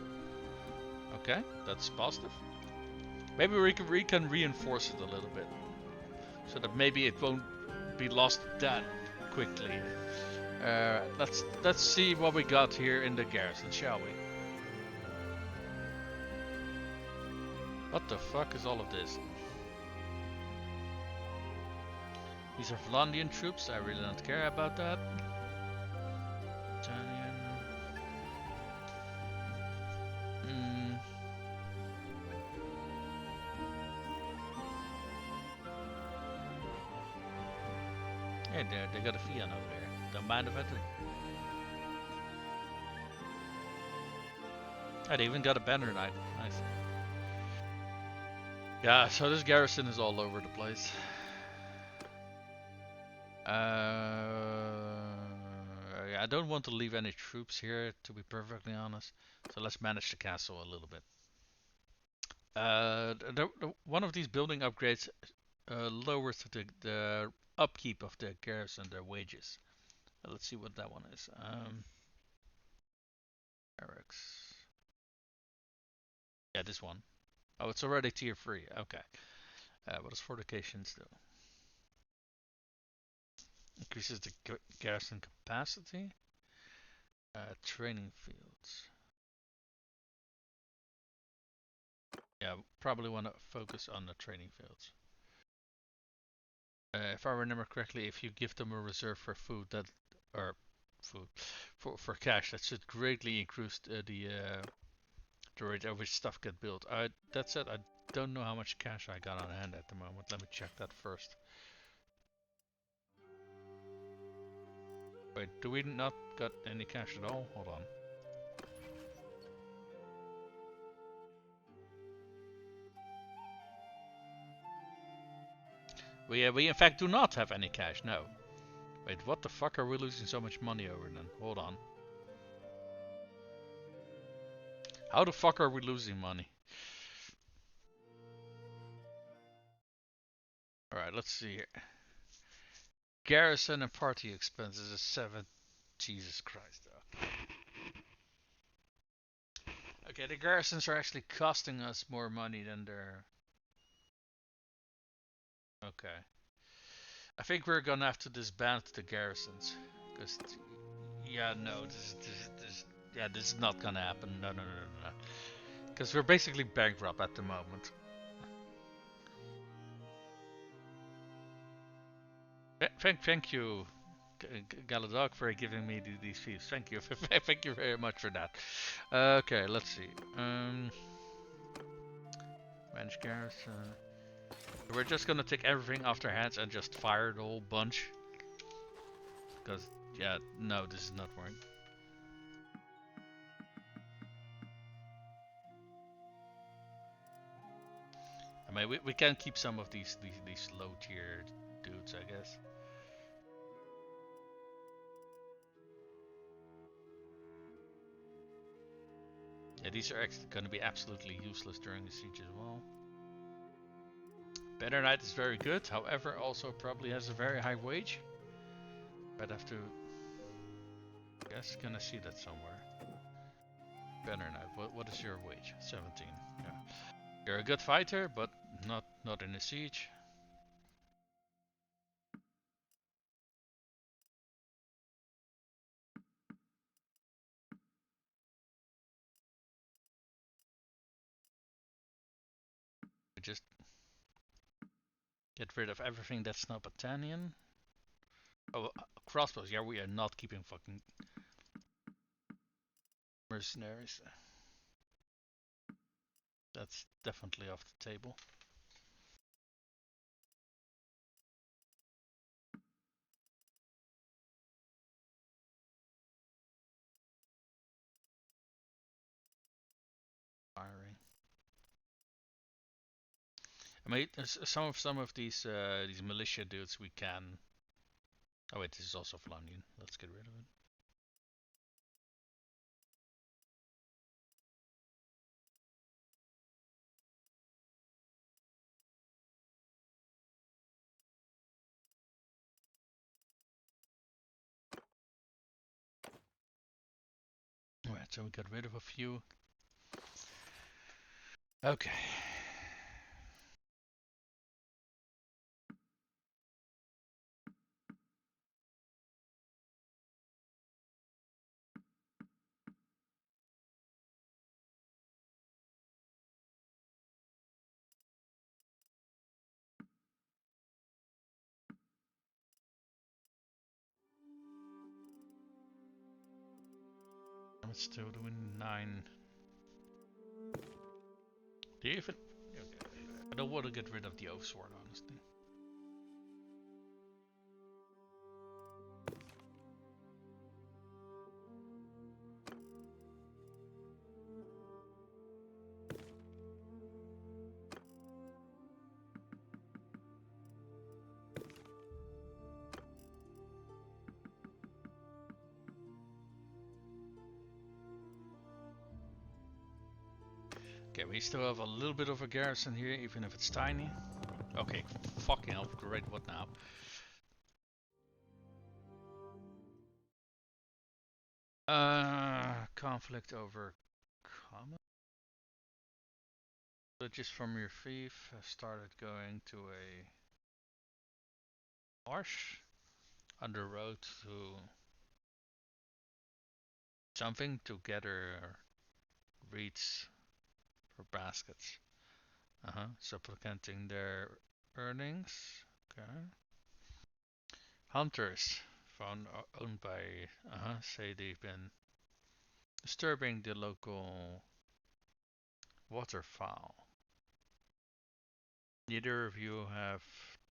Okay, that's positive. Maybe we can reinforce it a little bit, so that maybe it won't be lost that quickly. Let's see what we got here in the garrison, shall we? What the fuck is all of this? These are Vlandian troops. I really don't care about that. Battanian. Yeah, they got a Fian over there. Don't mind if I do. Oh, they even got a banner knight. Nice. Yeah, so this garrison is all over the place. I don't want to leave any troops here, to be perfectly honest. So let's manage the castle a little bit. One of these building upgrades lowers the upkeep of the garrison, their wages. Let's see what that one is. Barracks. Yeah, this one. Oh, it's already tier 3. Okay. What does fortifications do? Increases the garrison capacity. Training fields. Yeah, probably want to focus on the training fields. If I remember correctly, if you give them a reserve for food, that or food for cash, that should greatly increase the rate at which stuff get built. That said, I don't know how much cash I got on hand at the moment. Let me check that first. Wait, do we not got any cash at all? Hold on. We in fact do not have any cash, no. Wait, what the fuck are we losing so much money over then? Hold on. How the fuck are we losing money? Alright, let's see here. Garrison and party expenses is 7. Jesus Christ. Okay, the garrisons are actually costing us more money than they're... Okay. I think we're gonna have to disband the garrisons. Because, yeah, no, this is not gonna happen. No. Because we're basically bankrupt at the moment. Thank you, Galadog, for giving me these fees. Thank you. Thank you very much for that. Okay, let's see. Manage garrison. We're just gonna take everything off their hands and just fire the whole bunch. Because, yeah, no, this is not working. I mean, we can keep some of these low tier dudes, I guess. Yeah, these are actually going to be absolutely useless during the siege as well. Banner Knight is very good, however, also probably has a very high wage. I'd have to, I guess, gonna see that somewhere. Banner Knight, what is your wage? 17. Yeah, you're a good fighter, but not in a siege. We just get rid of everything that's not Batannian. Oh, crossbows. Yeah, we are not keeping fucking mercenaries. That's definitely off the table. Firing. I mean, some of these militia dudes we can. Oh wait, this is also Flandrian. Let's get rid of it. So we got rid of a few. Okay. I'm still doing 9. Do you even... Okay. I don't want to get rid of the oath sword, honestly. Okay, we still have a little bit of a garrison here, even if it's tiny. Okay, fucking hell, great, what now? Conflict over common. Villages from your fief have started going to a marsh on the road to something to gather reeds for baskets. Supplementing their earnings. Okay. Hunters found owned by say they've been disturbing the local waterfowl. Neither of you have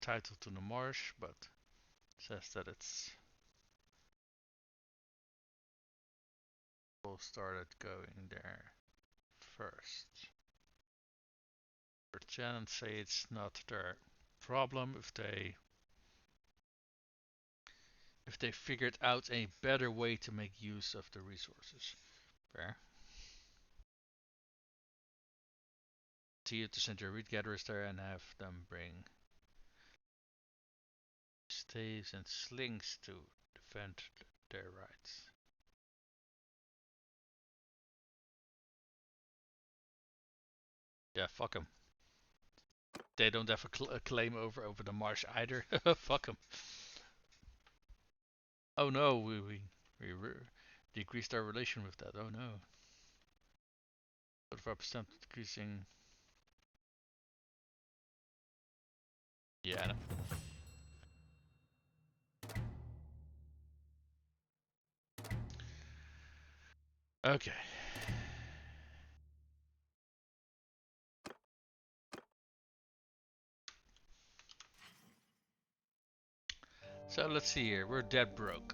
title to the marsh, but says that it's all started going there first. Pretend say it's not their problem if they figured out a better way to make use of the resources. Fair. To you to send your reed gatherers there and have them bring staves and slings to defend their rights. Yeah, fuck them. They don't have a claim over the marsh either. Fuck them. Oh no, we decreased our relation with that. Oh no. 45% decreasing. Yeah. Okay. So let's see here. We're dead broke.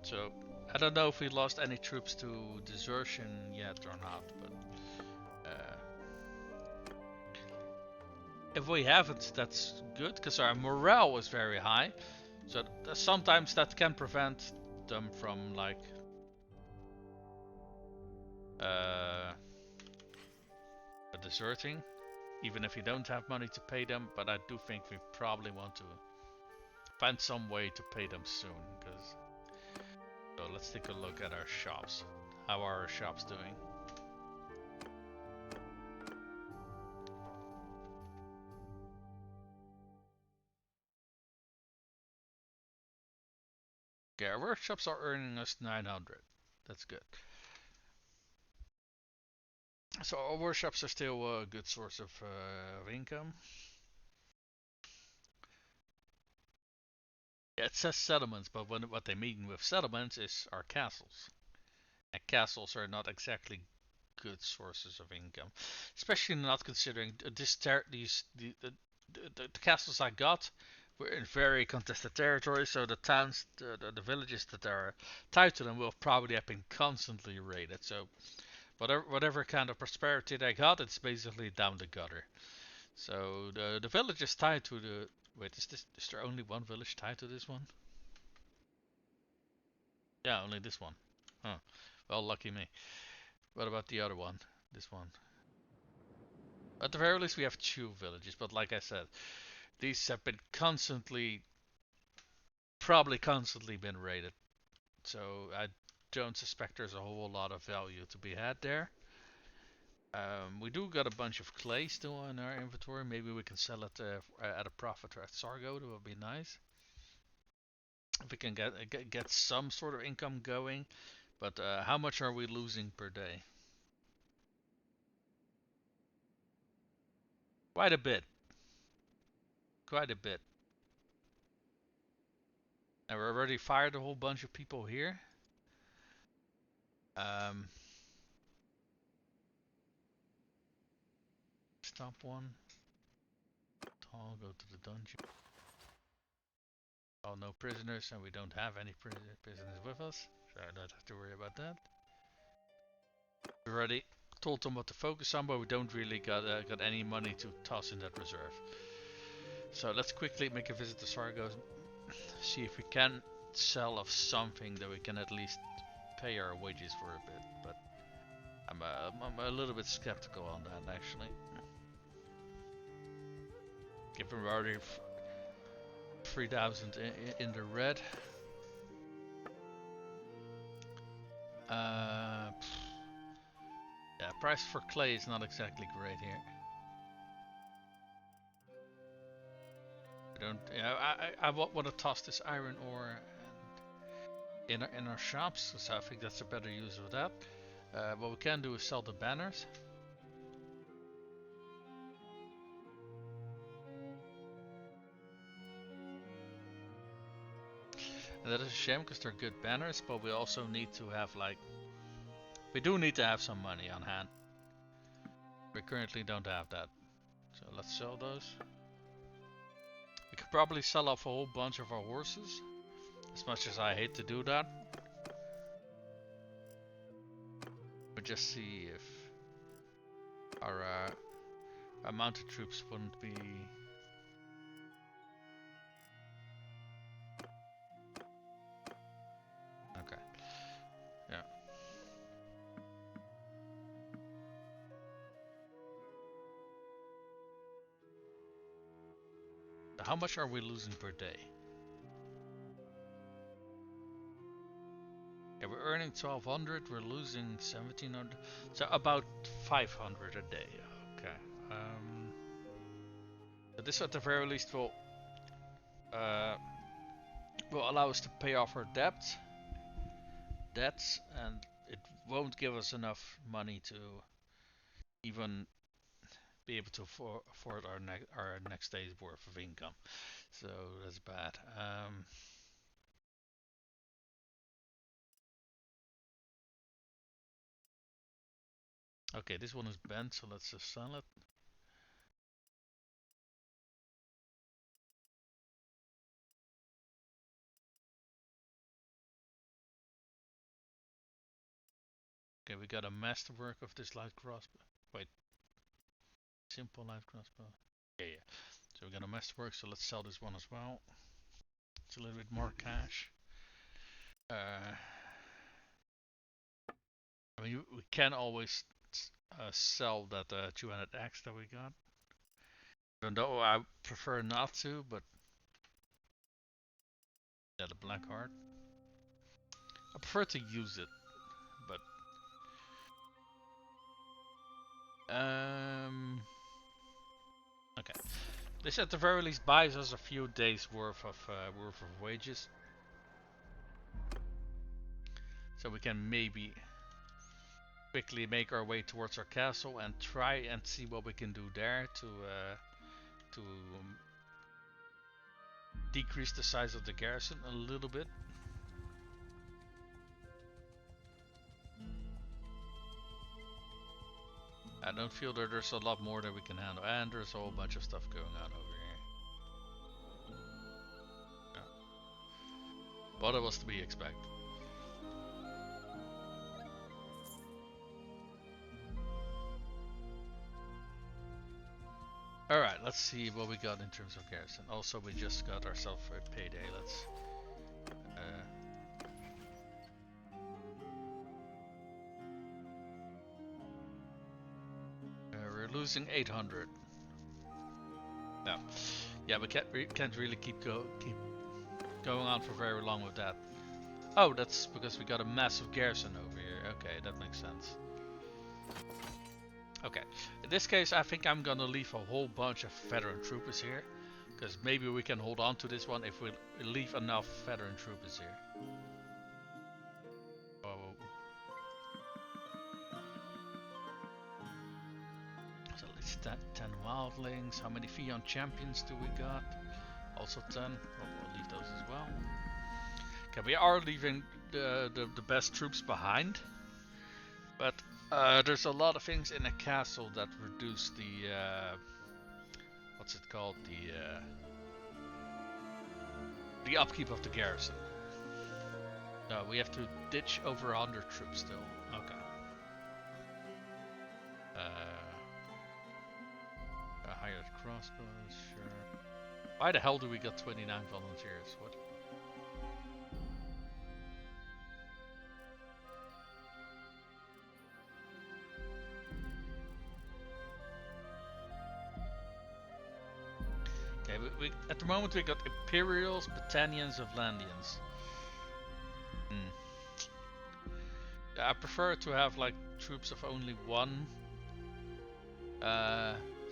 So I don't know if we lost any troops to desertion yet or not, but if we haven't, that's good because our morale is very high. So sometimes that can prevent them from like deserting, even if we don't have money to pay them. But I do think we probably want to find some way to pay them soon. Because so let's take a look at our shops. How are our shops doing? Okay, our workshops are earning us 900. That's good. So our workshops are still a good source of income. Yeah, it says settlements, but what they mean with settlements is our castles. And castles are not exactly good sources of income, especially not considering the castles I got were in very contested territory. So the towns, the villages that are tied to them will probably have been constantly raided. So whatever kind of prosperity they got, it's basically down the gutter. So the village is tied to the. Wait, is there only one village tied to this one? Yeah, only this one. Huh. Well, lucky me. What about the other one? This one. At the very least, we have 2 villages. But like I said, these have been probably constantly been raided. So don't suspect there's a whole lot of value to be had there. We do got a bunch of clay still in our inventory. Maybe we can sell it at a profit at Sargo. That would be nice. If we can get some sort of income going. But how much are we losing per day? Quite a bit. Quite a bit. And we already fired a whole bunch of people here. Um, Stop one. I'll go to the dungeon. Oh, no prisoners, and we don't have any prisoners with us, so I don't have to worry about that. We already told them what to focus on, but we don't really got any money to toss in that reserve. So let's quickly make a visit to Sargo, see if we can sell off something that we can at least pay our wages for a bit. But I'm a little bit skeptical on that actually. Given we're already 3,000 in the red. Yeah, price for clay is not exactly great here. I don't. Yeah, I want to toss this iron ore in our shops, so I think that's a better use of that. What we can do is sell the banners. And that is a shame because they're good banners, but we also need to have we do need to have some money on hand. We currently don't have that. So let's sell those. We could probably sell off a whole bunch of our horses. As much as I hate to do that. But just see if our mounted troops wouldn't be... Okay. Yeah. How much are we losing per day? Yeah, we're earning 1,200, we're losing 1,700, so about 500 a day. Okay. So this at the very least will allow us to pay off our debts, and it won't give us enough money to even be able to afford our next day's worth of income. So that's bad. Okay, this one is bent, so let's just sell it. Okay, we got a masterwork of this light crossbow. Wait, simple light crossbow. Yeah. So we got a masterwork, so let's sell this one as well. It's a little bit more cash. I mean, we can always sell that 200x that we got. Even though I prefer not to, but yeah, the black heart. I prefer to use it, but okay. This at the very least buys us a few days worth of wages, so we can maybe quickly make our way towards our castle and try and see what we can do there to decrease the size of the garrison a little bit. I don't feel that there's a lot more that we can handle, and there's a whole bunch of stuff going on over here. Yeah. But it was to be expected. Alright, let's see what we got in terms of garrison. Also, we just got ourselves a payday. Let's we're losing 800. No. Yeah, we can't really keep going on for very long with that. Oh, that's because we got a massive garrison over here. Okay, that makes sense. Okay, in this case I think I'm gonna leave a whole bunch of veteran troopers here. Because maybe we can hold on to this one if we leave enough veteran troopers here. Oh. So let's 10 wildlings. How many Fion champions do we got? Also 10. Well, we'll leave those as well. Okay, we are leaving the best troops behind. But there's a lot of things in a castle that reduce the what's it called, the upkeep of the garrison. No, we have to ditch over 100 troops still. Okay. Hired crossbows, sure. Why the hell do we got 29 volunteers? What? Okay, we at the moment we got Imperials, Batannians, Atlanteans. Hmm. Yeah, I prefer to have like troops of only one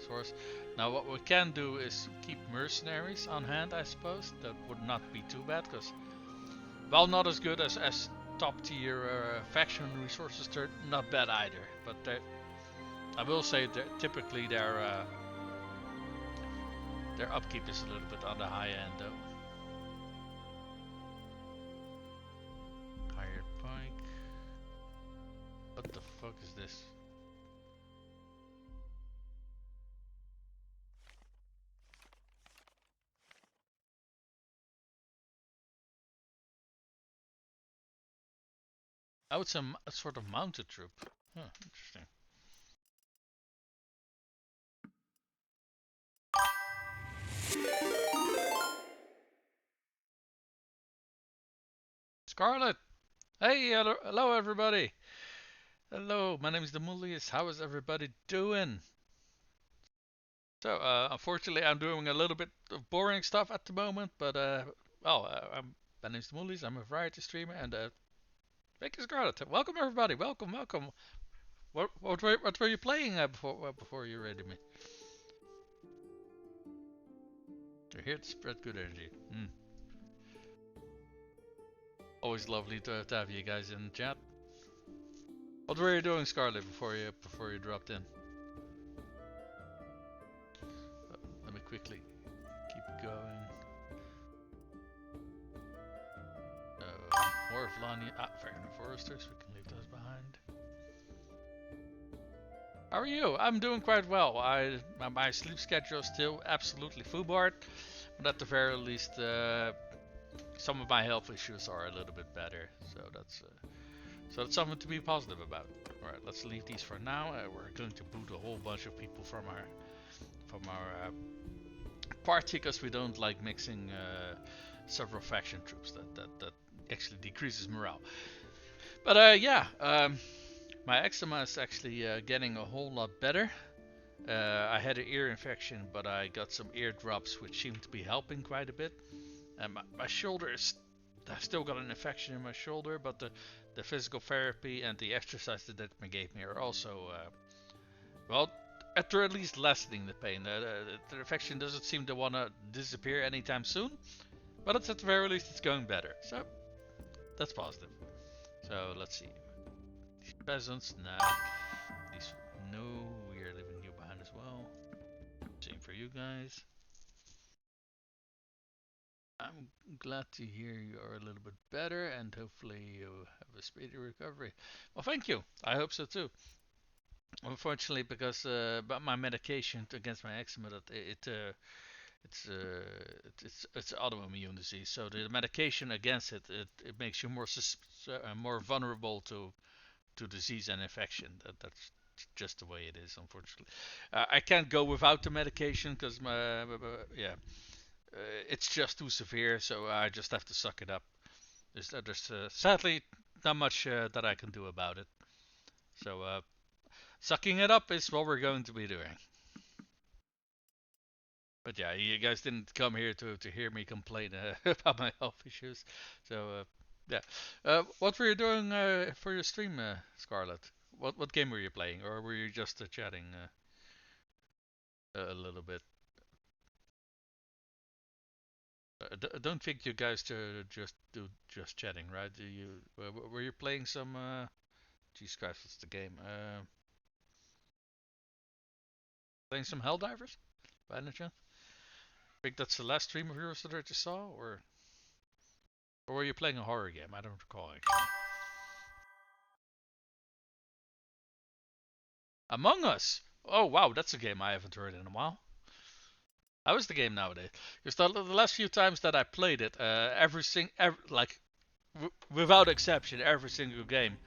source. Now what we can do is keep mercenaries on hand, I suppose. That would not be too bad, because while not as good as top tier faction resources, they're not bad either. But I will say that typically their upkeep is a little bit on the high end though. Hired pike. What the fuck is this? Oh, it's a sort of mounted troop. Huh, interesting. Scarlet! Hey, hello everybody! Hello, my name is Demulius. How is everybody doing? So, unfortunately, I'm doing a little bit of boring stuff at the moment, but, my name is Demulius. I'm a variety streamer, and, thank you, Scarlet. Welcome everybody, welcome, welcome. What were you playing before you raided me? You're here to spread good energy. Always lovely to have you guys in chat. What were you doing, Scarlet, before you dropped in? Let me quickly keep going. More of Lani. Fair enough, foresters. We can leave those behind. How are you? I'm doing quite well. My sleep schedule is still absolutely foobarred, but at the very least, some of my health issues are a little bit better. So that's something to be positive about. All right, let's leave these for now. We're going to boot a whole bunch of people from our party because we don't like mixing several faction troops. That actually decreases morale. But yeah. My eczema is actually getting a whole lot better. I had an ear infection, but I got some ear drops, which seem to be helping quite a bit. And my shoulder is... I've still got an infection in my shoulder, but the physical therapy and the exercise that they gave me are also... well, they're at least lessening the pain. The infection doesn't seem to want to disappear anytime soon, but it's at the very least it's going better. So, that's positive. So, let's see. Peasants, nah. These, no, we are leaving you behind as well. Same for you guys. I'm glad to hear you are a little bit better, and hopefully you have a speedy recovery. Well, thank you. I hope so too. Unfortunately, because but my medication against my eczema, that it's autoimmune disease. So the medication against it makes you more vulnerable to disease and infection. That's just the way it is, unfortunately. I can't go without the medication because yeah, it's just too severe. So I just have to suck it up. There's sadly not much that I can do about it. So sucking it up is what we're going to be doing. But yeah, you guys didn't come here to hear me complain about my health issues. So Yeah. What were you doing for your stream, Scarlet? What game were you playing, or were you just chatting a little bit? I don't think you guys just do just chatting, right? Do you were you playing some? Jesus Christ, what's the game? Playing some Helldivers, by any chance? I think that's the last stream of yours that I just saw, or were you playing a horror game? I don't recall actually. Among Us. Oh wow, that's a game I haven't heard in a while. How is the game nowadays? Because the last few times that I played it, like without exception, every single game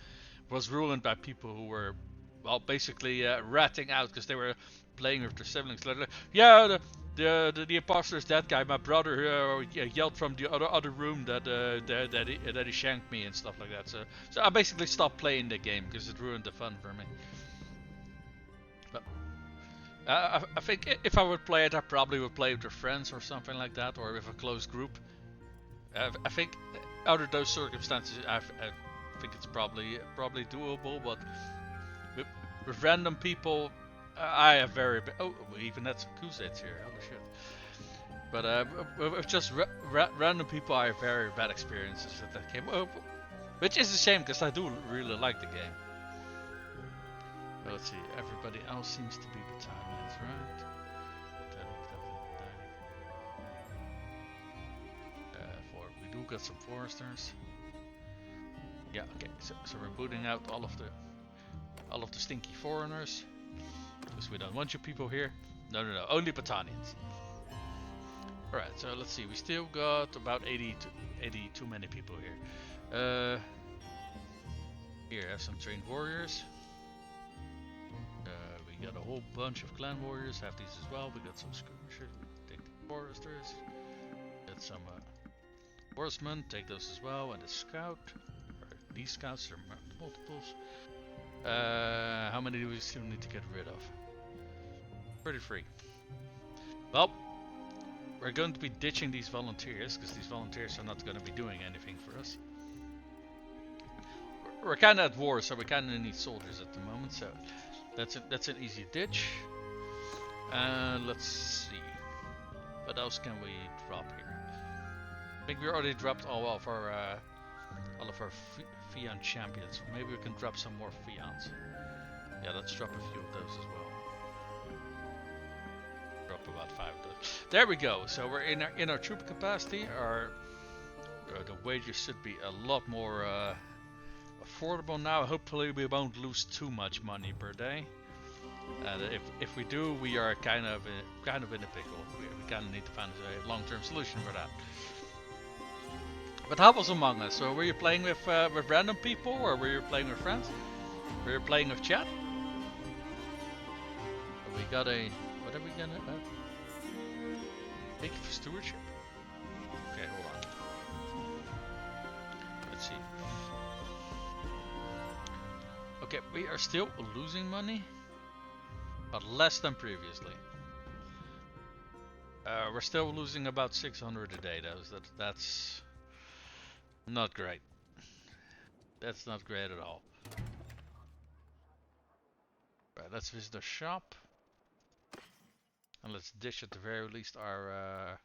was ruined by people who were, well, basically ratting out because they were playing with their siblings. Like, yeah, the imposter is that guy. My brother yelled from the other room that he shanked me and stuff like that. So I basically stopped playing the game because it ruined the fun for me. But I think if I would play it, I probably would play with friends or something like that, or with a close group. I think under those circumstances, I think it's probably doable. But with, with random people, I have very oh, we even had some Cousins here. Holy shit! But with just random people, I have very bad experiences with that game. Which is a shame because I do really like the game. But let's see, everybody else seems to be Batannians, right? We do got some foresters. Yeah, okay. So we're booting out all of the stinky foreigners because we don't want you people here. No, only Batannians. All right. So let's see. We still got about 80 too many people here. Here, have some trained warriors. We got a whole bunch of clan warriors. Have these as well. We got some skirmishers. Take the foresters. Got some horsemen. Take those as well. And the scout. These scouts are multiples. How many do we still need to get rid of? 33. Well, we're going to be ditching these volunteers because these volunteers are not going to be doing anything for us. We're kind of at war, so we kind of need soldiers at the moment. So that's an easy ditch. Let's see. What else can we drop here? I think we already dropped all of our Fian champions. Maybe we can drop some more Fians. Yeah, let's drop a few of those as well. Drop about 5 of those. There we go. So we're in our troop capacity. The wages should be a lot more affordable now. Hopefully we won't lose too much money per day. And if we do, we are kind of in a pickle. We kind of need to find a long-term solution for that. But how was Among Us? So were you playing with random people, or were you playing with friends? Were you playing with chat? We got a... What are we gonna... Thank you for stewardship. Okay, hold on. Let's see. Okay, we are still losing money, but less than previously. We're still losing about 600 a day, though. That's not great. That's not great at all. Right, let's visit the shop. And let's dish at the very least our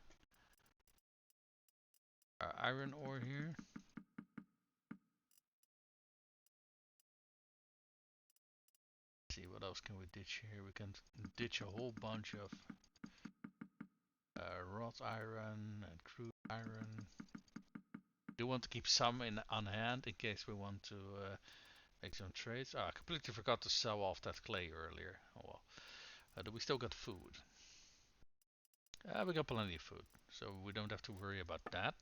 iron ore here. Let's see, what else can we ditch here? We can ditch a whole bunch of wrought iron and crude iron. Do want to keep some on hand in case we want to make some trades. I completely forgot to sell off that clay earlier. Oh well. Do we still got food? We got plenty of food, so we don't have to worry about that.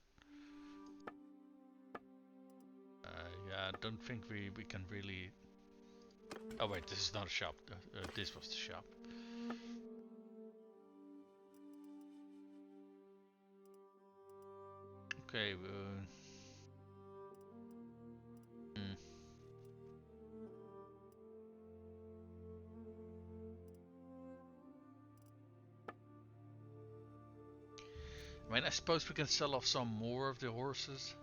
Yeah, I don't think we can really... Oh wait, this is not a shop. This was the shop. Okay, I mean, I suppose we can sell off some more of the horses.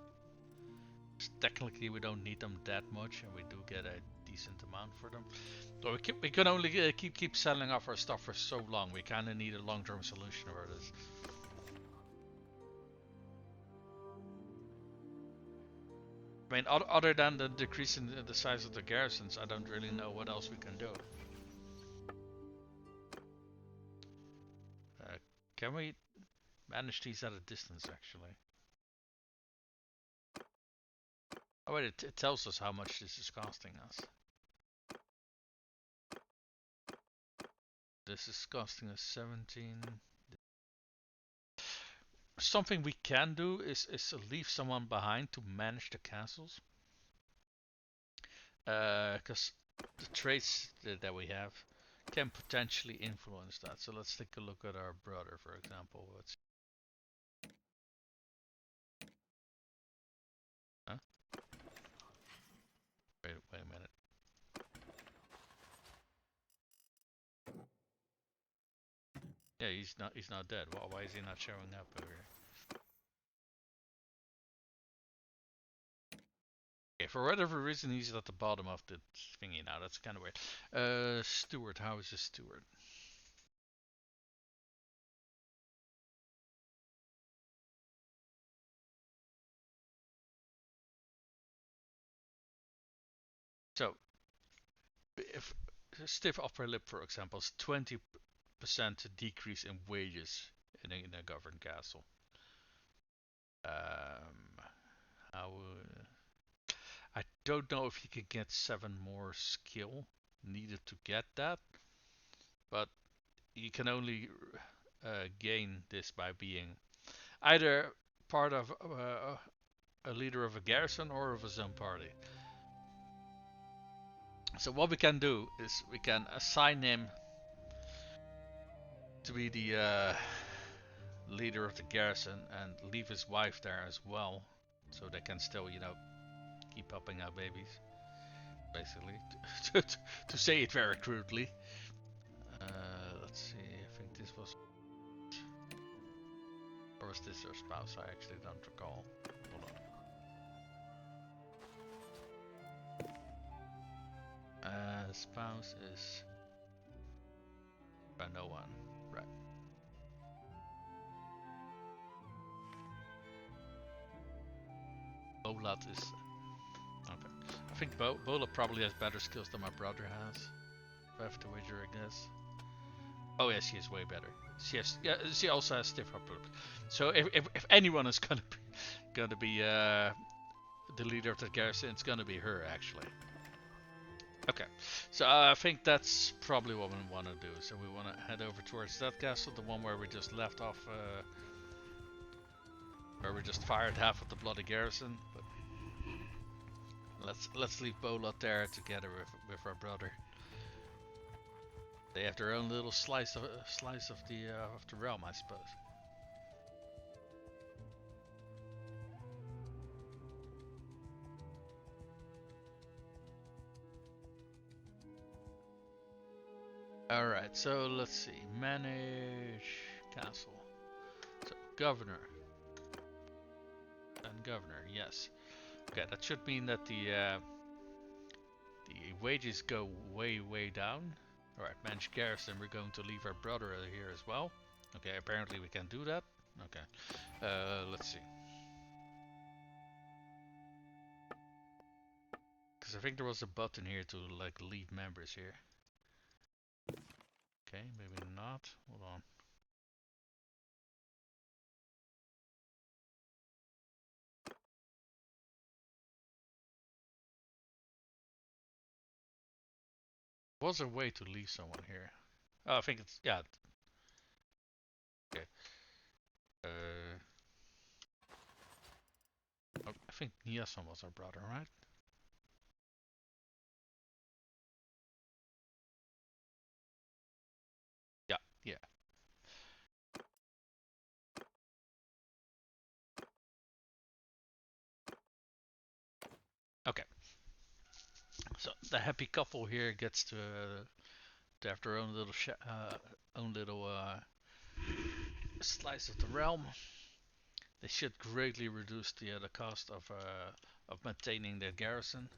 technically we don't need them that much, and we do get a decent amount for them. So we can only keep selling off our stuff for so long. We kind of need a long-term solution for this. I mean, other than the decrease in the size of the garrisons, I don't really know what else we can do. Can we manage these at a distance, actually? Oh wait, it tells us how much this is costing us. This is costing us 17. Something we can do is leave someone behind to manage the castles. Because the traits that we have can potentially influence that. So let's take a look at our brother, for example. Huh? Wait a minute. Yeah, he's not dead. Why is he not showing up over here? Okay, for whatever reason he's at the bottom of the thingy now. That's kind of weird. Steward, how is his steward? So, if stiff upper lip, for example, is 20% decrease in wages in a governed castle. How? I don't know if you can get 7 more skill needed to get that, but you can only gain this by being either part of a leader of a garrison or of his own party. So what we can do is we can assign him to be the leader of the garrison and leave his wife there as well, so they can still, keep popping out babies, basically, to say it very crudely. Let's see, I think this was, or was this their spouse? I actually don't recall. Hold on. Spouse is no one, right? Bolat is okay. I think Bola probably has better skills than my brother has. If I have to wager, I guess. Oh yeah, she is way better. She also has stiff upper lip. So if anyone is gonna be the leader of the garrison, it's gonna be her actually. Okay, so I think that's probably what we want to do. So we want to head over towards that castle, the one where we just left off, where we just fired half of the bloody garrison. But let's leave Bola there together with our brother. They have their own little slice of the realm, I suppose. Alright, so let's see. Manage castle. So, governor. And governor, yes. Okay, that should mean that the wages go way down. Alright, manage garrison. We're going to leave our brother here as well. Okay, apparently we can do that. Okay, let's see. Because I think there was a button here to like leave members here. Okay, maybe not. Hold on. Was a way to leave someone here. Oh, I think it's yeah. Okay. I think Niasan was our brother, right? Yeah, yeah. Okay. So the happy couple here gets to have their own little slice of the realm. They should greatly reduce the cost of of maintaining the garrison,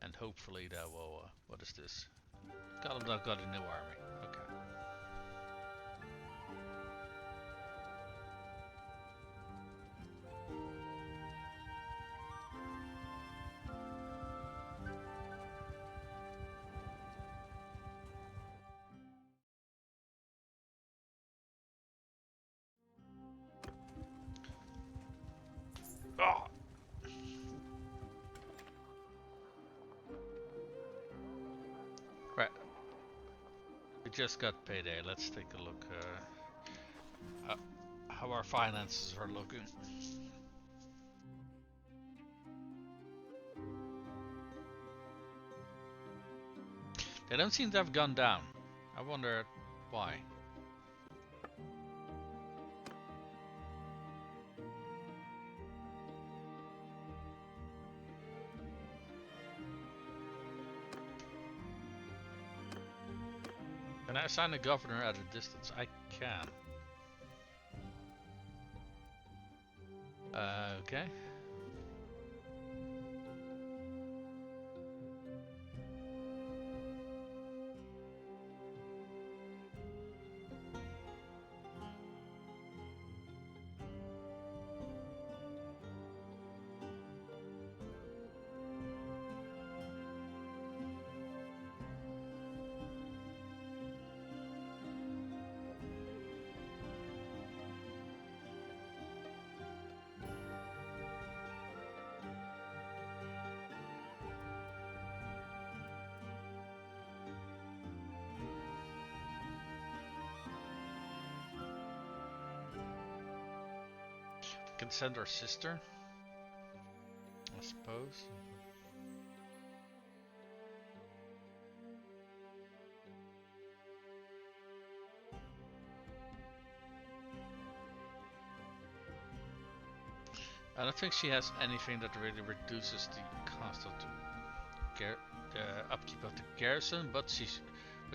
and hopefully that will. What is this? Got a new army. Okay. Oh! Right. We just got payday. Let's take a look how our finances are looking. They don't seem to have gone down. I wonder why. Can I assign a governor at a distance? I can. Okay. Can send our sister, I suppose. I don't think she has anything that really reduces the cost of the upkeep of the garrison, but what she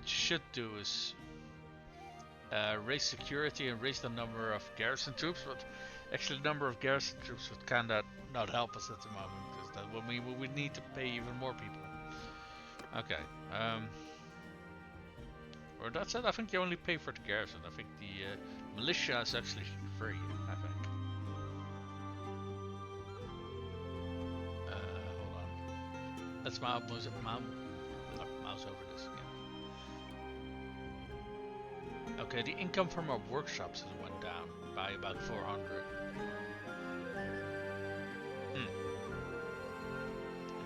should do is raise security and raise the number of garrison troops. But actually, the number of garrison troops would kinda not help us at the moment, because that would mean we would need to pay even more people. Okay. Or that's it. I think you only pay for the garrison. I think the militia is actually free. I think. Hold on. Let's mouse over this again. Okay, the income from our workshops has went down by about 400.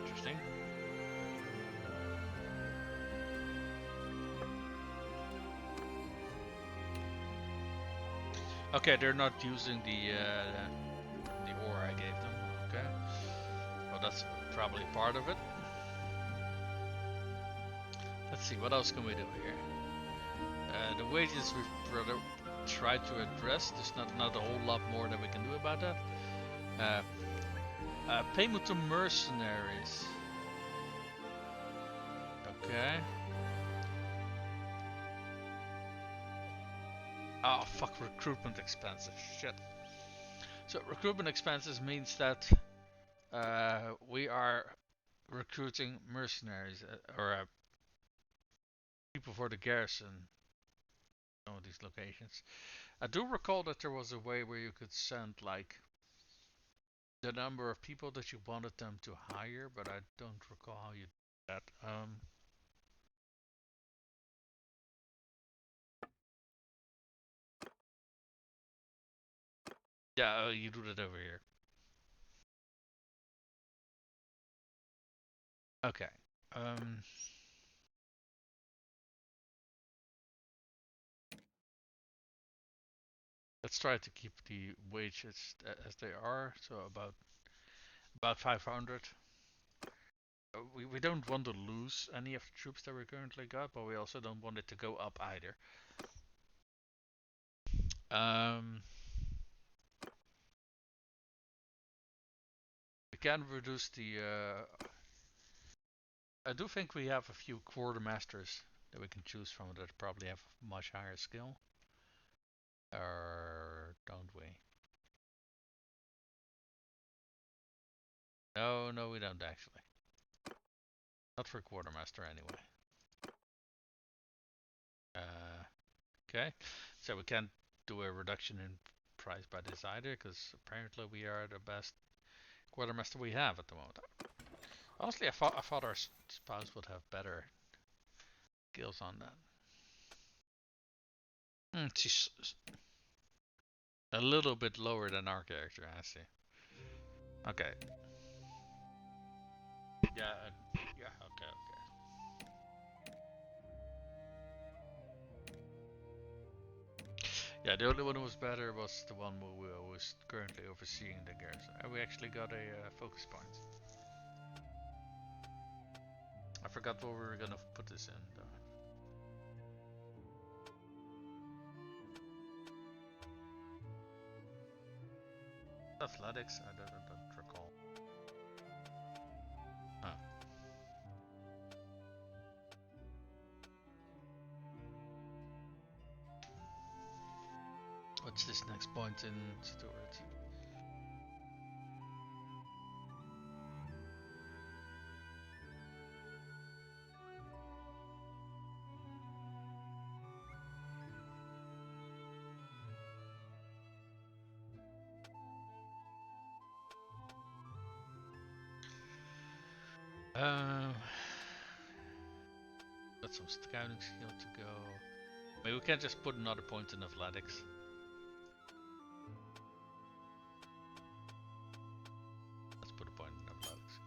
Interesting. Okay, they're not using the ore I gave them. Okay, well that's probably part of it. Let's see, what else can we do here? The wages we've tried to address. There's not a whole lot more that we can do about that. Payment to mercenaries. Okay. Oh fuck, recruitment expenses. Shit. So recruitment expenses means that we are recruiting mercenaries or people for the garrison. Some of these locations. I do recall that there was a way where you could send like the number of people that you wanted them to hire, but I don't recall how you did that. Yeah, you do that over here. Okay. Um, let's try to keep the wages as they are, so about 500. We don't want to lose any of the troops that we currently got, but we also don't want it to go up either. We can reduce the. I do think we have a few quartermasters that we can choose from that probably have much higher skill. Or don't we? No, no, we don't actually. Not for quartermaster anyway. Okay, so we can't do a reduction in price by this either, because apparently we are the best quartermaster we have at the moment. Honestly, I thought our spouse would have better skills on that. She's a little bit lower than our character, I see. Okay. Yeah, yeah, okay, okay. Yeah, the only one who was better was the one who was currently overseeing the garrison. And we actually got a focus point. I forgot where we were gonna put this in, though. Athletics? I don't recall. Huh. What's this next point in Stewart? Got some scouting skill to go. Maybe we can just put another point in athletics. Let's put a point in athletics.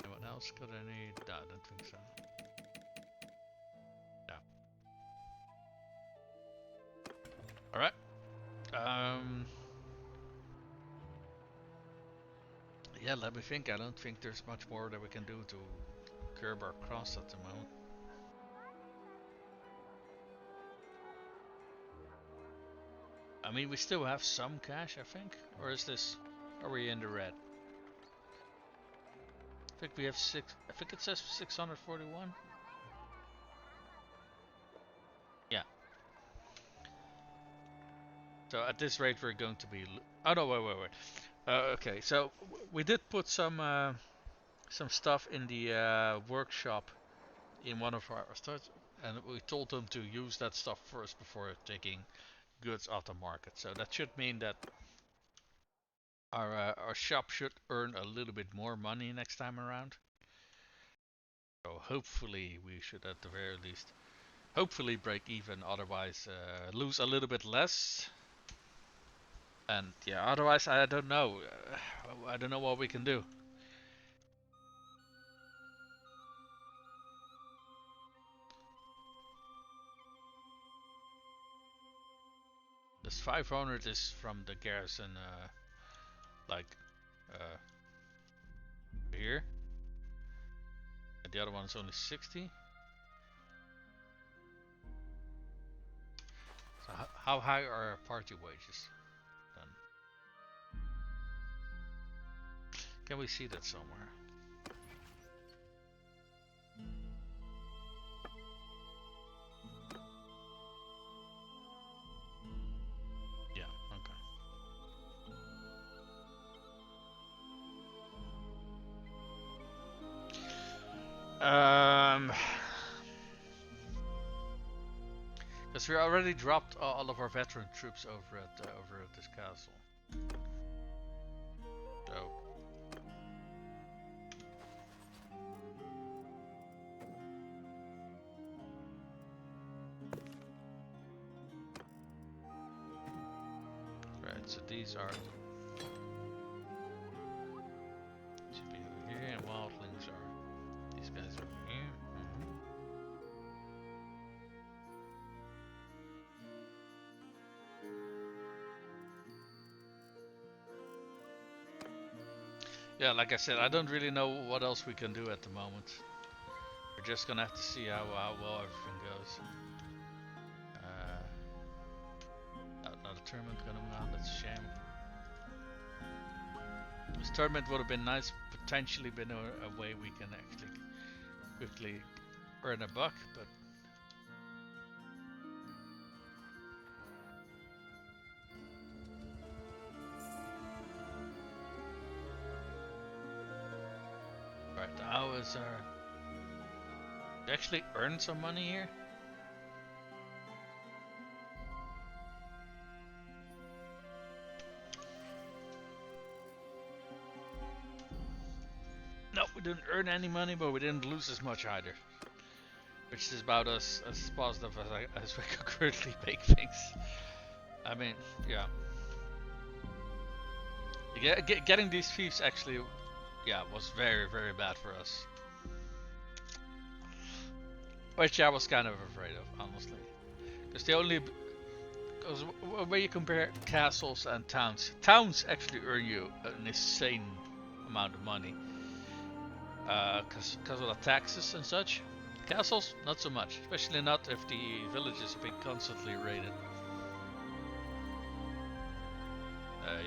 Anyone else got any? No, I don't think so. No. Alright. Yeah, let me think. I don't think there's much more that we can do to curb our cross at the moment. I mean, we still have some cash, I think. Or is this... Are we in the red? I think we have six... I think it says 641. Yeah. So at this rate we're going to be... Oh no, wait. Okay, so we did put some stuff in the workshop in one of our starts, and we told them to use that stuff first before taking goods off the market. So that should mean that our shop should earn a little bit more money next time around. So hopefully we should at the very least hopefully break even, otherwise lose a little bit less. And yeah, otherwise I don't know. I don't know what we can do. This 500 is from the garrison, like uh, here, and the other one is only 60. So how high are our party wages then? Can we see that somewhere? Yeah, okay. Because we already dropped all of our veteran troops over at this castle. So right, so these are should be over here, and wildlings are these guys over here. Yeah, like I said, I don't really know what else we can do at the moment. We're just gonna have to see how well everything goes. Another tournament going on, that's a shame. This tournament would have been nice, potentially been a way we can actually quickly earn a buck, but how is our... We actually earned some money here? No, we didn't earn any money, but we didn't lose as much either. Which is about as positive as we could currently make things. I mean, yeah. Getting these thieves actually, yeah, was very, very bad for us. Which I was kind of afraid of, honestly. Because because when you compare castles and towns actually earn you an insane amount of money. Because of the taxes and such. Castles, not so much. Especially not if the villages have been constantly raided.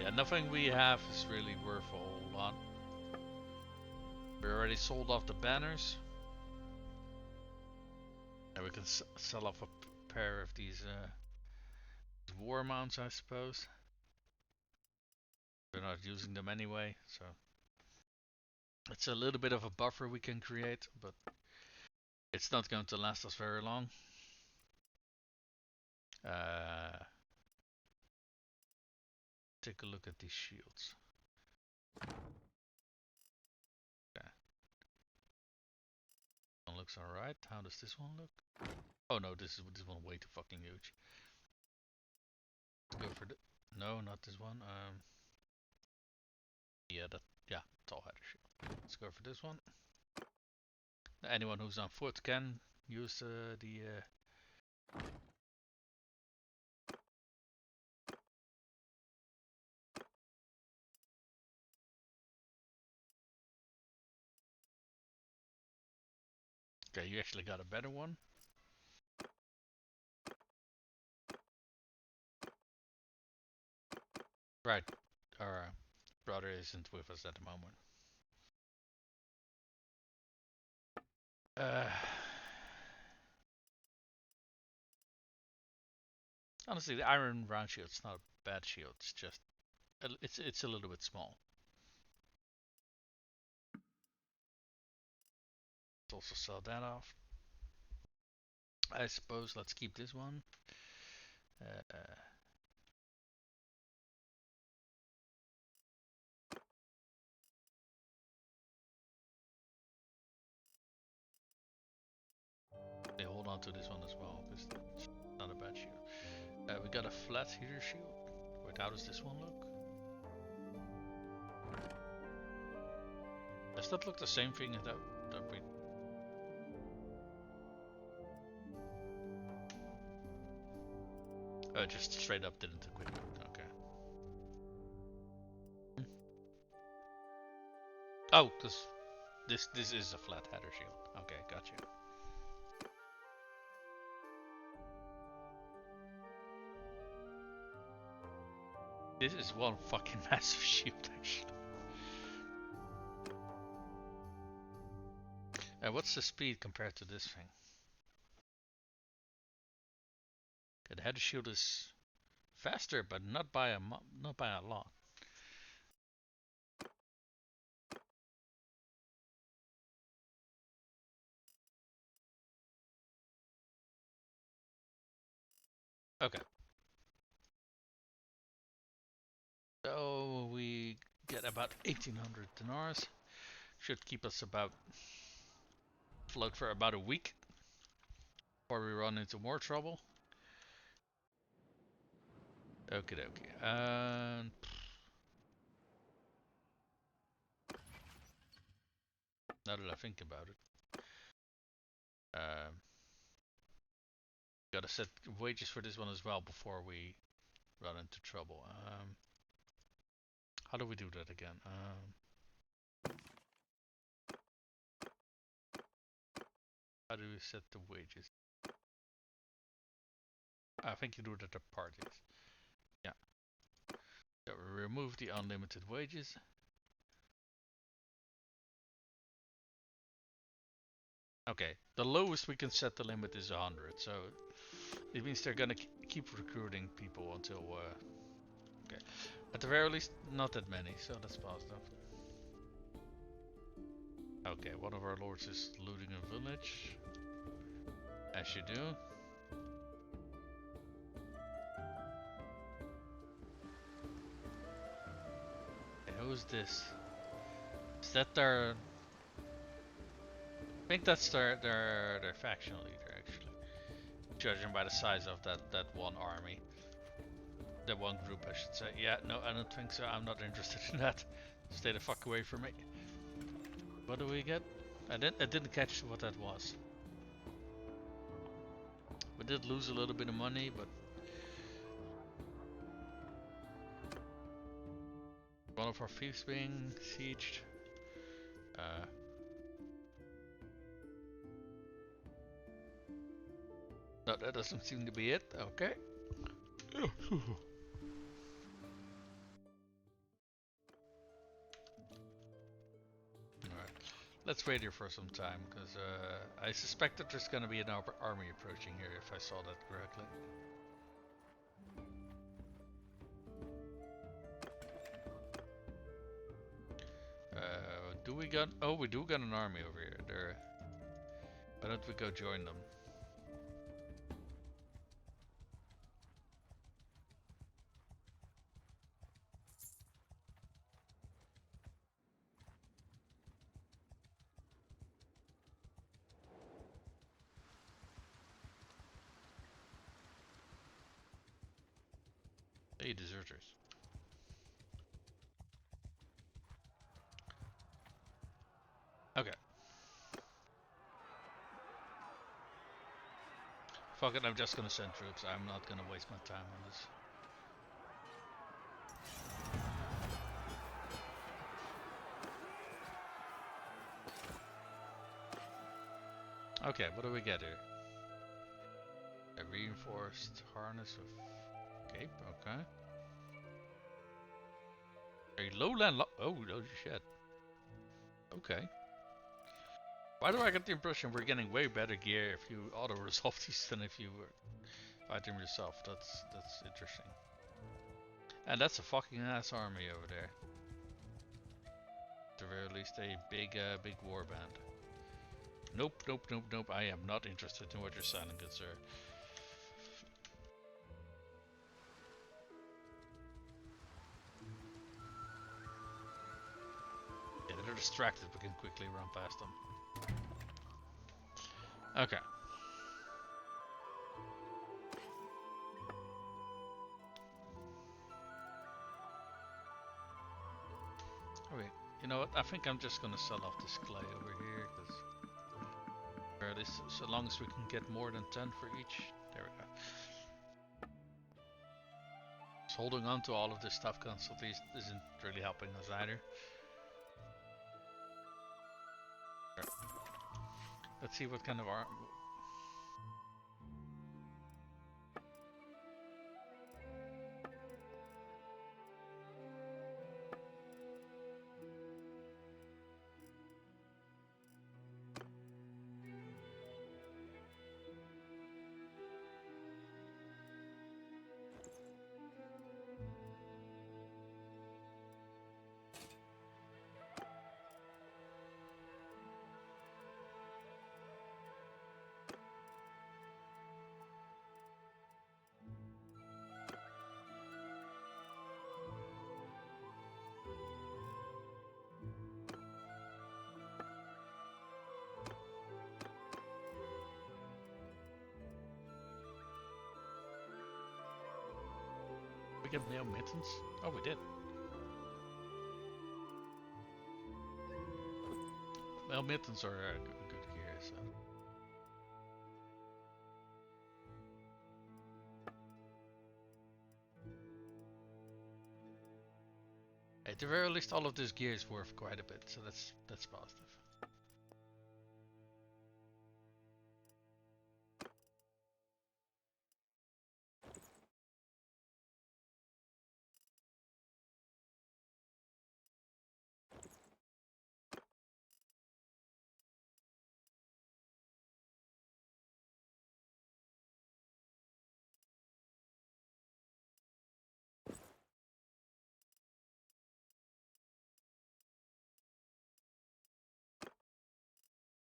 Yeah, nothing we have is really worth a whole lot. We already sold off the banners. And we can sell off a pair of these war mounts, I suppose. We're not using them anyway, so it's a little bit of a buffer we can create, but it's not going to last us very long. Take a look at these shields. Okay. One looks alright. How does this one look? Oh no, this one way too fucking huge. Let's go for the... No, not this one. Yeah, tall header shield. Let's go for this one. Anyone who's on foot can use the Okay, you actually got a better one. Right, our brother isn't with us at the moment. Honestly, the iron round shield's not a bad shield. It's just it's a little bit small. Let's also sell that off. I suppose let's keep this one. They hold on to this one as well because it's not a bad shield. We got a flat heater shield. Wait, how does this one look? Does that look the same thing as that we... just straight up didn't equip it. Okay. Oh, this is a flat header shield. Okay, gotcha. This is one fucking massive shield, actually. What's the speed compared to this thing? Okay, the header shield is faster, but not by a lot. Okay. So we get about 1800 dinars. Should keep us about afloat for about a week before we run into more trouble. Okay, okay. And now that I think about it, gotta set wages for this one as well before we run into trouble. How do we do that again? How do we set the wages? I think you do it at the parties. Yeah. So we remove the unlimited wages. Okay, the lowest we can set the limit is 100, so it means they're gonna keep recruiting people until, okay. At the very least, not that many, so that's positive. Okay, one of our lords is looting a village. As you do. Okay, who's this? Is that their... I think that's their faction leader, actually. Judging by the size of that one army. That one group, I should say. Yeah, no, I don't think so. I'm not interested in that. Stay the fuck away from me. What do we get? I didn't catch what that was. We did lose a little bit of money, but one of our thieves being sieged. No, that doesn't seem to be it. Okay. Alright. Let's wait here for some time, because I suspect that there's going to be an army approaching here, if I saw that correctly. Do we got... Oh, we do got an army over here. There. Why don't we go join them? Hey, deserters. Okay. Fuck it, I'm just gonna send troops. I'm not gonna waste my time on this. Okay, what do we get here? A reinforced harness of cape, okay. A lowland oh, holy shit. Okay. Why do I get the impression we're getting way better gear if you auto-resolve these than if you were fighting yourself? That's interesting. And that's a fucking ass army over there. At the very least a big warband. Nope, nope, nope, nope. I am not interested in what you're selling, good sir. Yeah, they're distracted. We can quickly run past them. Okay. Okay. You know what? I think I'm just gonna sell off this clay over here, because or at least so long as we can get more than 10 for each. There we go. Just holding on to all of this stuff constantly isn't really helping us either. Let's see what kind of arm. We get nail mittens? Oh, we did. Nail mittens are good gear, so. At the very least, all of this gear is worth quite a bit, so that's positive.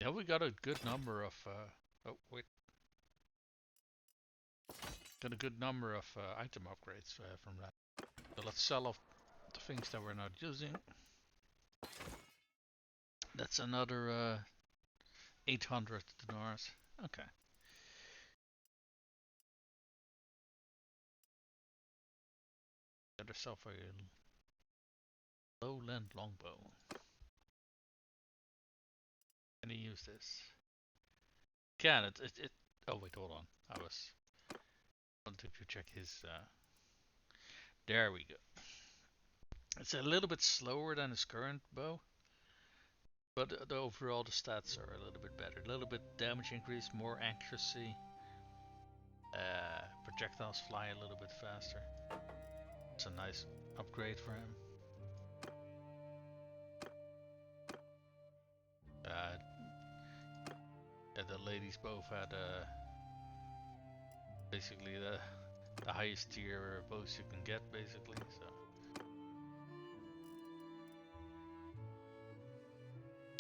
Yeah, we got a good number of. Oh wait, got a good number of item upgrades from that. So let's sell off the things that we're not using. That's another 800 dinars. Okay. Got yourself a lowland longbow. Can you use this? Can it? Oh wait, hold on. I wanted to check his. There we go. It's a little bit slower than his current bow, but the overall the stats are a little bit better. A little bit damage increase, more accuracy. Projectiles fly a little bit faster. It's a nice upgrade for him. Yeah, the ladies both had basically the highest tier bows you can get, basically.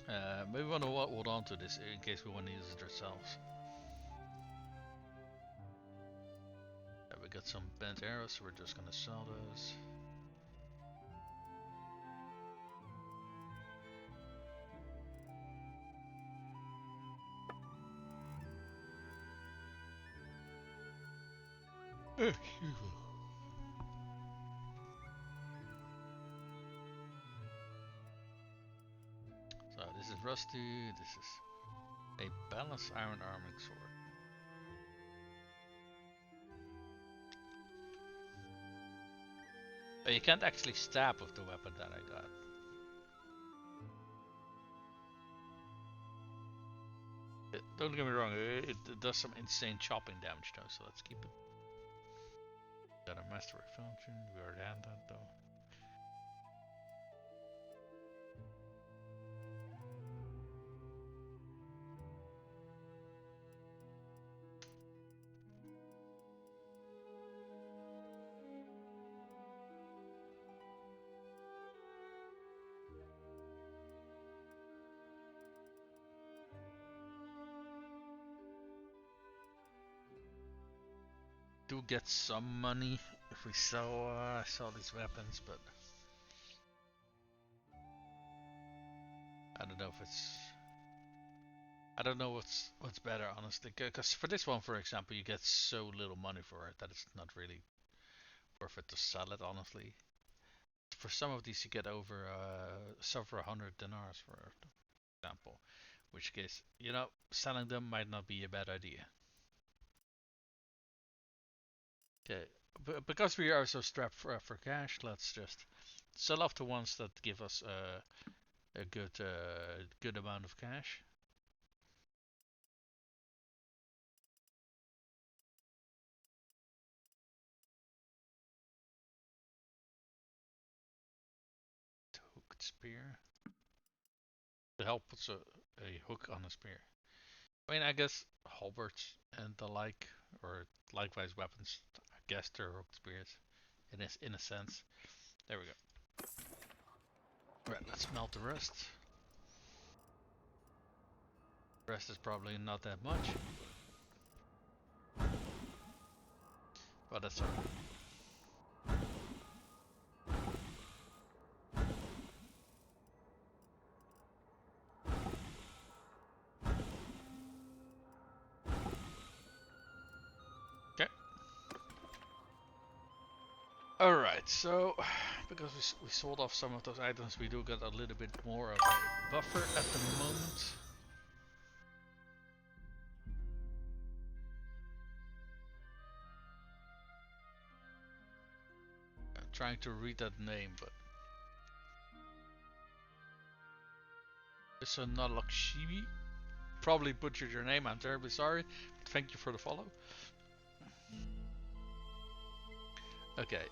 So maybe we want to hold on to this in case we want to use it ourselves. We got some bent arrows, so we're just gonna sell those. So this is rusty. This is a balanced iron arming sword. But you can't actually stab with the weapon that I got. Don't get me wrong, it does some insane chopping damage though, so let's keep it. Got a mastery function, we already had that though. Do get some money if we sell these weapons, but I don't know if it's. I don't know what's better, honestly. Because for this one, for example, you get so little money for it that it's not really worth it to sell it, honestly. For some of these, you get over several hundred dinars, for example. Which case, selling them might not be a bad idea. Okay, because we are so strapped for cash, let's just sell off the ones that give us a good amount of cash. Hooked spear. The help puts a hook on a spear. I mean, I guess halberds and the like, or likewise weapons. I guess they're hooked spears, in a sense. There we go. Right, let's melt the rest. The rest is probably not that much, but that's alright. Okay. Alright, so because we sold off some of those items, we do get a little bit more of a buffer at the moment. I'm trying to read that name, but it's a Nalokshibi. Probably butchered your name, I'm terribly sorry. But thank you for the follow. Okay,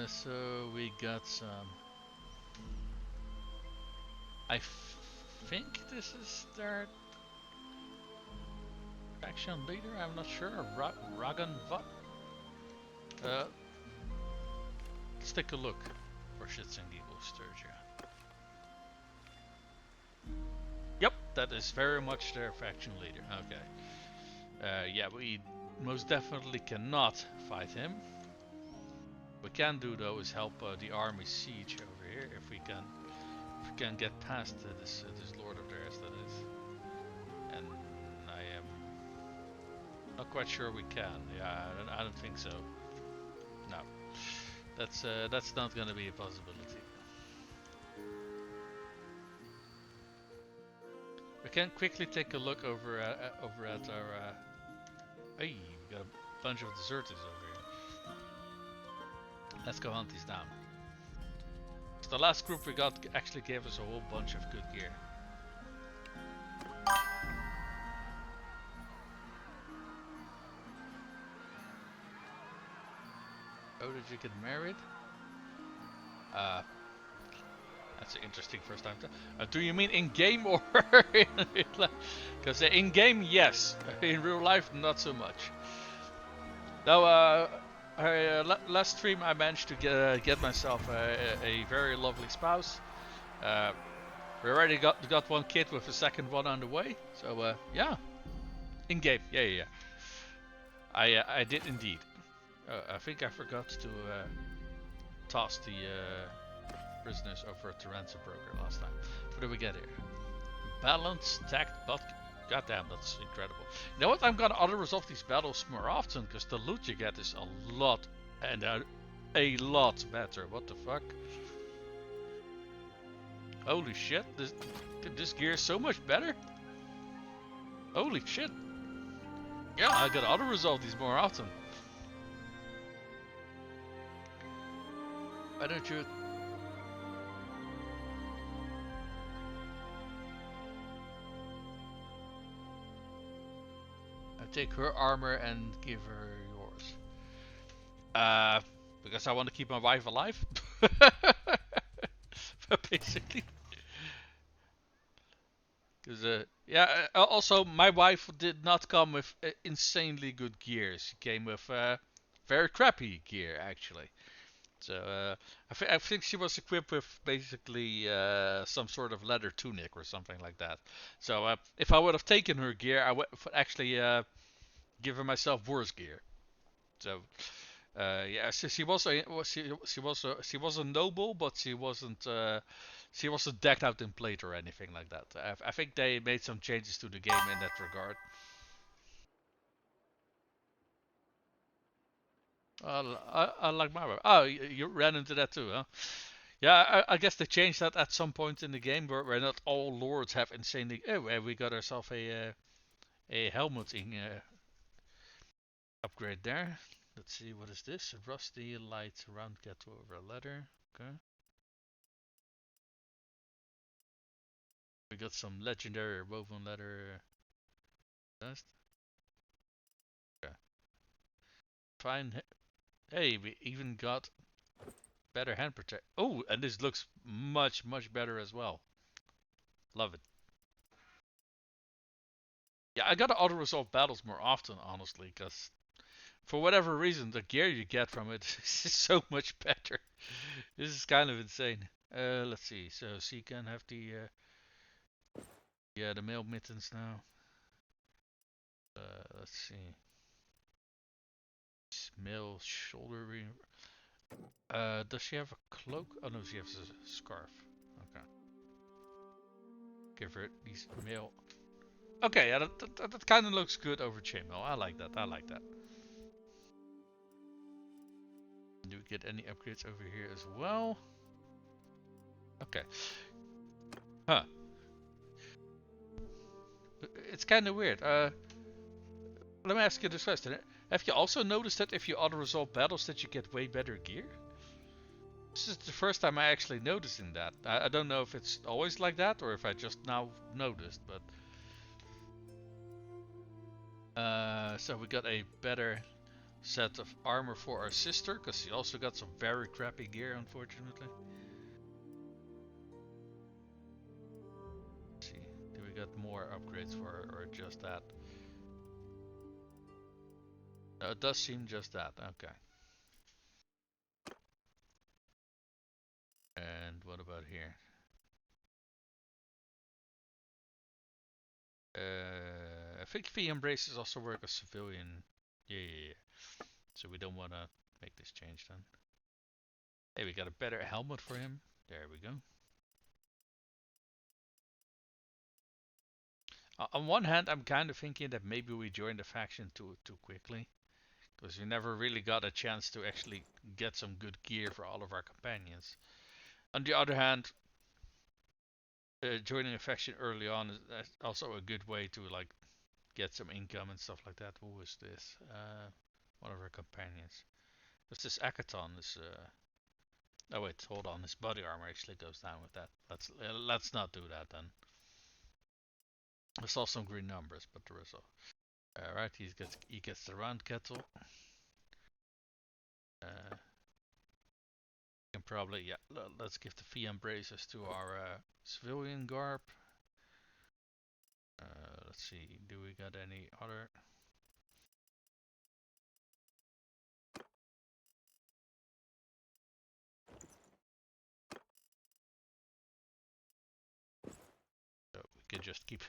so we got some. I think this is their faction leader. I'm not sure. Ragan Vat. Let's take a look for shits and giggles, Sturgia. Yep, that is very much their faction leader. Okay. Yeah, we most definitely cannot fight him. What we can do though is help the army siege over here if we can get past this lord of theirs, that is. And I am not quite sure we can. Yeah, I don't think so. No, that's not going to be a possibility. We can quickly take a look over at our. Hey, we got a bunch of deserters over here. Let's go hunt these down. So the last group we got actually gave us a whole bunch of good gear. Oh, did you get married? Uh, that's an interesting first time. Do you mean in game or because in game, yes. In real life, not so much. Now, last stream I managed to get myself a very lovely spouse. We already got one kid with a second one on the way. So yeah, in game, yeah. I did indeed. I think I forgot to toss the prisoners over to ransom broker last time. What do we get here? Balance, tact, but goddamn, that's incredible. You know what? I'm gonna auto-resolve these battles more often because the loot you get is a lot and a lot better. What the fuck? Holy shit! This gear is so much better. Holy shit! Yeah, I gotta auto-resolve these more often. Why don't you? Take her armor and give her yours. Because I want to keep my wife alive. Basically. Because yeah. Also, my wife did not come with insanely good gear. She came with very crappy gear, actually. So I think she was equipped with basically some sort of leather tunic or something like that. So if I would have taken her gear, I would actually given myself worse gear. So yeah, she was she was a noble, but she wasn't decked out in plate or anything like that. I think they made some changes to the game in that regard. I like my weapon. Oh, you ran into that too, huh? Yeah, I guess they changed that at some point in the game where not all lords have insanely. Oh, we got ourselves a helmet in upgrade there. Let's see, what is this? A rusty light round get over leather. Okay. We got some legendary woven leather dust. Okay. Fine. Hey, we even got better hand protect. Oh, and this looks much better as well. Love it. Yeah, I gotta auto resolve battles more often, honestly, because for whatever reason, the gear you get from it is so much better. This is kind of insane. Let's see. So she can have the yeah, the mail mittens now. Let's see. Mail shoulder. Does she have a cloak? Oh no, she has a scarf. Okay. Give her these mail. Okay, yeah, that kind of looks good over chainmail. I like that. I like that. Do we get any upgrades over here as well? Okay. Huh. It's kind of weird. Let me ask you this question. Have you also noticed that if you auto-resolve battles that you get way better gear? This is the first time I actually noticing that. I don't know if it's always like that or if I just now noticed, but so we got a better set of armor for our sister, because she also got some very crappy gear, unfortunately. Let's see, do we got more upgrades for her, or just that? No, it does seem just that. Okay. And what about here? I think the embraces also work as civilian. Yeah. So we don't want to make this change then. Hey, we got a better helmet for him. There we go. On one hand, I'm kind of thinking that maybe we joined the faction too quickly, because we never really got a chance to actually get some good gear for all of our companions. On the other hand, joining a faction early on is also a good way to like get some income and stuff like that. Who is this? One of our companions. What's this Akaton? This oh wait, hold on. His body armor actually goes down with that. Let's not do that then. I saw some green numbers, but the result. Alright, he gets the round kettle. Can probably, yeah, let's give the fee embraces to our civilian garb. Let's see, do we got any other? So we can just keep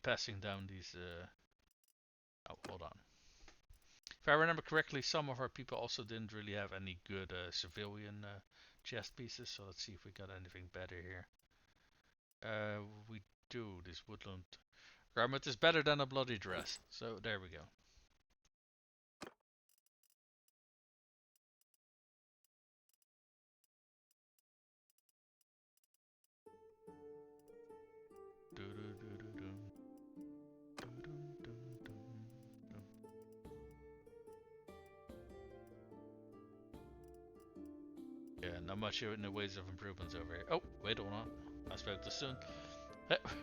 passing down these. Oh, hold on. If I remember correctly, some of our people also didn't really have any good civilian chest pieces. So let's see if we got anything better here. We do. This woodland garment is better than a bloody dress. So there we go. Yeah, not much in the ways of improvements over here. Oh, wait, hold on. I spoke too soon.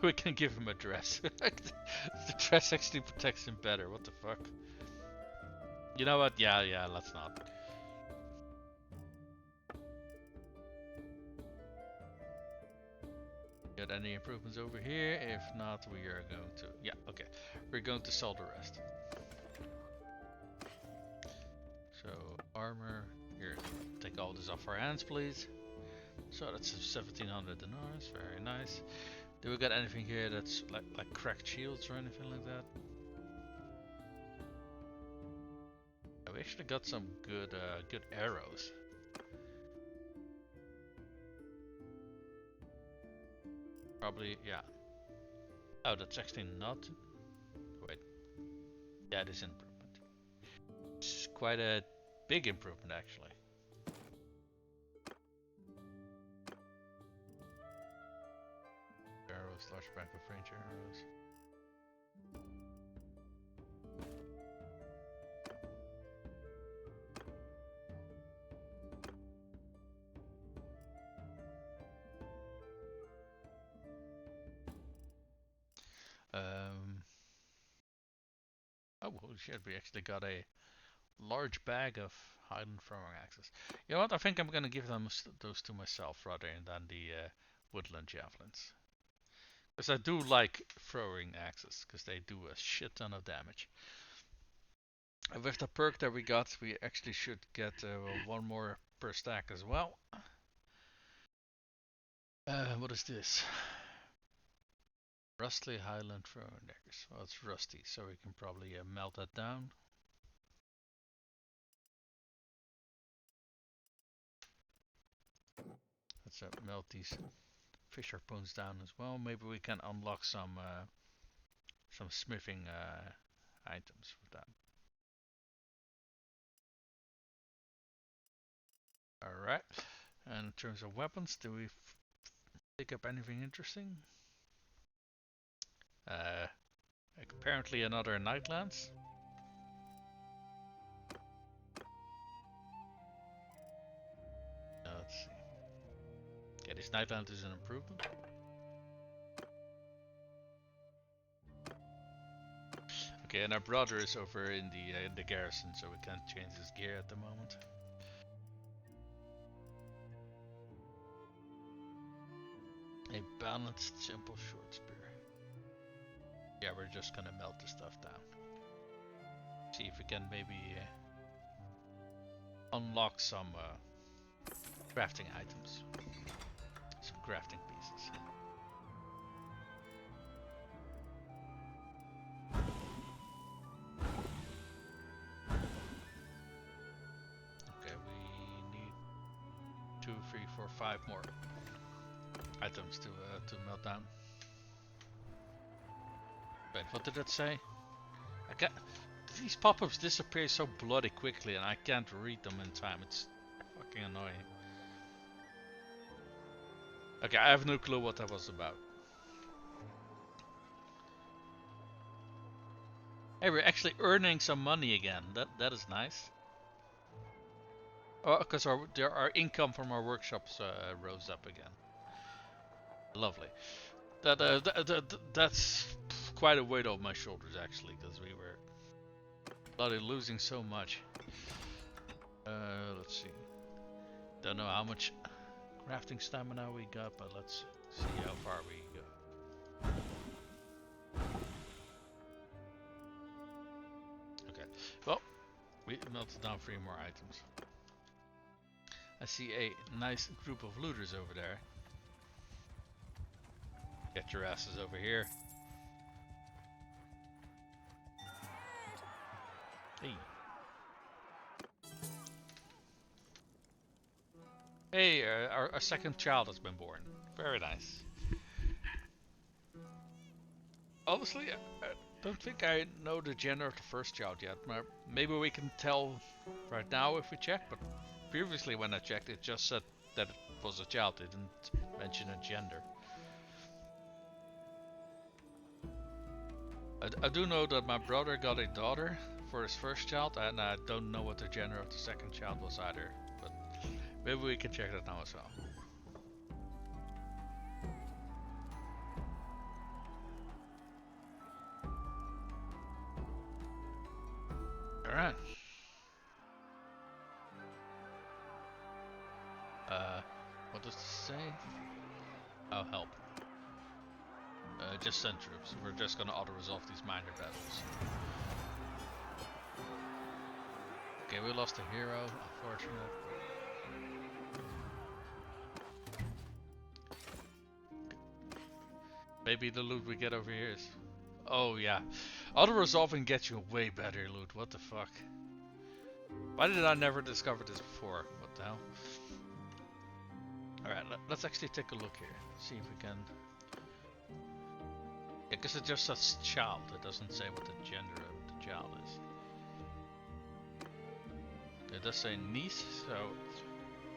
We can give him a dress. The dress actually protects him better. What the fuck? You know what? Yeah, let's not. Got any improvements over here? If not, we are going to... Yeah, okay. We're going to sell the rest. So, armor. Here, take all this off our hands, please. So that's 1700 dinars. Very nice. Do we got anything here that's like cracked shields or anything like that? Yeah, we actually got some good arrows. Probably, yeah. Oh, that's actually not... Wait. Yeah, it is an improvement. It's quite a big improvement, actually. Arrows, large bank of range arrows. Oh, holy shit, we actually got a large bag of Highland throwing axes. You know what, I think I'm gonna give those to myself rather than the woodland javelins. Because I do like throwing axes, because they do a shit ton of damage. And with the perk that we got, we actually should get one more per stack as well. What is this? Rusty Highland throwing daggers. Well, it's rusty, so we can probably melt that down. Let's melt these fish harpoons down as well. Maybe we can unlock some smithing items with that. Alright. And in terms of weapons, do we pick up anything interesting? Like apparently another night lance. Let's see. Yeah, this night lance is an improvement. Okay, and our brother is over in the garrison, so we can't change his gear at the moment. A balanced, simple short spear. Yeah, we're just gonna melt this stuff down. See if we can maybe unlock some crafting items. Some crafting pieces. for 5 more items to melt down. Wait, what did it say? These pop-ups disappear so bloody quickly and I can't read them in time. It's fucking annoying. Okay, I have no clue what that was about. Hey, we're actually earning some money again. That is nice. Oh, because our income from our workshops rose up again. Lovely. That's quite a weight off my shoulders actually, because we were bloody losing so much. Let's see. Don't know how much crafting stamina we got, but let's see how far we go. Okay. Well, we melted down 3 more items. I see a nice group of looters over there. Get your asses over here. Hey. Hey, our second child has been born. Very nice. Honestly, I don't think I know the gender of the first child yet. Maybe we can tell right now if we check, but previously when I checked it just said that it was a child. It didn't mention a gender. I do know that my brother got a daughter for his first child, and I don't know what the gender of the second child was either. But maybe we can check that now as well. Alright. What does this say? Oh, help. Just send troops. We're just gonna auto-resolve these minor battles. Okay, we lost a hero, unfortunate. Maybe the loot we get over here is... Oh yeah. Auto-resolving gets you way better loot, what the fuck? Why did I never discover this before? What the hell? Alright, let's actually take a look here. See if we can... Yeah, because it just says child, it doesn't say what the gender of the child is. It does say niece, so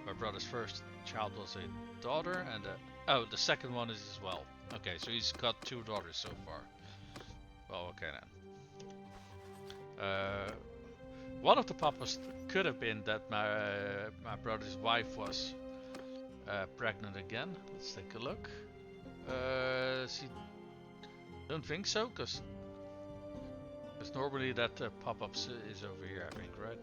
my brother's first child was a daughter, and oh, the second one is as well. Okay, so he's got 2 daughters so far. Well, okay then. One of the pop-ups could have been that my brother's wife was pregnant again. Let's take a look. She don't think so, because normally that pop-ups is over here, I think, right?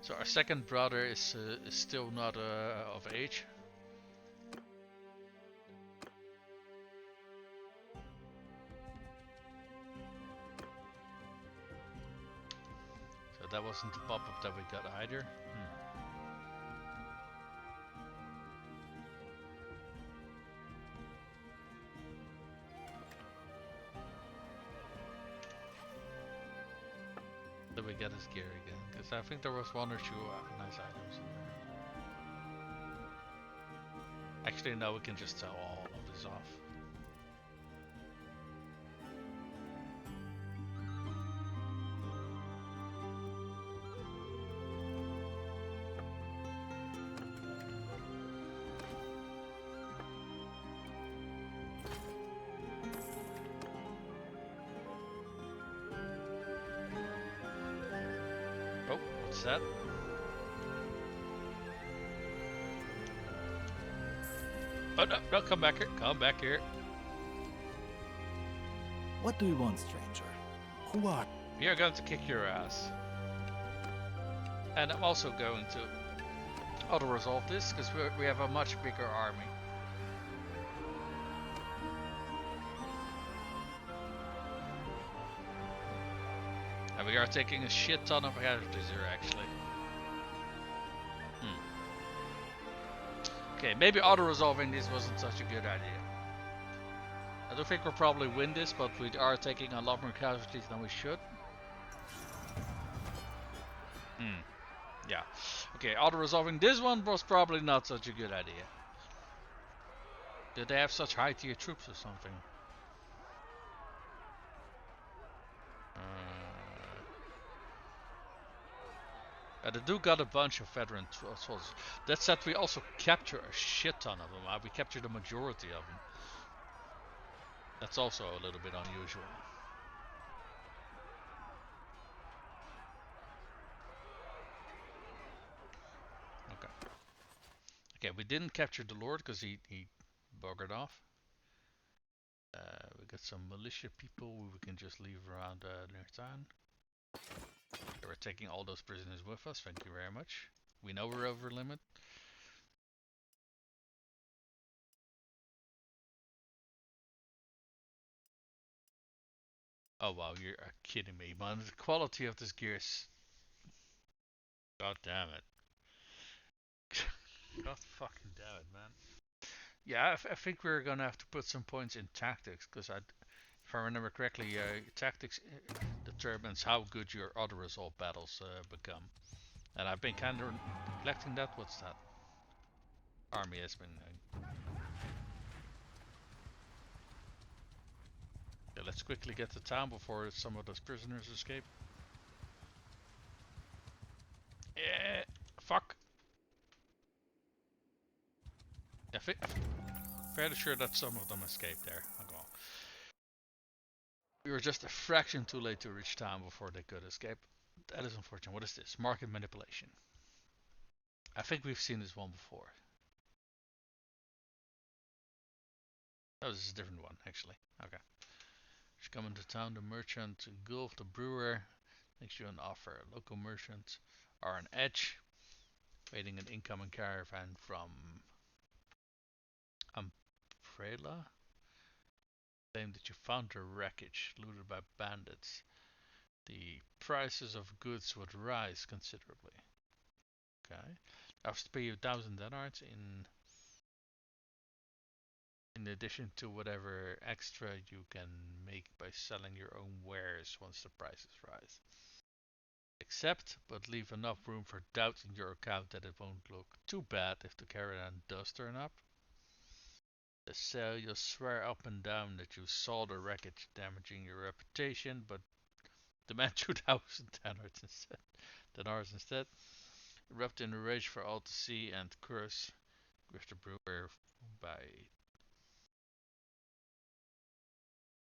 So our second brother is still not of age. So that wasn't the pop-up that we got either. Did we get his gear again? Because I think there was 1 or 2 nice items in there. Actually, no, we can just sell all of this off. Oh, what's that? Oh no, no, come back here, come back here. What do you want, stranger? Who are... We are going to kick your ass. And I'm also going to auto-resolve this, because we have a much bigger army. we are taking a shit ton of casualties here, actually. Okay, maybe auto-resolving this wasn't such a good idea. I don't think we'll probably win this, but we are taking a lot more casualties than we should. Yeah. Okay, auto-resolving this one was probably not such a good idea. Did they have such high tier troops or something? They do got a bunch of veteran soldiers. That said, we also capture a shit ton of them. We capture the majority of them. That's also a little bit unusual. Okay. Okay, we didn't capture the Lord because he buggered off. We got some militia people we can just leave around near town. We're taking all those prisoners with us, thank you very much. We know we're over limit. Oh wow, you're kidding me, man. The quality of this gear is... God damn it. God fucking damn it, man. Yeah, I think we're gonna have to put some points in tactics, because if I remember correctly, tactics determines how good your auto-resolve battles become. And I've been kind of neglecting that. What's that? Army has been... Yeah, let's quickly get to town before some of those prisoners escape. Yeah, fuck. Yeah, fairly sure that some of them escaped there. Okay. We were just a fraction too late to reach town before they could escape. That is unfortunate. What is this? Market manipulation. I think we've seen this one before. Oh, this is a different one, actually. Okay. She's coming to town. The merchant, Gulf, the brewer, makes you an offer. Local merchants are on edge, waiting an incoming caravan from Umbrella. Claim that you found the wreckage looted by bandits. The prices of goods would rise considerably. Okay. I have to pay you 1,000 dinars in addition to whatever extra you can make by selling your own wares once the prices rise. Accept, but leave enough room for doubt in your account that it won't look too bad if the caravan does turn up. The sale, you'll swear up and down that you saw the wreckage damaging your reputation, but demand 2,000 dinars instead. Erupt in a rage for all to see and curse with the brewer by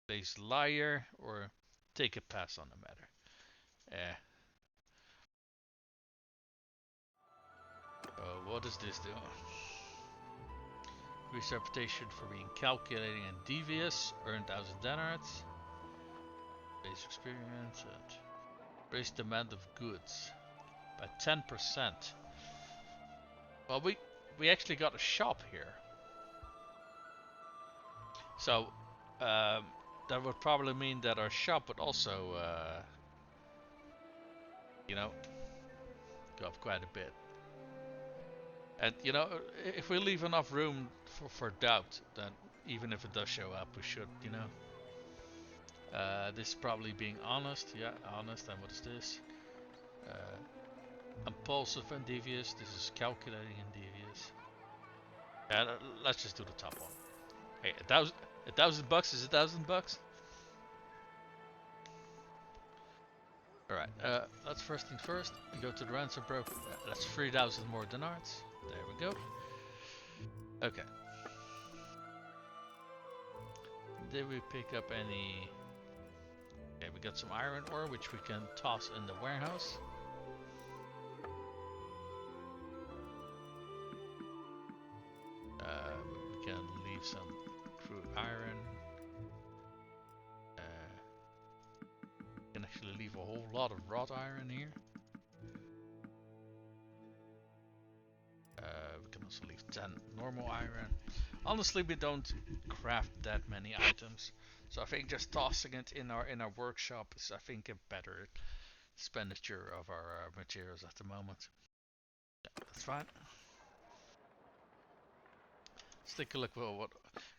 base liar or take a pass on the matter. What does this do? Increase reputation for being calculating and devious. Earn 1,000 dinars. Base experience and raise demand of goods by 10%. Well, we actually got a shop here, so that would probably mean that our shop would also, you know, go up quite a bit. And you know, if we leave enough room for doubt, then even if it does show up, we should, you know. This is probably being honest. Yeah, honest. And what is this? Impulsive and devious. This is calculating and devious. Yeah, let's just do the top one. Hey, $1,000 is $1,000. Alright, let's first things first. Go to the ransom broker. That's 3,000 more dinars. There we go. Okay. Did we pick up any... Okay, we got some iron ore, which we can toss in the warehouse. We can leave some crude iron. We can actually leave a whole lot of wrought iron here. We can also leave 10 normal iron. Honestly, we don't craft that many items, so I think just tossing it in our workshop is, I think, a better expenditure of our materials at the moment. Yeah, that's fine. Let's take a look. Well, what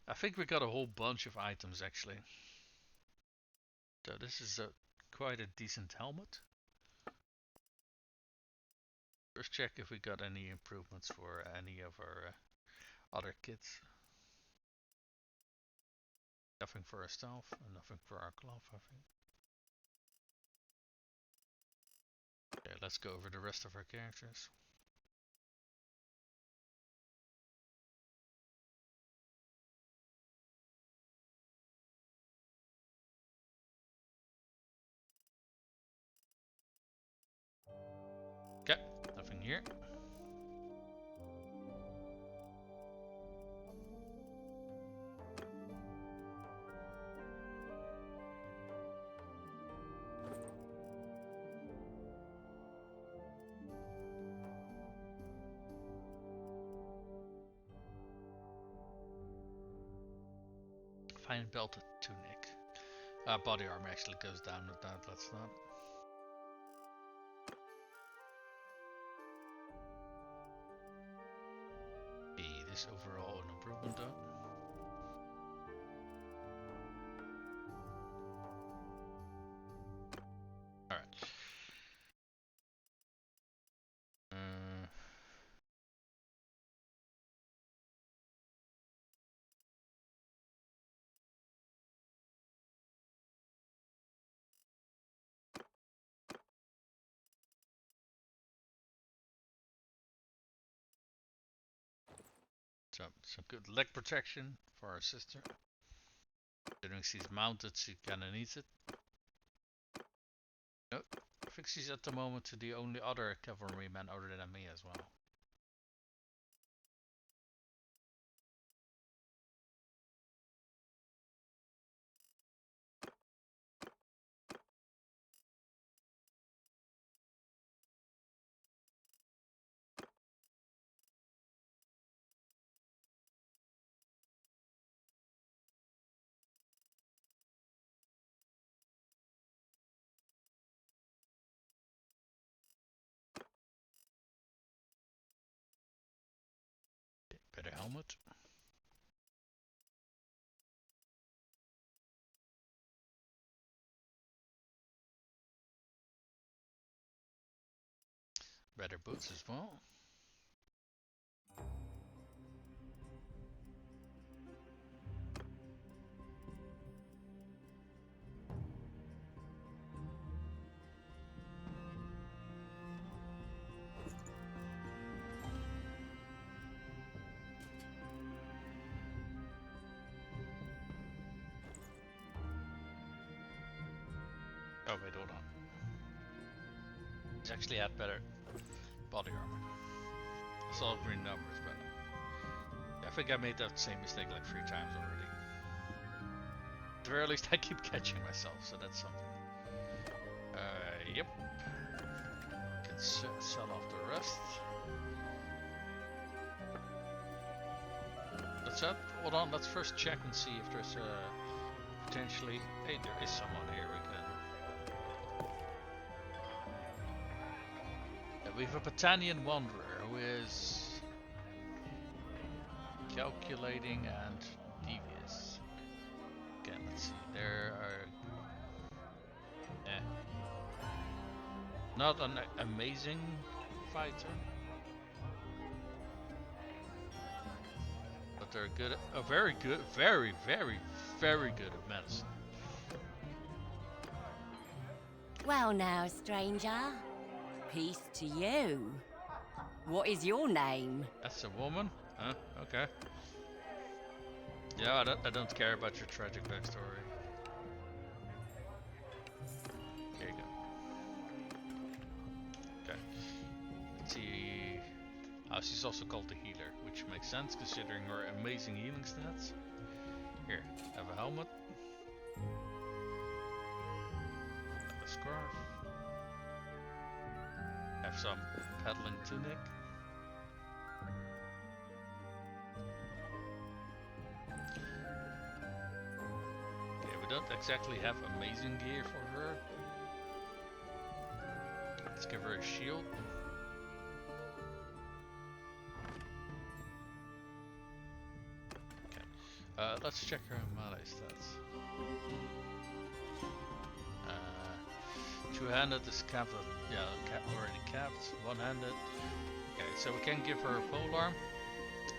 I think we got a whole bunch of items actually. So this is quite a decent helmet. First check if we got any improvements for any of our other kits. Nothing for our staff and nothing for our glove, I think. Okay, let's go over the rest of our characters. Okay, nothing here. Fine belted tunic. Body armor actually goes down with that, let's not. This overall an improvement though. Alright. So, some good leg protection for our sister. Considering she's mounted, she kinda needs it. Nope. I think she's at the moment the only other cavalryman other than me as well. Better helmet. Better boots as well. Oh wait, hold on. He's actually had better body armor. I saw green numbers, but I think I made that same mistake like 3 times already. At the very least, I keep catching myself, so that's something. Yep. Can sell off the rest. Hold on, let's first check and see if there's potentially. Hey, there is someone here we can. Yeah, we have a Batannian wanderer who is calculating and devious. Okay, let's see. There are. Not an amazing fighter. But they're good, very good, very good at medicine. Well now, stranger. Peace to you. What is your name? That's a woman? Huh? Okay. Yeah, I don't care about your tragic backstory. Here you go. Okay. Let's see. She's also called the healer, which makes sense considering her amazing healing stats. Here, have a helmet. Have a scarf. Have some peddling tunic. Okay, we don't exactly have amazing gear for her. give her a shield. Okay. Let's check her melee stats. Two-handed is capped. Yeah, already capped. One-handed. Okay, so we can give her a polearm.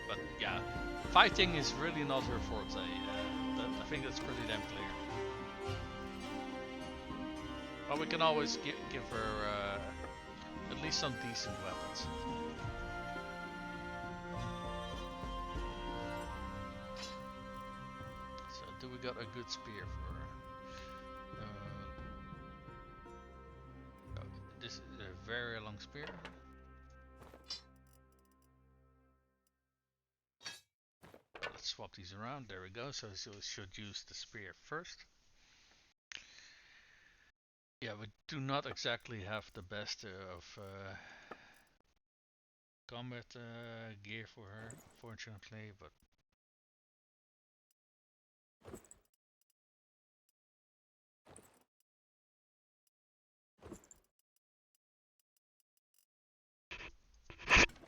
But yeah, fighting is really not her forte. I think that's pretty damn clear. But we can always give her at least some decent weapons. So do we got a good spear for her? Oh, this is a very long spear. Let's swap these around. There we go. So we should use the spear first. Yeah, we do not exactly have the best of combat gear for her, unfortunately, but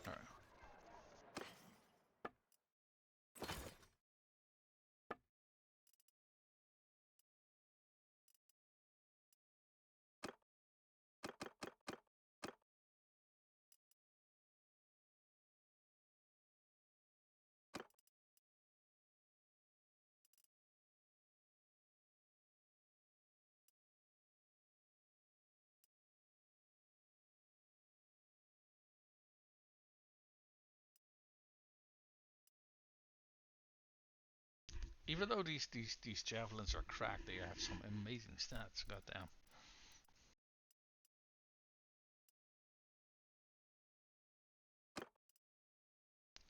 alright. Even though these javelins are cracked, they have some amazing stats. Goddamn.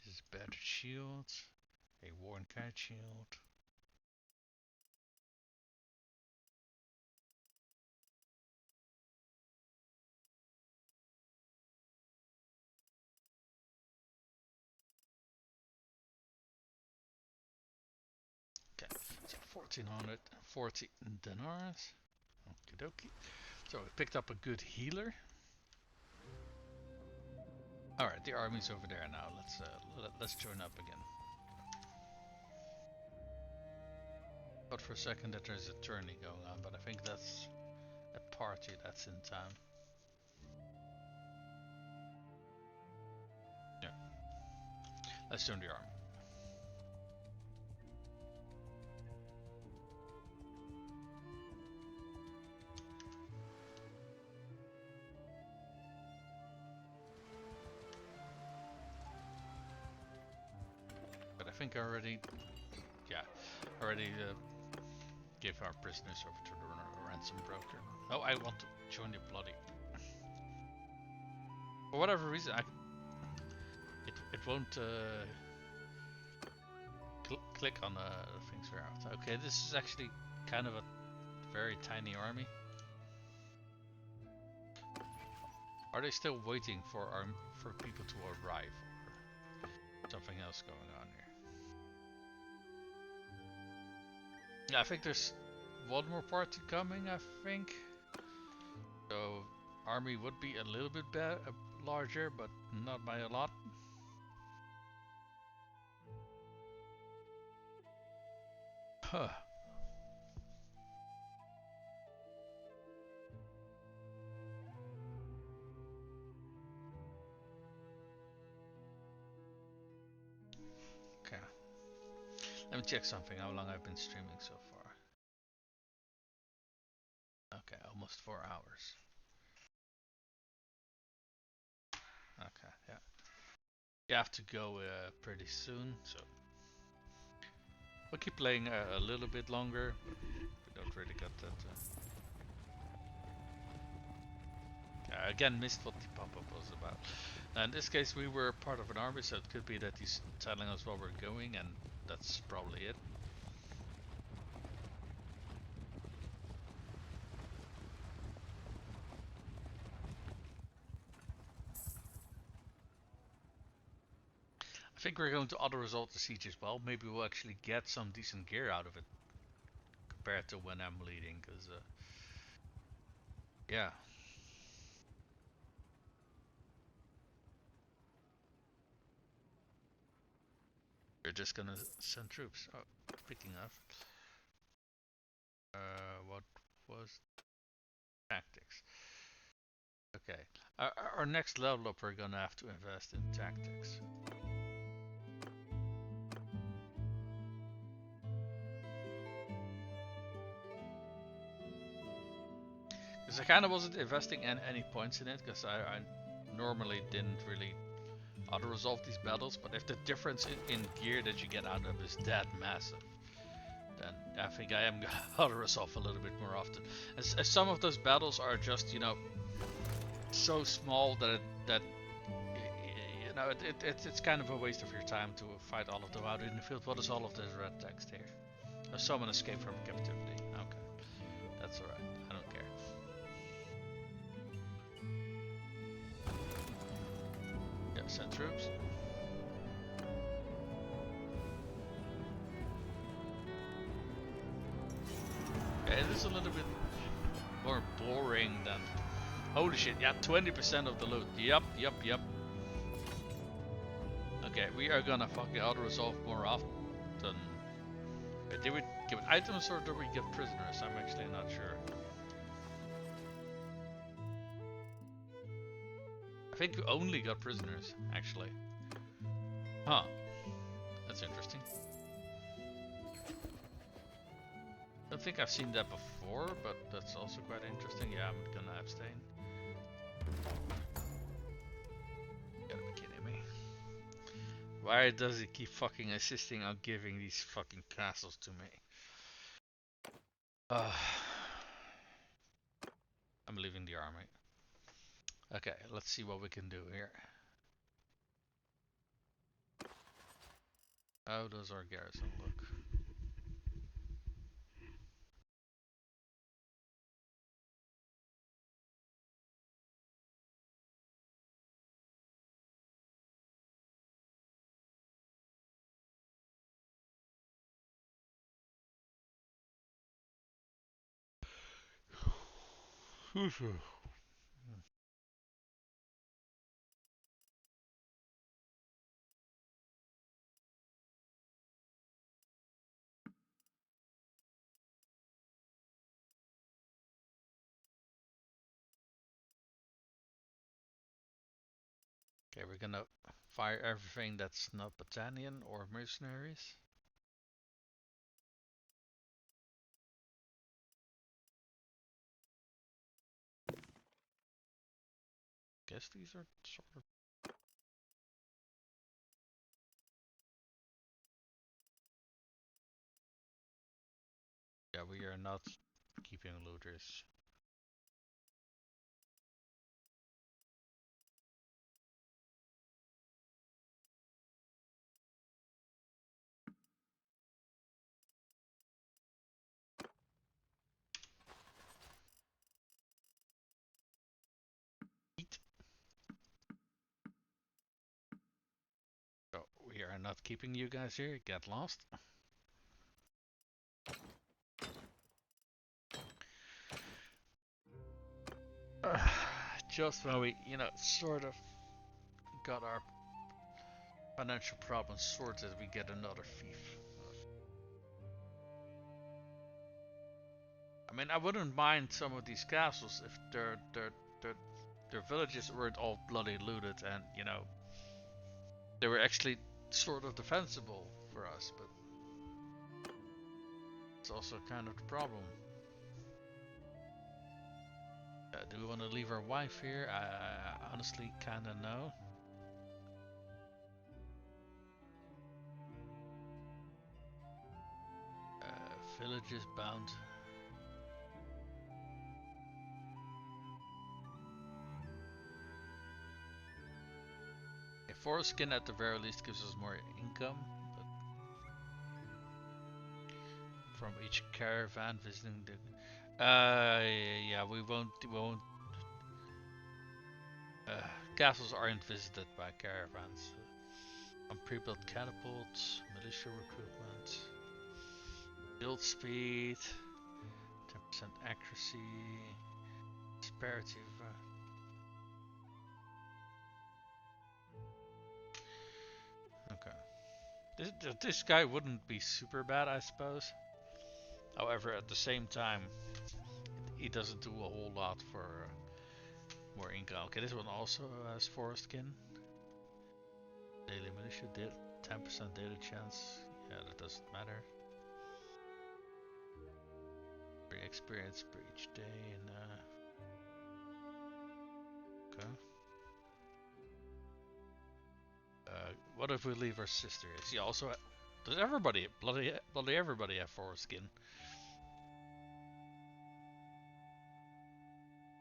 This is battered shield, a worn kite shield. Okay, so 1440 dinars. Okie dokie. So we picked up a good healer. Alright, the army's over there now. Let's join up again. Thought for a second that there's a tourney going on, but I think that's a party that's in town. Yeah. Let's join the army. But I think I already gave our prisoners over to the ransom broker. Oh, I want to join the bloody. For whatever reason, it won't click on things we're out. Okay, this is actually kind of a very tiny army. Are they still waiting for people to arrive, or something else going on here? Yeah, I think there's one more party coming, I think. So army would be a little bit larger, but not by a lot. Huh. Okay. Let me check something, how long I've been streaming so far. Okay, almost 4 hours. Okay, yeah. You have to go pretty soon, so we'll keep playing a little bit longer. We don't really get that. Again, missed what the pop-up was about. Now, in this case, we were part of an army, so it could be that he's telling us where we're going, and that's probably it. I think we're going to auto-resolve the siege as well. Maybe we'll actually get some decent gear out of it compared to when I'm leading, because yeah. You're just gonna send troops. Oh, speaking of, what was tactics? Okay, our next level up, we're gonna have to invest in tactics. Because I kind of wasn't investing any points in it, because I normally didn't really auto-resolve these battles, but if the difference in gear that you get out of them is that massive, then I think I am gonna auto-resolve a little bit more often. As some of those battles are just, you know, so small that you know, it's kind of a waste of your time to fight all of them out in the field. What is all of this red text here? Someone escaped from captivity. Okay, that's alright. I don't care. Yeah, send troops. Okay, it is a little bit more boring than... Holy shit, yeah, 20% of the loot. Yup. Okay, we are gonna fucking auto-resolve more often. Did we give items or did we give prisoners? I'm actually not sure. I think we only got prisoners, actually. Huh. That's interesting. I don't think I've seen that before, but that's also quite interesting. Yeah, I'm gonna abstain. You gotta be kidding me. Why does he keep fucking insisting on giving these fucking castles to me? I'm leaving the army. Okay, let's see what we can do here. How does our garrison look? Okay, we're gonna fire everything that's not Batannian or mercenaries. Guess these are sort of... Yeah, we are not keeping looters. Eat. So we are not keeping you guys here. Get lost. Just when we, you know, sort of got our financial problems sorted, we get another fief. I mean, I wouldn't mind some of these castles if their villages weren't all bloody looted and, you know, they were actually sort of defensible for us, but it's also kind of the problem. Do we want to leave our wife here? I honestly kinda know. Villages bound. A forest skin at the very least gives us more income, but from each caravan visiting the... yeah, we won't... castles aren't visited by caravans. On pre-built catapults, militia recruitment, build speed, 10% accuracy, disparity of... okay. This guy wouldn't be super bad, I suppose. However, at the same time, he doesn't do a whole lot for more income. Okay, this one also has forest skin. Daily militia did 10% data chance. Yeah, that doesn't matter. Free experience per each day and okay. What if we leave our sister? Is she also? Does everybody, bloody everybody, have forest skin?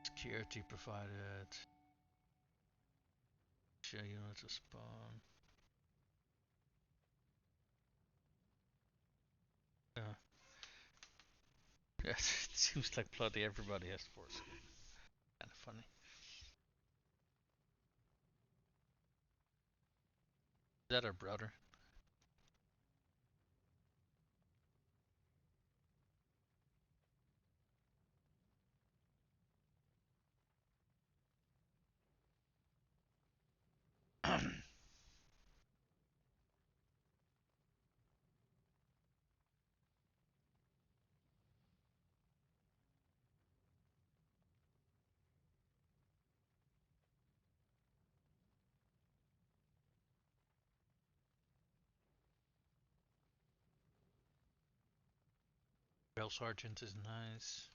Security provided. Show unit to spawn. Yeah. Yeah, it seems like bloody everybody has forest skin. Kind of funny. Is that our brother? Drill sergeant is nice.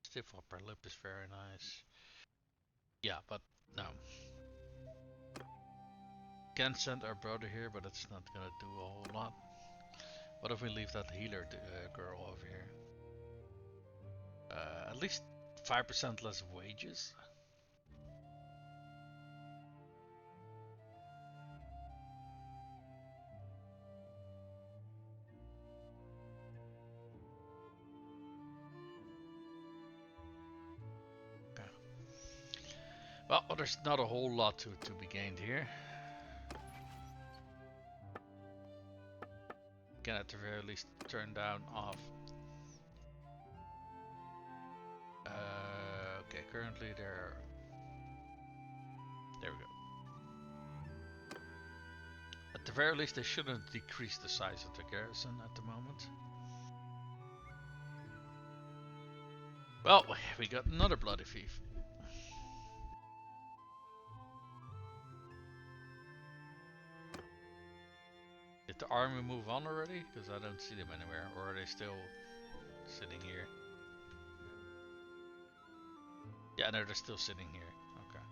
Stiff upper lip is very nice. Yeah, but no. Can send our brother here, but it's not gonna do a whole lot. What if we leave that healer girl over here? At least 5% less wages. Okay. Well, there's not a whole lot to be gained here. Can at the very least turn down off. Okay, currently there we go. At the very least, they shouldn't decrease the size of the garrison at the moment. Well, we got another bloody thief. Did the army move on already? Because I don't see them anywhere. Or are they still sitting here? Yeah, no, they're still sitting here. Okay.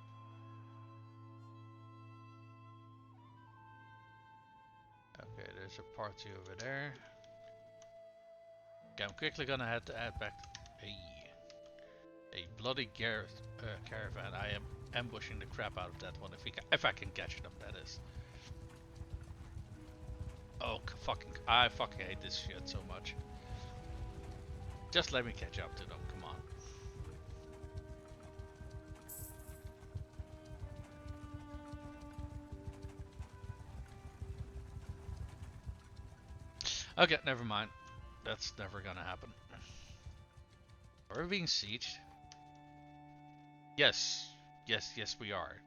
Okay, there's a party over there. Okay, I'm quickly gonna have to add back a bloody caravan. I am ambushing the crap out of that one if I can catch them. That is. Oh, I fucking hate this shit so much. Just let me catch up to them. Come on. Okay, never mind. That's never gonna happen. Are we being sieged? Yes. Yes, we are.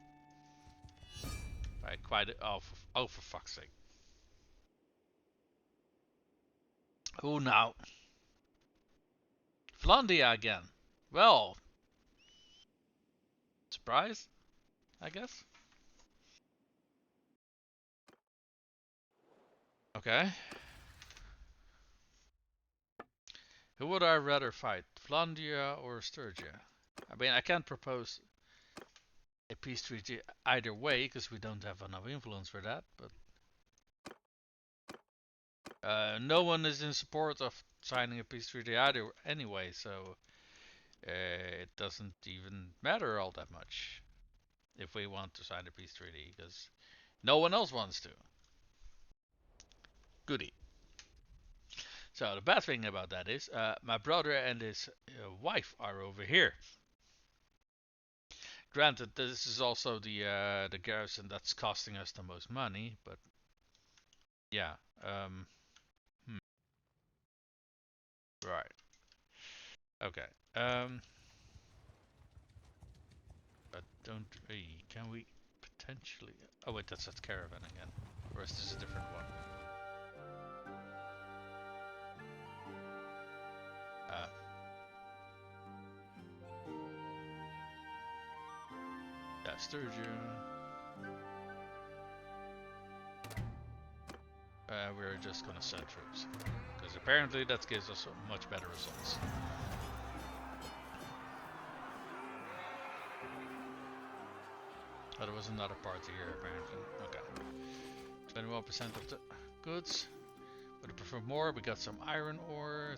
By quite. Oh, for fuck's sake. Who now? Flandia again. Well, surprise, I guess. Okay. Who would I rather fight, Flandia or Sturgia? I mean, I can't propose a peace treaty either way because we don't have enough influence for that. But no one is in support of signing a peace treaty either anyway, so it doesn't even matter all that much if we want to sign a peace treaty because no one else wants to. Goody. So the bad thing about that is my brother and his wife are over here. Granted, this is also the garrison that's costing us the most money, but yeah. Hmm. Right. Okay. But don't. Can we potentially... Oh wait, that's that caravan again. Or is this a different one? Yeah, sturgeon. We're just gonna send troops. Because apparently that gives us much better results. Oh, there was another party here apparently. Okay. 21% of the goods. But I prefer more. We got some iron ore.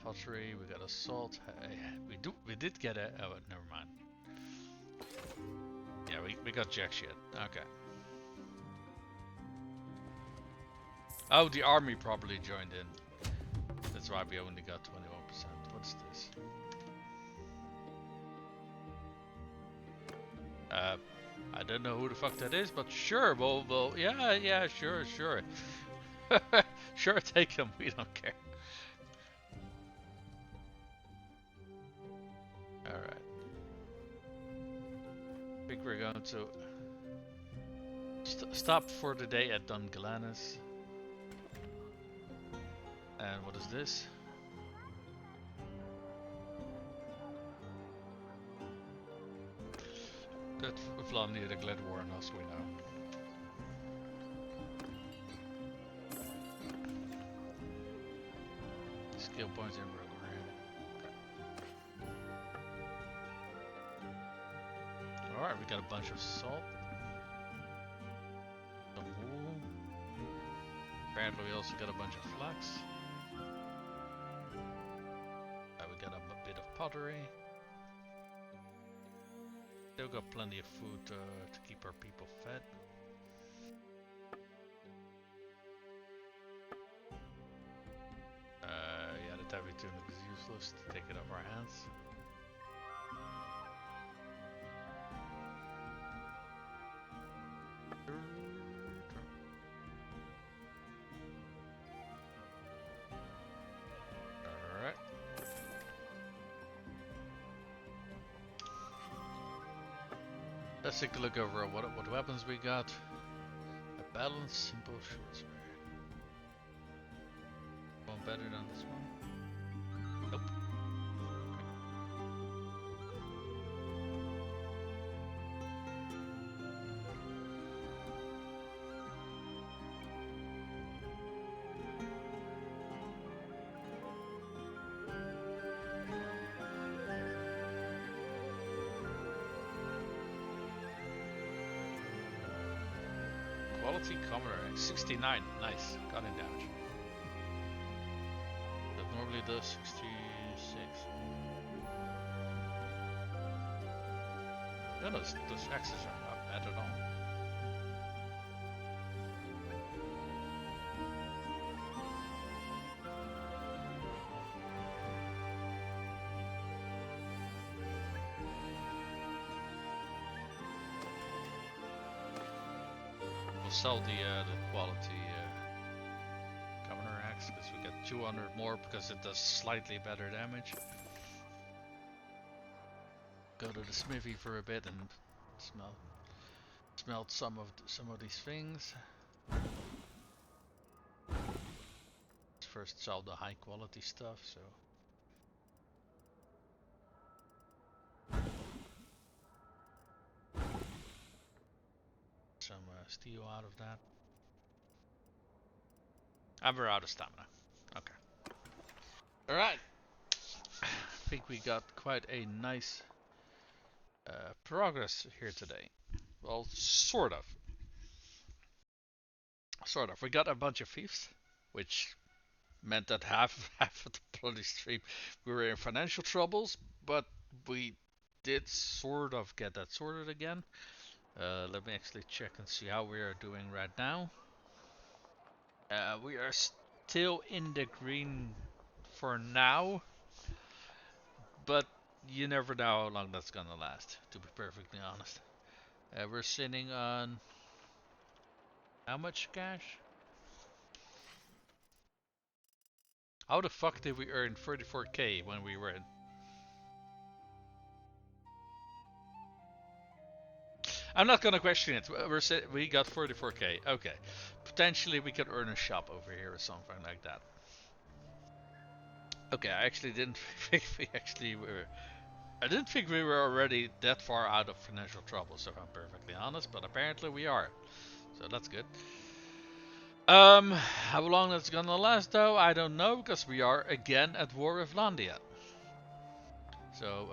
Pottery. We got a salt. We did get a... Oh, never mind. Yeah, we got jack shit. Okay. Oh, the army probably joined in. That's why we only got 21%. What's this? I don't know who the fuck that is, but sure, yeah, sure. Sure, take them, we don't care. Alright. I think we're going to stop for the day at Dungalanis. And what is this? That Vlan near the Glad War in us, we know. Skill points in program. Okay. Alright, we got a bunch of salt. Some wool. Apparently we also got a bunch of flax. We got a bit of pottery. Still got plenty of food to keep our people fed. Yeah, the heavy tunic is useless to take it off our hands. Alright. Let's take a look over what weapons we got. A balanced, simple short sword. One better than this one? Nope. Quality commoner, 69, nice, got in damage. That normally does 66. Yeah, those axes are not bad at all. Sell the quality commoner axe because we get 200 more because it does slightly better damage. Go to the smithy for a bit and smelt some of these things. Let's first sell the high quality stuff. So. Some steel out of that. And we're out of stamina. Okay. Alright. I think we got quite a nice progress here today. Well, sort of. Sort of. We got a bunch of thieves, which meant that half of the bloody stream we were in financial troubles, but we did sort of get that sorted again. Let me actually check and see how we are doing right now. We are still in the green for now, but you never know how long that's gonna last, to be perfectly honest. We're sitting on how much cash? How the fuck did we earn 34k when we were in? I'm not gonna question it. We got 44k. Okay, potentially we could earn a shop over here or something like that. Okay, I actually didn't think we actually were. I didn't think we were already that far out of financial trouble, if I'm perfectly honest, but apparently we are. So that's good. How long that's gonna last though, I don't know, because we are again at war with Landia. So,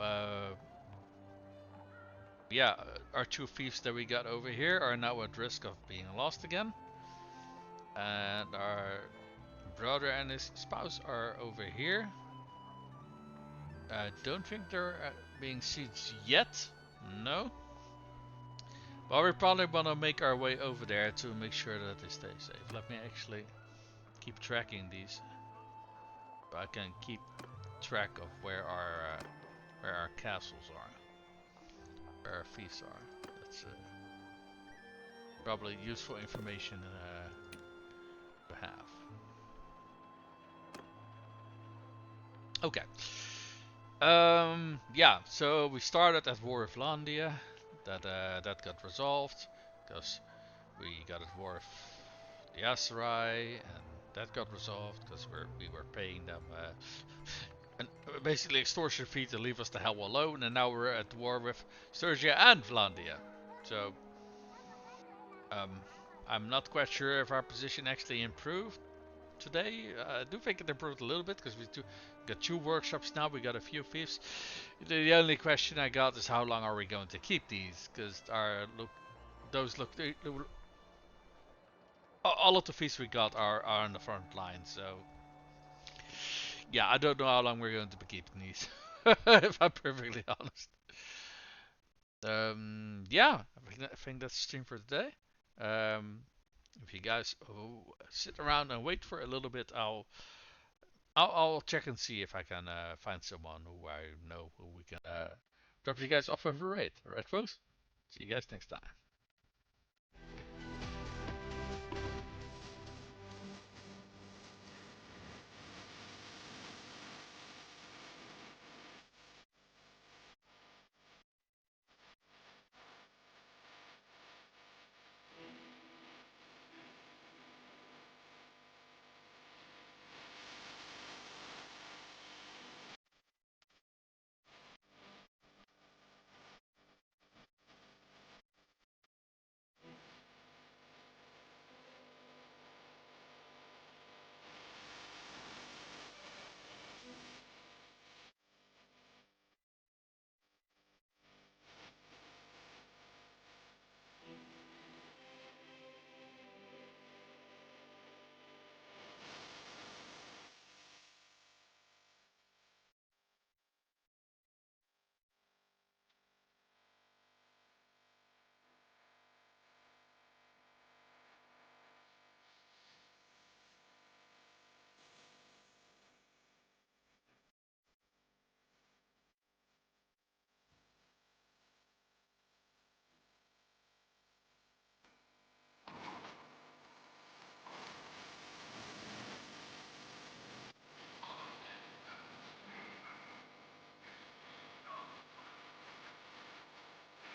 yeah, our two thieves that we got over here are now at risk of being lost again. And our brother and his spouse are over here. I don't think they're being sieged yet. No. But we're probably gonna make our way over there to make sure that they stay safe. Let me actually keep tracking these. So I can keep track of where our castles are, where our thieves are. That's probably useful information to have. Okay. Yeah. So we started at war with Landia. That got resolved because we got at war with the Aserai, and that got resolved because we were paying them and basically extortion fee to leave us the hell alone, and now we're at war with Sturgia and Vlandia. So um, I'm not quite sure if our position actually improved today. I do think it improved a little bit because got two workshops now. We got a few thieves. The only question I got is how long are we going to keep these? Because all of the thieves we got are on the front line. So yeah, I don't know how long we're going to be keeping these. If I'm perfectly honest. Yeah, I think that's the stream for today. If you guys sit around and wait for a little bit, I'll check and see if I can find someone who I know who we can drop you guys off of a raid. Alright, folks? See you guys next time.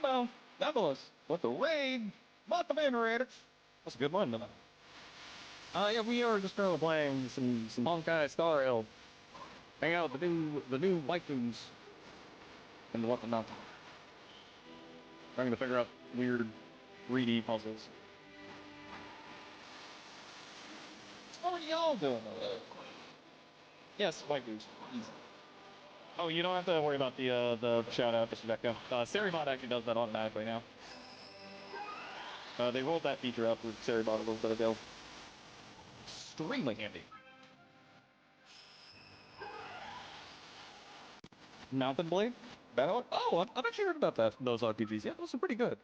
Well, that was what the raid, but the Bannerlord. That's a good one, though. Yeah, we are just currently playing some Honkai Star Rail. Hang out with the new waifus and whatnot. Trying to figure out weird 3D puzzles. What are y'all doing over there? Yes, waifus. Easy. Oh, you don't have to worry about the shout out, Mr. Becca. Seribot actually does that automatically now. They rolled that feature up with Seribot a little bit ago. Extremely handy. Mountain Blade? Bannerlord? Oh, I've actually heard about those RPGs. Yeah, those are pretty good.